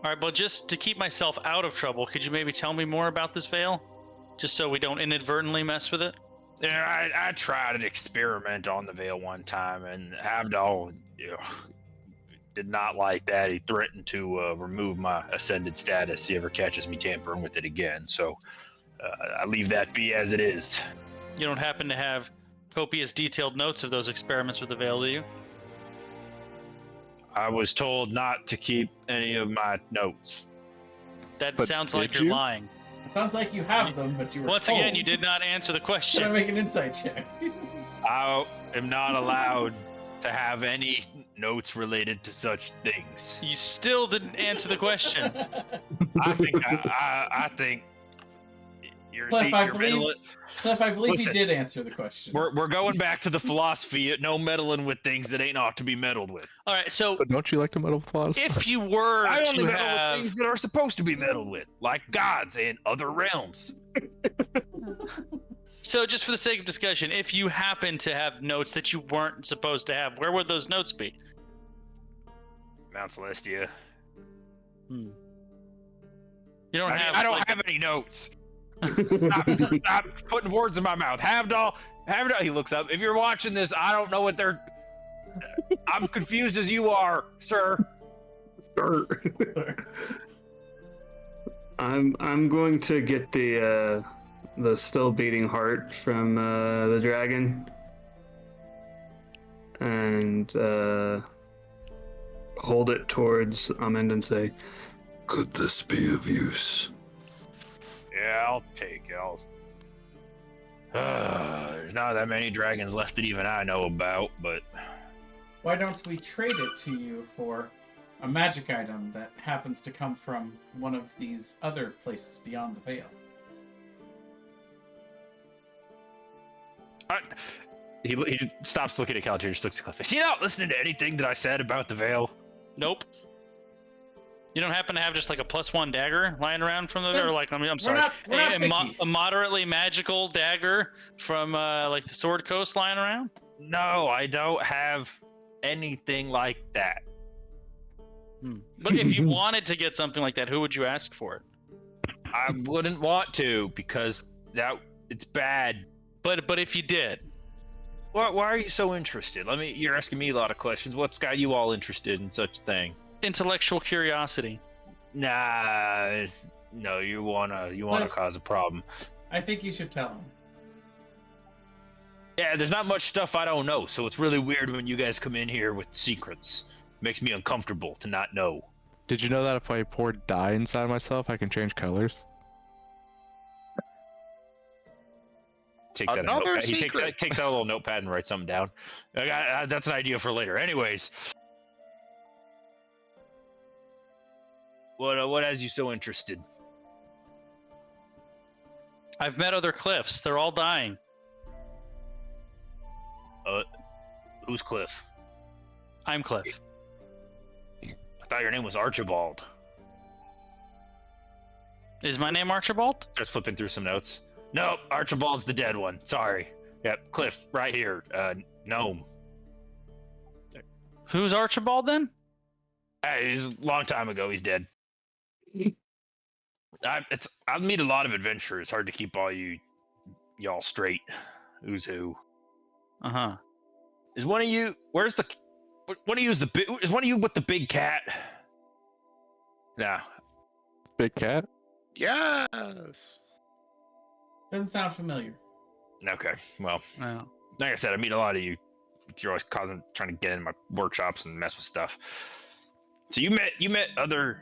All right, but just to keep myself out of trouble, could you maybe tell me more about this veil? Just so we don't inadvertently mess with it? Yeah, I tried an experiment on the veil one time, and Havdal did not like that. He threatened to remove my ascended status if he ever catches me tampering with it again. So I leave that be as it is. You don't happen to have copious detailed notes of those experiments with the veil, do you? I was told not to keep any of my notes. That But sounds like did you're you? lying. Sounds like you have them, but you were Once told. again, you did not answer the Can I question. make an insight check? I am not allowed to have any notes related to such things. You still didn't answer the question. I think you're, Cliff, I you're believe- meddling. Cliff, I believe Listen, he did answer the question. We're going back to the philosophy of no meddling with things that ain't ought to be meddled with. All right, so But don't you like to meddle with flaws? if you were I only to meddle with have... things that are supposed to be meddled with, like gods and other realms. So just for the sake of discussion, if you happen to have notes that you weren't supposed to have, where would those notes be? Mount Celestia. You don't have. I don't like, have any notes. Stop putting words in my mouth. Havdal. He looks up. If you're watching this, I don't know what they're. I'm confused as you are, sir. I'm going to get the still beating heart from the dragon and hold it towards Amend and say, Could this be of use? Yeah, I'll take it. There's not that many dragons left that even I know about, but Why don't we trade it to you for a magic item that happens to come from one of these other places beyond the veil? he stops looking at Calger and just looks at Cliff. Is he not listening to anything that I said about the veil? Nope. You don't happen to have just like a +1 dagger lying around from the, or like I'm sorry, we're not picky. a moderately magical dagger from like the Sword Coast lying around? No, I don't have anything like that. But if you wanted to get something like that, who would you ask for it? I wouldn't want to because it's bad. But if you did, Why are you so interested? You're asking me a lot of questions. What's got you all interested in such a thing? intellectual curiosity. Nah, no. You wanna Cliff. cause a problem. I think you should tell him. Yeah, there's not much stuff I don't know, so it's really weird when you guys come in here with secrets. Makes me uncomfortable to not know. Did you know that if I pour dye inside myself, I can change colors? takes out a Another notepad. secret. Takes out a little notepad and writes something down. That's an idea for later. Anyways, what has you so interested? I've met other Cliffs. They're all dying. Who's Cliff? I'm Cliff. I thought your name was Archibald. Is my name Archibald? Starts flipping through some notes. No, Archibald's the dead one. Sorry. Yep, Cliff, right here. Gnome. Who's Archibald then? He's a long time ago. He's dead. I meet a lot of adventurers. Hard to keep all y'all straight. Who's who? Uh-huh. Is one of you? Where's the? One of you is one of you with the big cat? Nah. Big cat. Yes. Doesn't sound familiar. Okay. Well, No. like I said, I meet a lot of you. You're always trying to get in my workshops and mess with stuff. So you met other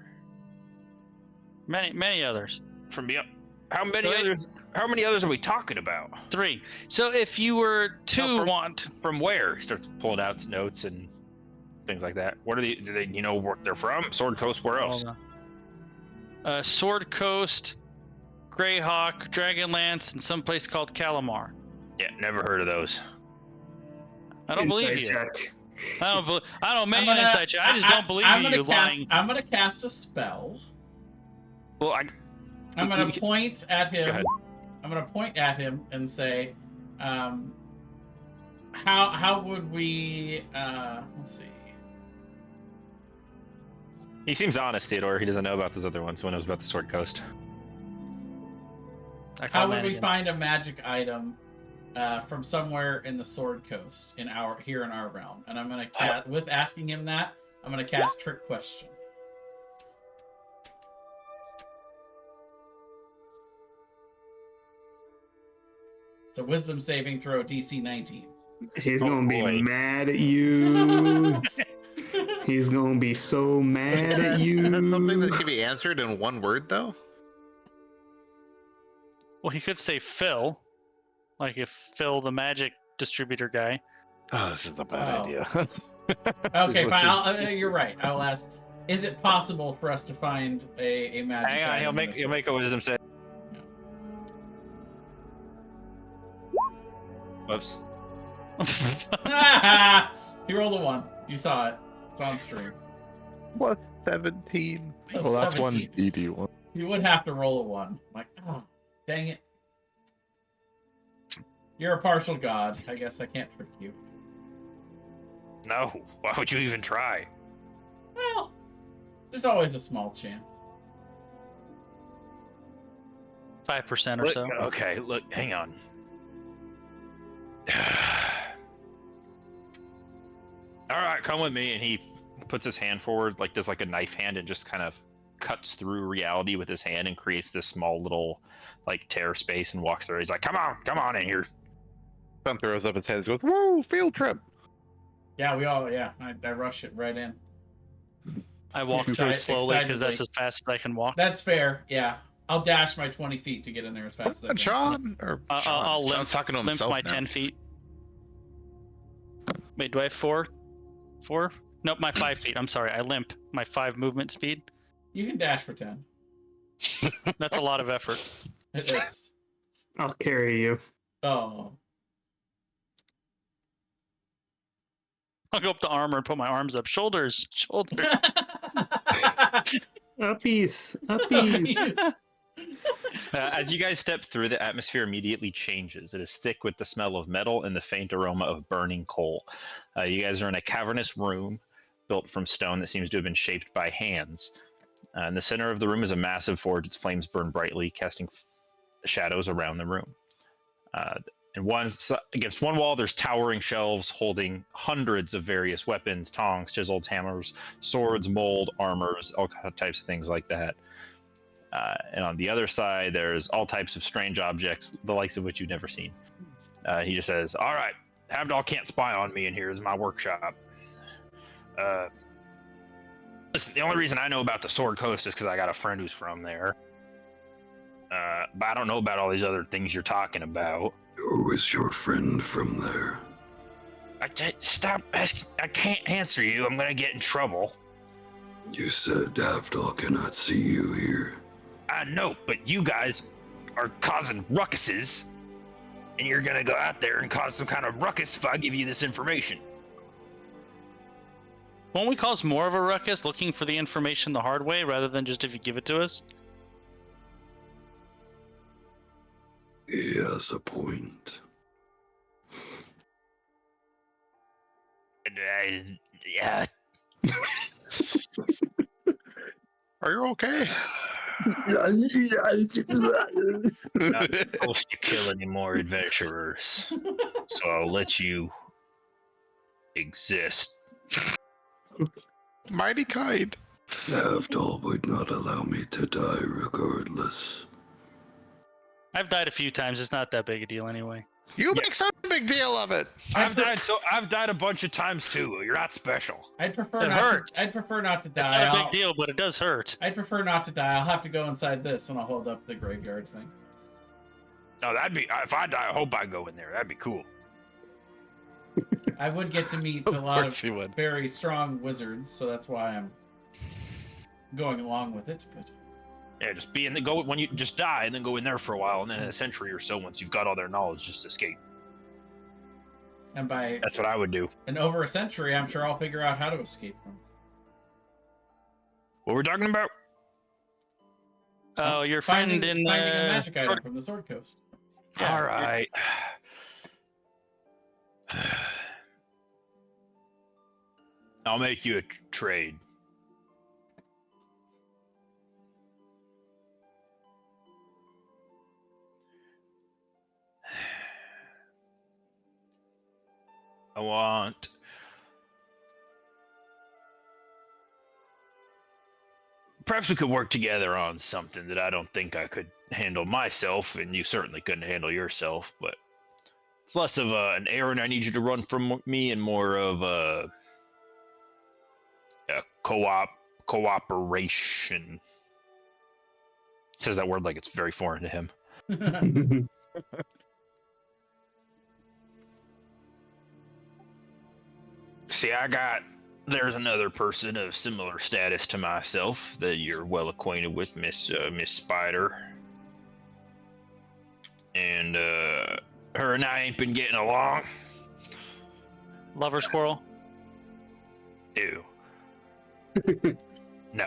Many others. from beyond. How many Wait. others? How many others are we talking about? 3. So if you were to No, want... From where? He starts pulling out some notes and things like that. What are they? Do they where they're from? Sword Coast. Where else? Sword Coast, Greyhawk, Dragonlance, and some place called Calamar. Yeah, never heard of those. I don't believe Insight you. check. I don't make I'm an gonna- insight check. I just don't believe you lying. I'm gonna cast a spell. Well, I'm gonna point at Go him. ahead. I'm gonna point at him and say, how would we? Let's see. He seems honest, Theodore. He doesn't know about those other ones. So he knows about the Sword Coast. I call How would we mannequins. find a magic item from somewhere in the Sword Coast in our realm? And I'm gonna with asking him that, I'm gonna cast Trick Question. It's a Wisdom saving throw, DC 19. He's Oh, gonna be boy. mad at you. He's gonna be so mad at Is that something that you. can be answered in one word, though? Well, he could say Phil, like if Phil, the magic distributor guy. Oh, this is a bad Oh. idea. Okay, What's fine. You're right. I'll ask. Is it possible for us to find a magic Hang on, item he'll in this make world? a wisdom save. Whoops. He rolled a 1. You saw it. It's on stream. Plus 17. Plus Well, that's 17. one ED one. You would have to roll a 1. Like, oh, dang it. You're a partial god. I guess I can't trick you. No. Why would you even try? Well, there's always a small chance. 5% or Look, so. okay, look, hang on. All right, come with me. And he puts his hand forward, like does like a knife hand, and just kind of cuts through reality with his hand and creates this small little like tear space and walks through. He's like, come on in here. Son throws up his head and goes, whoa, field trip. Yeah, I rush it right in. I walk through it slowly because that's as excitedly. fast as I can walk. That's fair, yeah. I'll dash my 20 feet to get in there as fast as I can. Sean? Or I'll limp, Sean's talking to limp himself my now. 10 feet. Wait, do I have 4? 4? Nope, my 5 feet. I'm sorry. I limp my 5 movement speed. You can dash for 10. That's a lot of effort. It is. I'll carry you. Oh. I'll go up to armor and put my arms up. Shoulders. Uppies. As you guys step through, the atmosphere immediately changes. It is thick with the smell of metal and the faint aroma of burning coal. You guys are in a cavernous room built from stone that seems to have been shaped by hands. In the center of the room is a massive forge. Its flames burn brightly, casting shadows around the room. Against one wall, there's towering shelves holding hundreds of various weapons, tongs, chisels, hammers, swords, mold, armors, all types of things like that. And on the other side, there's all types of strange objects, the likes of which you've never seen. He just says, all right, Havdal can't spy on me in here. Is my workshop. Listen, the only reason I know about the Sword Coast is because I got a friend who's from there. But I don't know about all these other things you're talking about. Or was your friend from there? Stop asking. I can't answer you. I'm gonna get in trouble. You said Avdol cannot see you here. I know, but you guys are causing ruckuses, and you're gonna go out there and cause some kind of ruckus if I give you this information. Won't we cause more of a ruckus looking for the information the hard way rather than just if you give it to us? He has a point. Yeah. Are you okay? Not supposed to kill any more adventurers, so I'll let you exist. Mighty kind. Avdol would not allow me to die regardless. I've died a few times. It's not that big a deal anyway. You make such a big deal of it. I've died a bunch of times too. You're not special. I'd prefer It not. hurts. I'd prefer not to It's die. not a big deal, but it does hurt. I'd prefer not to die. I'll have to go inside this, and I'll hold up the graveyard thing. No, that'd be if I die. I hope I go in there. That'd be cool. I would get to meet a Of lot course of you would. very strong wizards, so that's why I'm going along with it. But Yeah, just be in the go when you just die and then go in there for a while, and then in a century or so, once you've got all their knowledge, just escape. and by That's what I would do. in over a century, I'm sure I'll figure out how to escape from it. What we're talking about? Oh, your friend Finding in a magic item from the Sword Coast. All right. I'll make you a trade. I want perhaps we could work together on something that I don't think I could handle myself, and you certainly couldn't handle yourself, but it's less of an errand I need you to run from me and more of a cooperation. Says that word like it's very foreign to him. See, there's another person of similar status to myself that you're well acquainted with, Miss Spider. And her and I ain't been getting along. lover squirrel. Ew. No.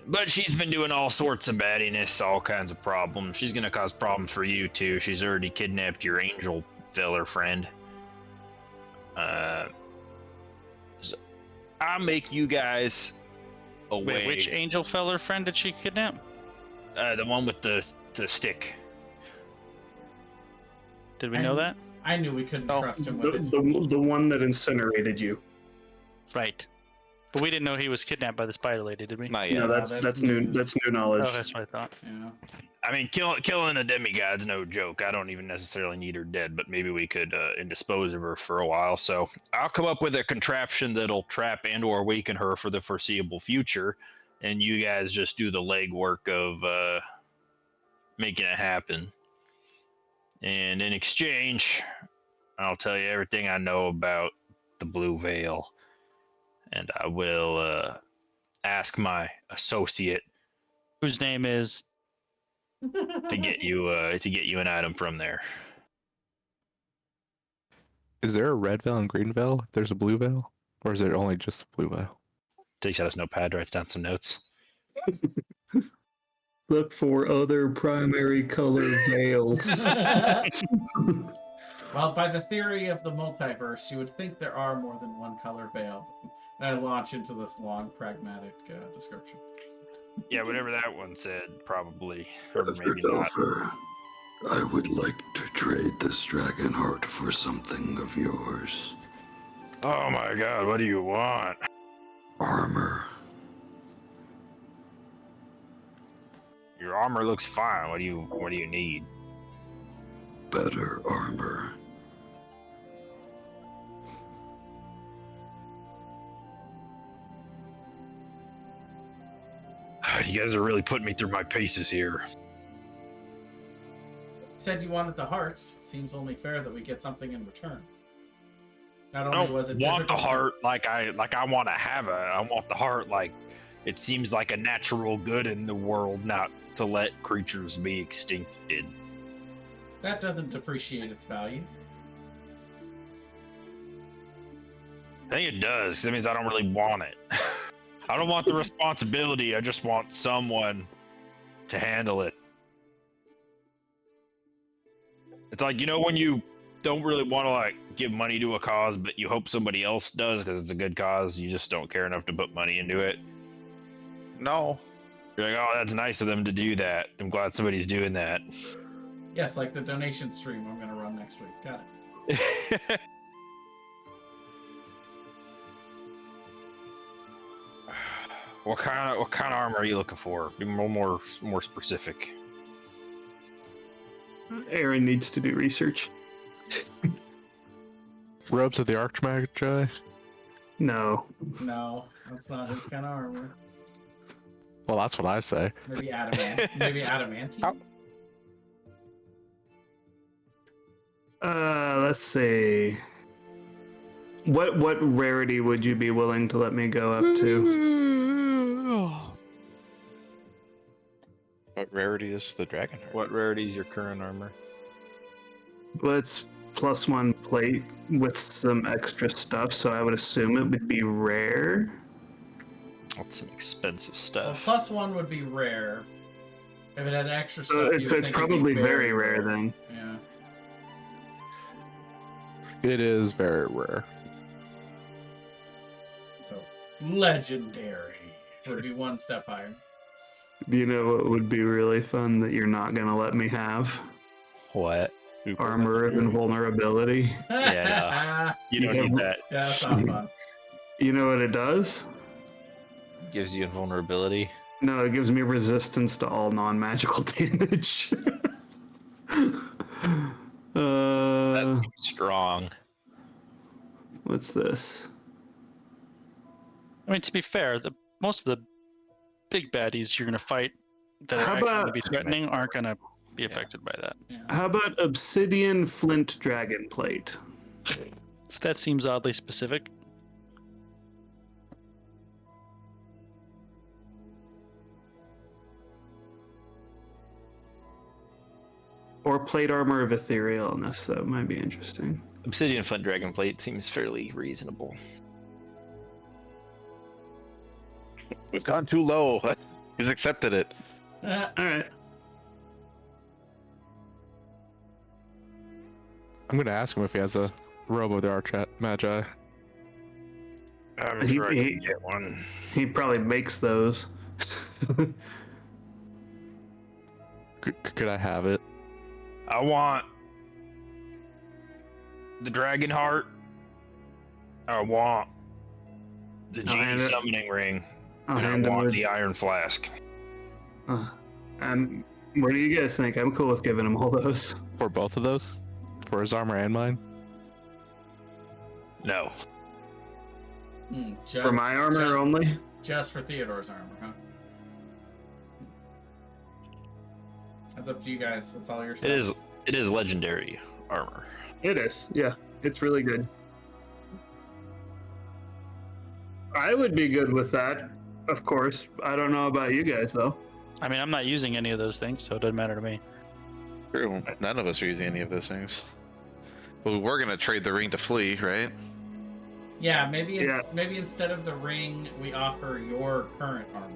But she's been doing all sorts of baddiness, all kinds of problems. She's gonna cause problems for you too. She's already kidnapped your angel feller friend. So I'll make you guys away. Wait, which angel feller friend did she kidnap? The one with the stick. Did we know that? I knew we couldn't Oh. trust him with it. The one that incinerated you. Right. But we didn't know he was kidnapped by the spider lady, did we? Not No, yet. that's new. news. That's new knowledge. Oh, that's what I thought. Yeah. I mean, killing a demigod's no joke. I don't even necessarily need her dead, but maybe we could indispose of her for a while. So I'll come up with a contraption that'll trap and/or awaken her for the foreseeable future, and you guys just do the legwork of making it happen. And in exchange, I'll tell you everything I know about the Blue Veil, and I will ask my associate Whose name is? to get you an item from there. Is there a red veil and green veil? There's a blue veil, or is it only just a blue veil? Takes out his notepad, writes down some notes. Look for other primary color veils. Well, by the theory of the multiverse, you would think there are more than one color veil. And I launch into this long, pragmatic description. Yeah, whatever that one said, probably, or Mr. maybe not. Delver, I would like to trade this dragon heart for something of yours. Oh my god, what do you want? Armor. Your armor looks fine. What do you need? Better armor. You guys are really putting me through my paces here. Said you wanted the hearts. It seems only fair that we get something in return. Not I only don't was it want the difficult to- heart like I want to have it. I want the heart like it seems like a natural good in the world, not to let creatures be extincted. That doesn't depreciate its value. I think it does. 'Cause that means I don't really want it. I don't want the responsibility. I just want someone to handle it. It's like, you know, when you don't really want to like give money to a cause, but you hope somebody else does because it's a good cause. You just don't care enough to put money into it. No. You're like, oh, that's nice of them to do that. I'm glad somebody's doing that. Yes, like the donation stream I'm going to run next week. Got it. What kind of armor are you looking for? Be more specific. Aaron needs to do research. Robes of the Archmagi? No. No, that's not his kind of armor. Well, that's what I say. Maybe adamantine? Let's see. What rarity would you be willing to let me go up to? What rarity is the dragon heart? What rarity is your current armor? Well, it's +1 plate with some extra stuff, so I would assume it would be rare. That's some expensive Well, stuff. +1 would be rare. If it had extra So stuff, you would it's think it'd probably be very rare then. Yeah. It is very rare. So, legendary would be 1 step higher. Do you know what would be really fun that you're not going to let me have? What? Armor of invulnerability. Yeah, You don't need that. Yeah, that's not fun. You know what it does? Gives you invulnerability. No, it gives me resistance to all non-magical damage. That's strong. What's this? I mean, to be fair, most of the big baddies you're going to fight that are How actually going to about- be threatening aren't going to be affected by that. Yeah. How about obsidian flint dragon plate? So that seems oddly specific. Or plate armor of etherealness. That might be interesting. Obsidian flint dragon plate seems fairly reasonable. We've gone too low. He's accepted it. All right. I'm going to ask him if he has a robe of the Archmagi. I'm He- sure I he- can get one. He probably makes those. Could I have it? I want the dragon heart. I want the I'll genie hand it- summoning ring. I'll And hand I him want the. the iron flask. What do you guys think? I'm cool with giving him all those. For both of those? For his armor and mine? No. Just, For my armor just- only? Just for Theodore's armor, huh? That's up to you guys. That's all your stuff. It is legendary armor. It is. Yeah, it's really good. I would be good with that, of course. I don't know about you guys though. I mean, I'm not using any of those things, so it doesn't matter to me. True. None of us are using any of those things. Well, we're gonna trade the ring to flee, right? Yeah, maybe instead of the ring, we offer your current armor.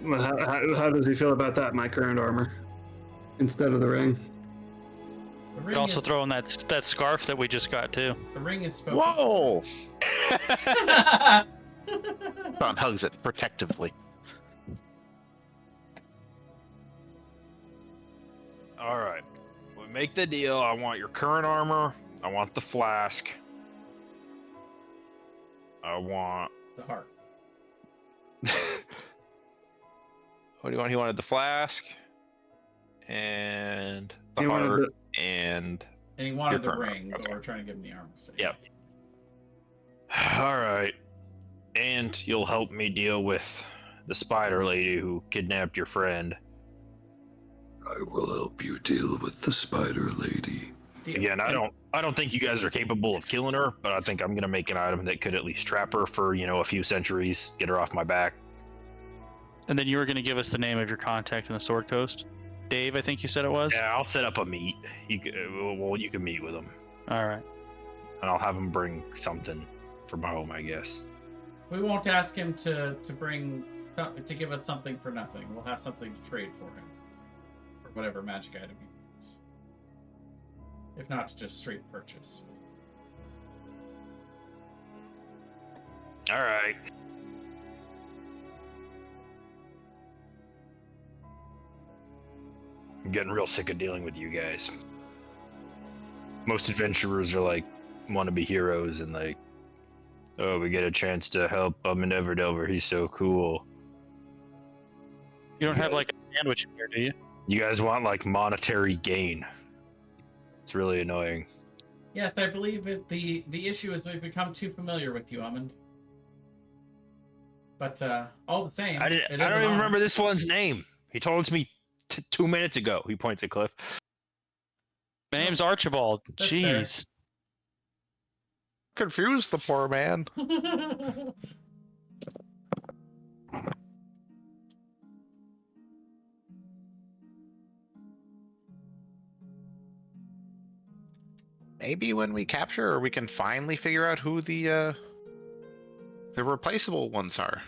Well, how does he feel about that? My current armor instead of the ring. The You ring could also is, throw in that scarf that we just got too. The ring is spoken. Whoa! for. John hugs it protectively. All right. We make the deal. I want your current armor. I want the flask. I want. The heart. What do you want? He wanted the flask and the He wanted heart and. And he wanted the Your current ring, armor, but okay. we're trying to give him the armor. So Yep. All right. And you'll help me deal with the spider lady who kidnapped your friend. I will help you deal with the spider lady. Again, I don't think you guys are capable of killing her, but I think I'm gonna make an item that could at least trap her for, a few centuries, get her off my back. And then you were going to give us the name of your contact in the Sword Coast. Dave, I think you said it was? Yeah, I'll set up a meet. You can meet with him, All right. and I'll have him bring something from home, I guess. We won't ask him to give us something for nothing. We'll have something to trade for him. For whatever magic item he wants. If not, just straight purchase. All right. I'm getting real sick of dealing with you guys. Most adventurers are like wannabe heroes and like, oh, we get a chance to help Everdelver. He's so cool. You don't have like a sandwich in here, do you? You guys want like monetary gain. It's really annoying. Yes, I believe the issue is we've become too familiar with you, Amund. But all the same, I don't even remember this one's name. He told it to me 2 minutes ago. He points at Cliff. My name's Archibald. That's Jeez. Confused the poor man. Maybe when we capture her, we can finally figure out who the replaceable ones are.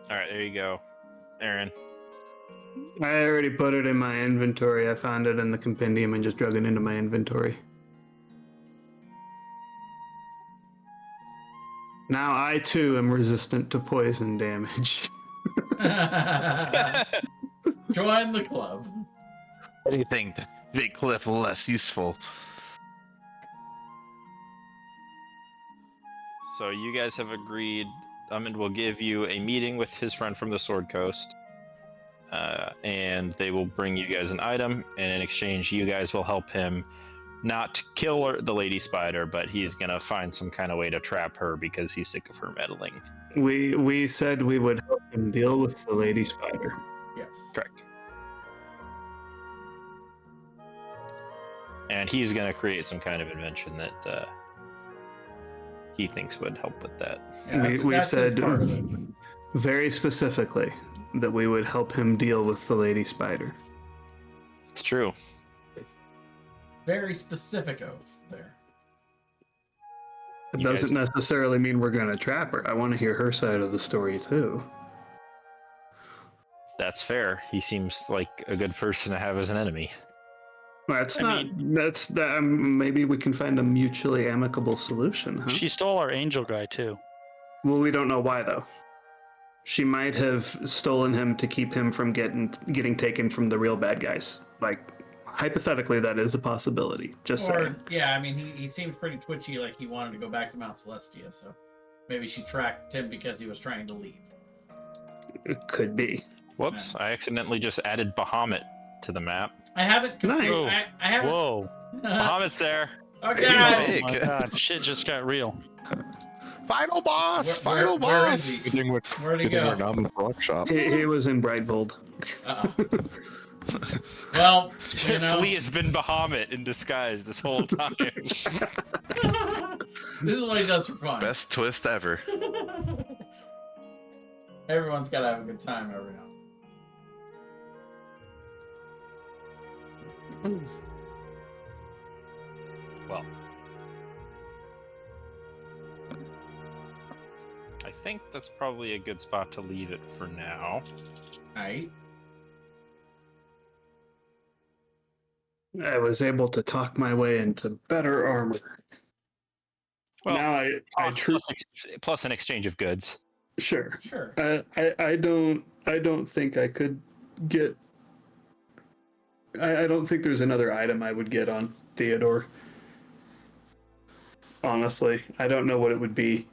All right, there you go, Aaron. I already put it in my inventory. I found it in the compendium and just drug it into my inventory. Now I too am resistant to poison damage. Join the club. Anything to make Cliff less useful. So you guys have agreed. Amund will give you a meeting with his friend from the Sword Coast, and they will bring you guys an item. And in exchange, you guys will help him not kill the lady spider, but he's gonna find some kind of way to trap her because he's sick of her meddling. We said we would help him deal with the lady spider. Yes. Correct. And he's gonna create some kind of invention that he thinks would help with that. Yeah, we that's his said part of it. very specifically that we would help him deal with the lady spider. It's true. Very specific oath there. It You doesn't guys- necessarily mean we're going to trap her. I want to hear her side of the story too. That's fair. He seems like a good person to have as an enemy. That's I that's that. Maybe we can find a mutually amicable solution, huh? She stole our angel guy, too. Well, we don't know why though. She might have stolen him to keep him from getting taken from the real bad guys. Like, hypothetically, that is a possibility. Just saying. Or, yeah, I mean, he seemed pretty twitchy, like he wanted to go back to Mount Celestia, so maybe she tracked him because he was trying to leave. It could be. Whoops! I accidentally just added Bahamut to the map. I haven't completed. Nice. I haven't. Whoa. Bahamut's there. Okay. Yeah. Oh Big. my god, shit just got real. Final boss! Where boss! is he? Good thing we're, Where'd he good thing we're go? not in the rock shop. He was in Brightvold. Well, you know, Flea has been Bahamut in disguise this whole time. this is what he does for fun. Best twist ever. Everyone's got to have a good time every now. Well, I think that's probably a good spot to leave it for now. Right? I was able to talk my way into better armor. Well, now I plus an exchange of goods. Sure. Sure. I don't think I could get. I don't think there's another item I would get on Theodore. Honestly, I don't know what it would be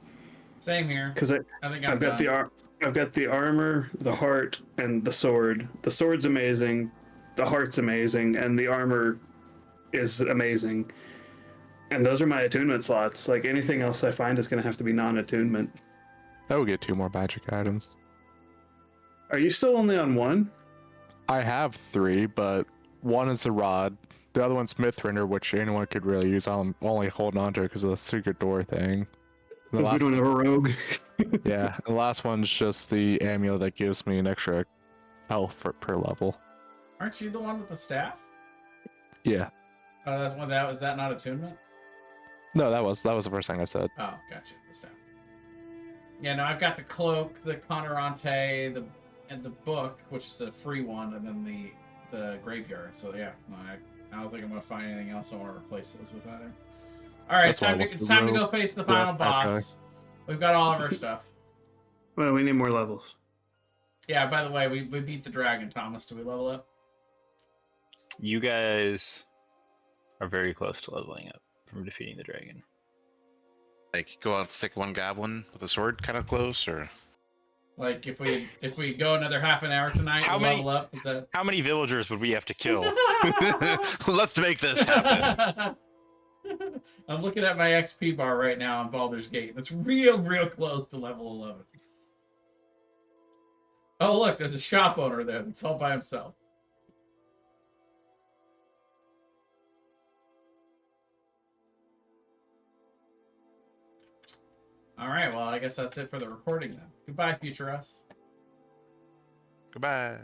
Same here. because I think I've got done. I've got the armor, the heart, and the sword. The sword's amazing. the heart's amazing, and the armor is amazing. And those are my attunement slots. Like anything else I find is going to have to be non-attunement. I will get 2 more magic items. Are you still only on 1? I have 3, but one is a rod. The other one's Mithrender, which anyone could really use. I'm only holding on to it because of the secret door thing. The Because we last, don't have a rogue. yeah, the last one's just the amulet that gives me an extra health per level. Aren't you the one with the staff? Yeah. Oh, that's one. That was that not attunement? No, that was the first thing I said. Oh, gotcha. The staff. Yeah, no, I've got the cloak, the Conorante, and the book, which is a free one, and then the graveyard. So yeah, no, I don't think I'm gonna find anything else I want to replace those with either. All right, That's why I want it's the time to go rogue. face the final Yeah, boss. okay. We've got all of our stuff. Well, we need more levels. Yeah. By the way, we beat the dragon. Thomas, do we level up? You guys are very close to leveling up from defeating the dragon. Like go out and stick one goblin with a sword kind of close, or Like if we go another half an hour tonight, How we'll many- level up. Is that? How many villagers would we have to kill? let's make this happen. I'm looking at my XP bar right now on Baldur's Gate. It's real close to level 11. Oh, look, there's a shop owner there that's all by himself. All right, well, I guess that's it for the recording then. Goodbye, future us. Goodbye.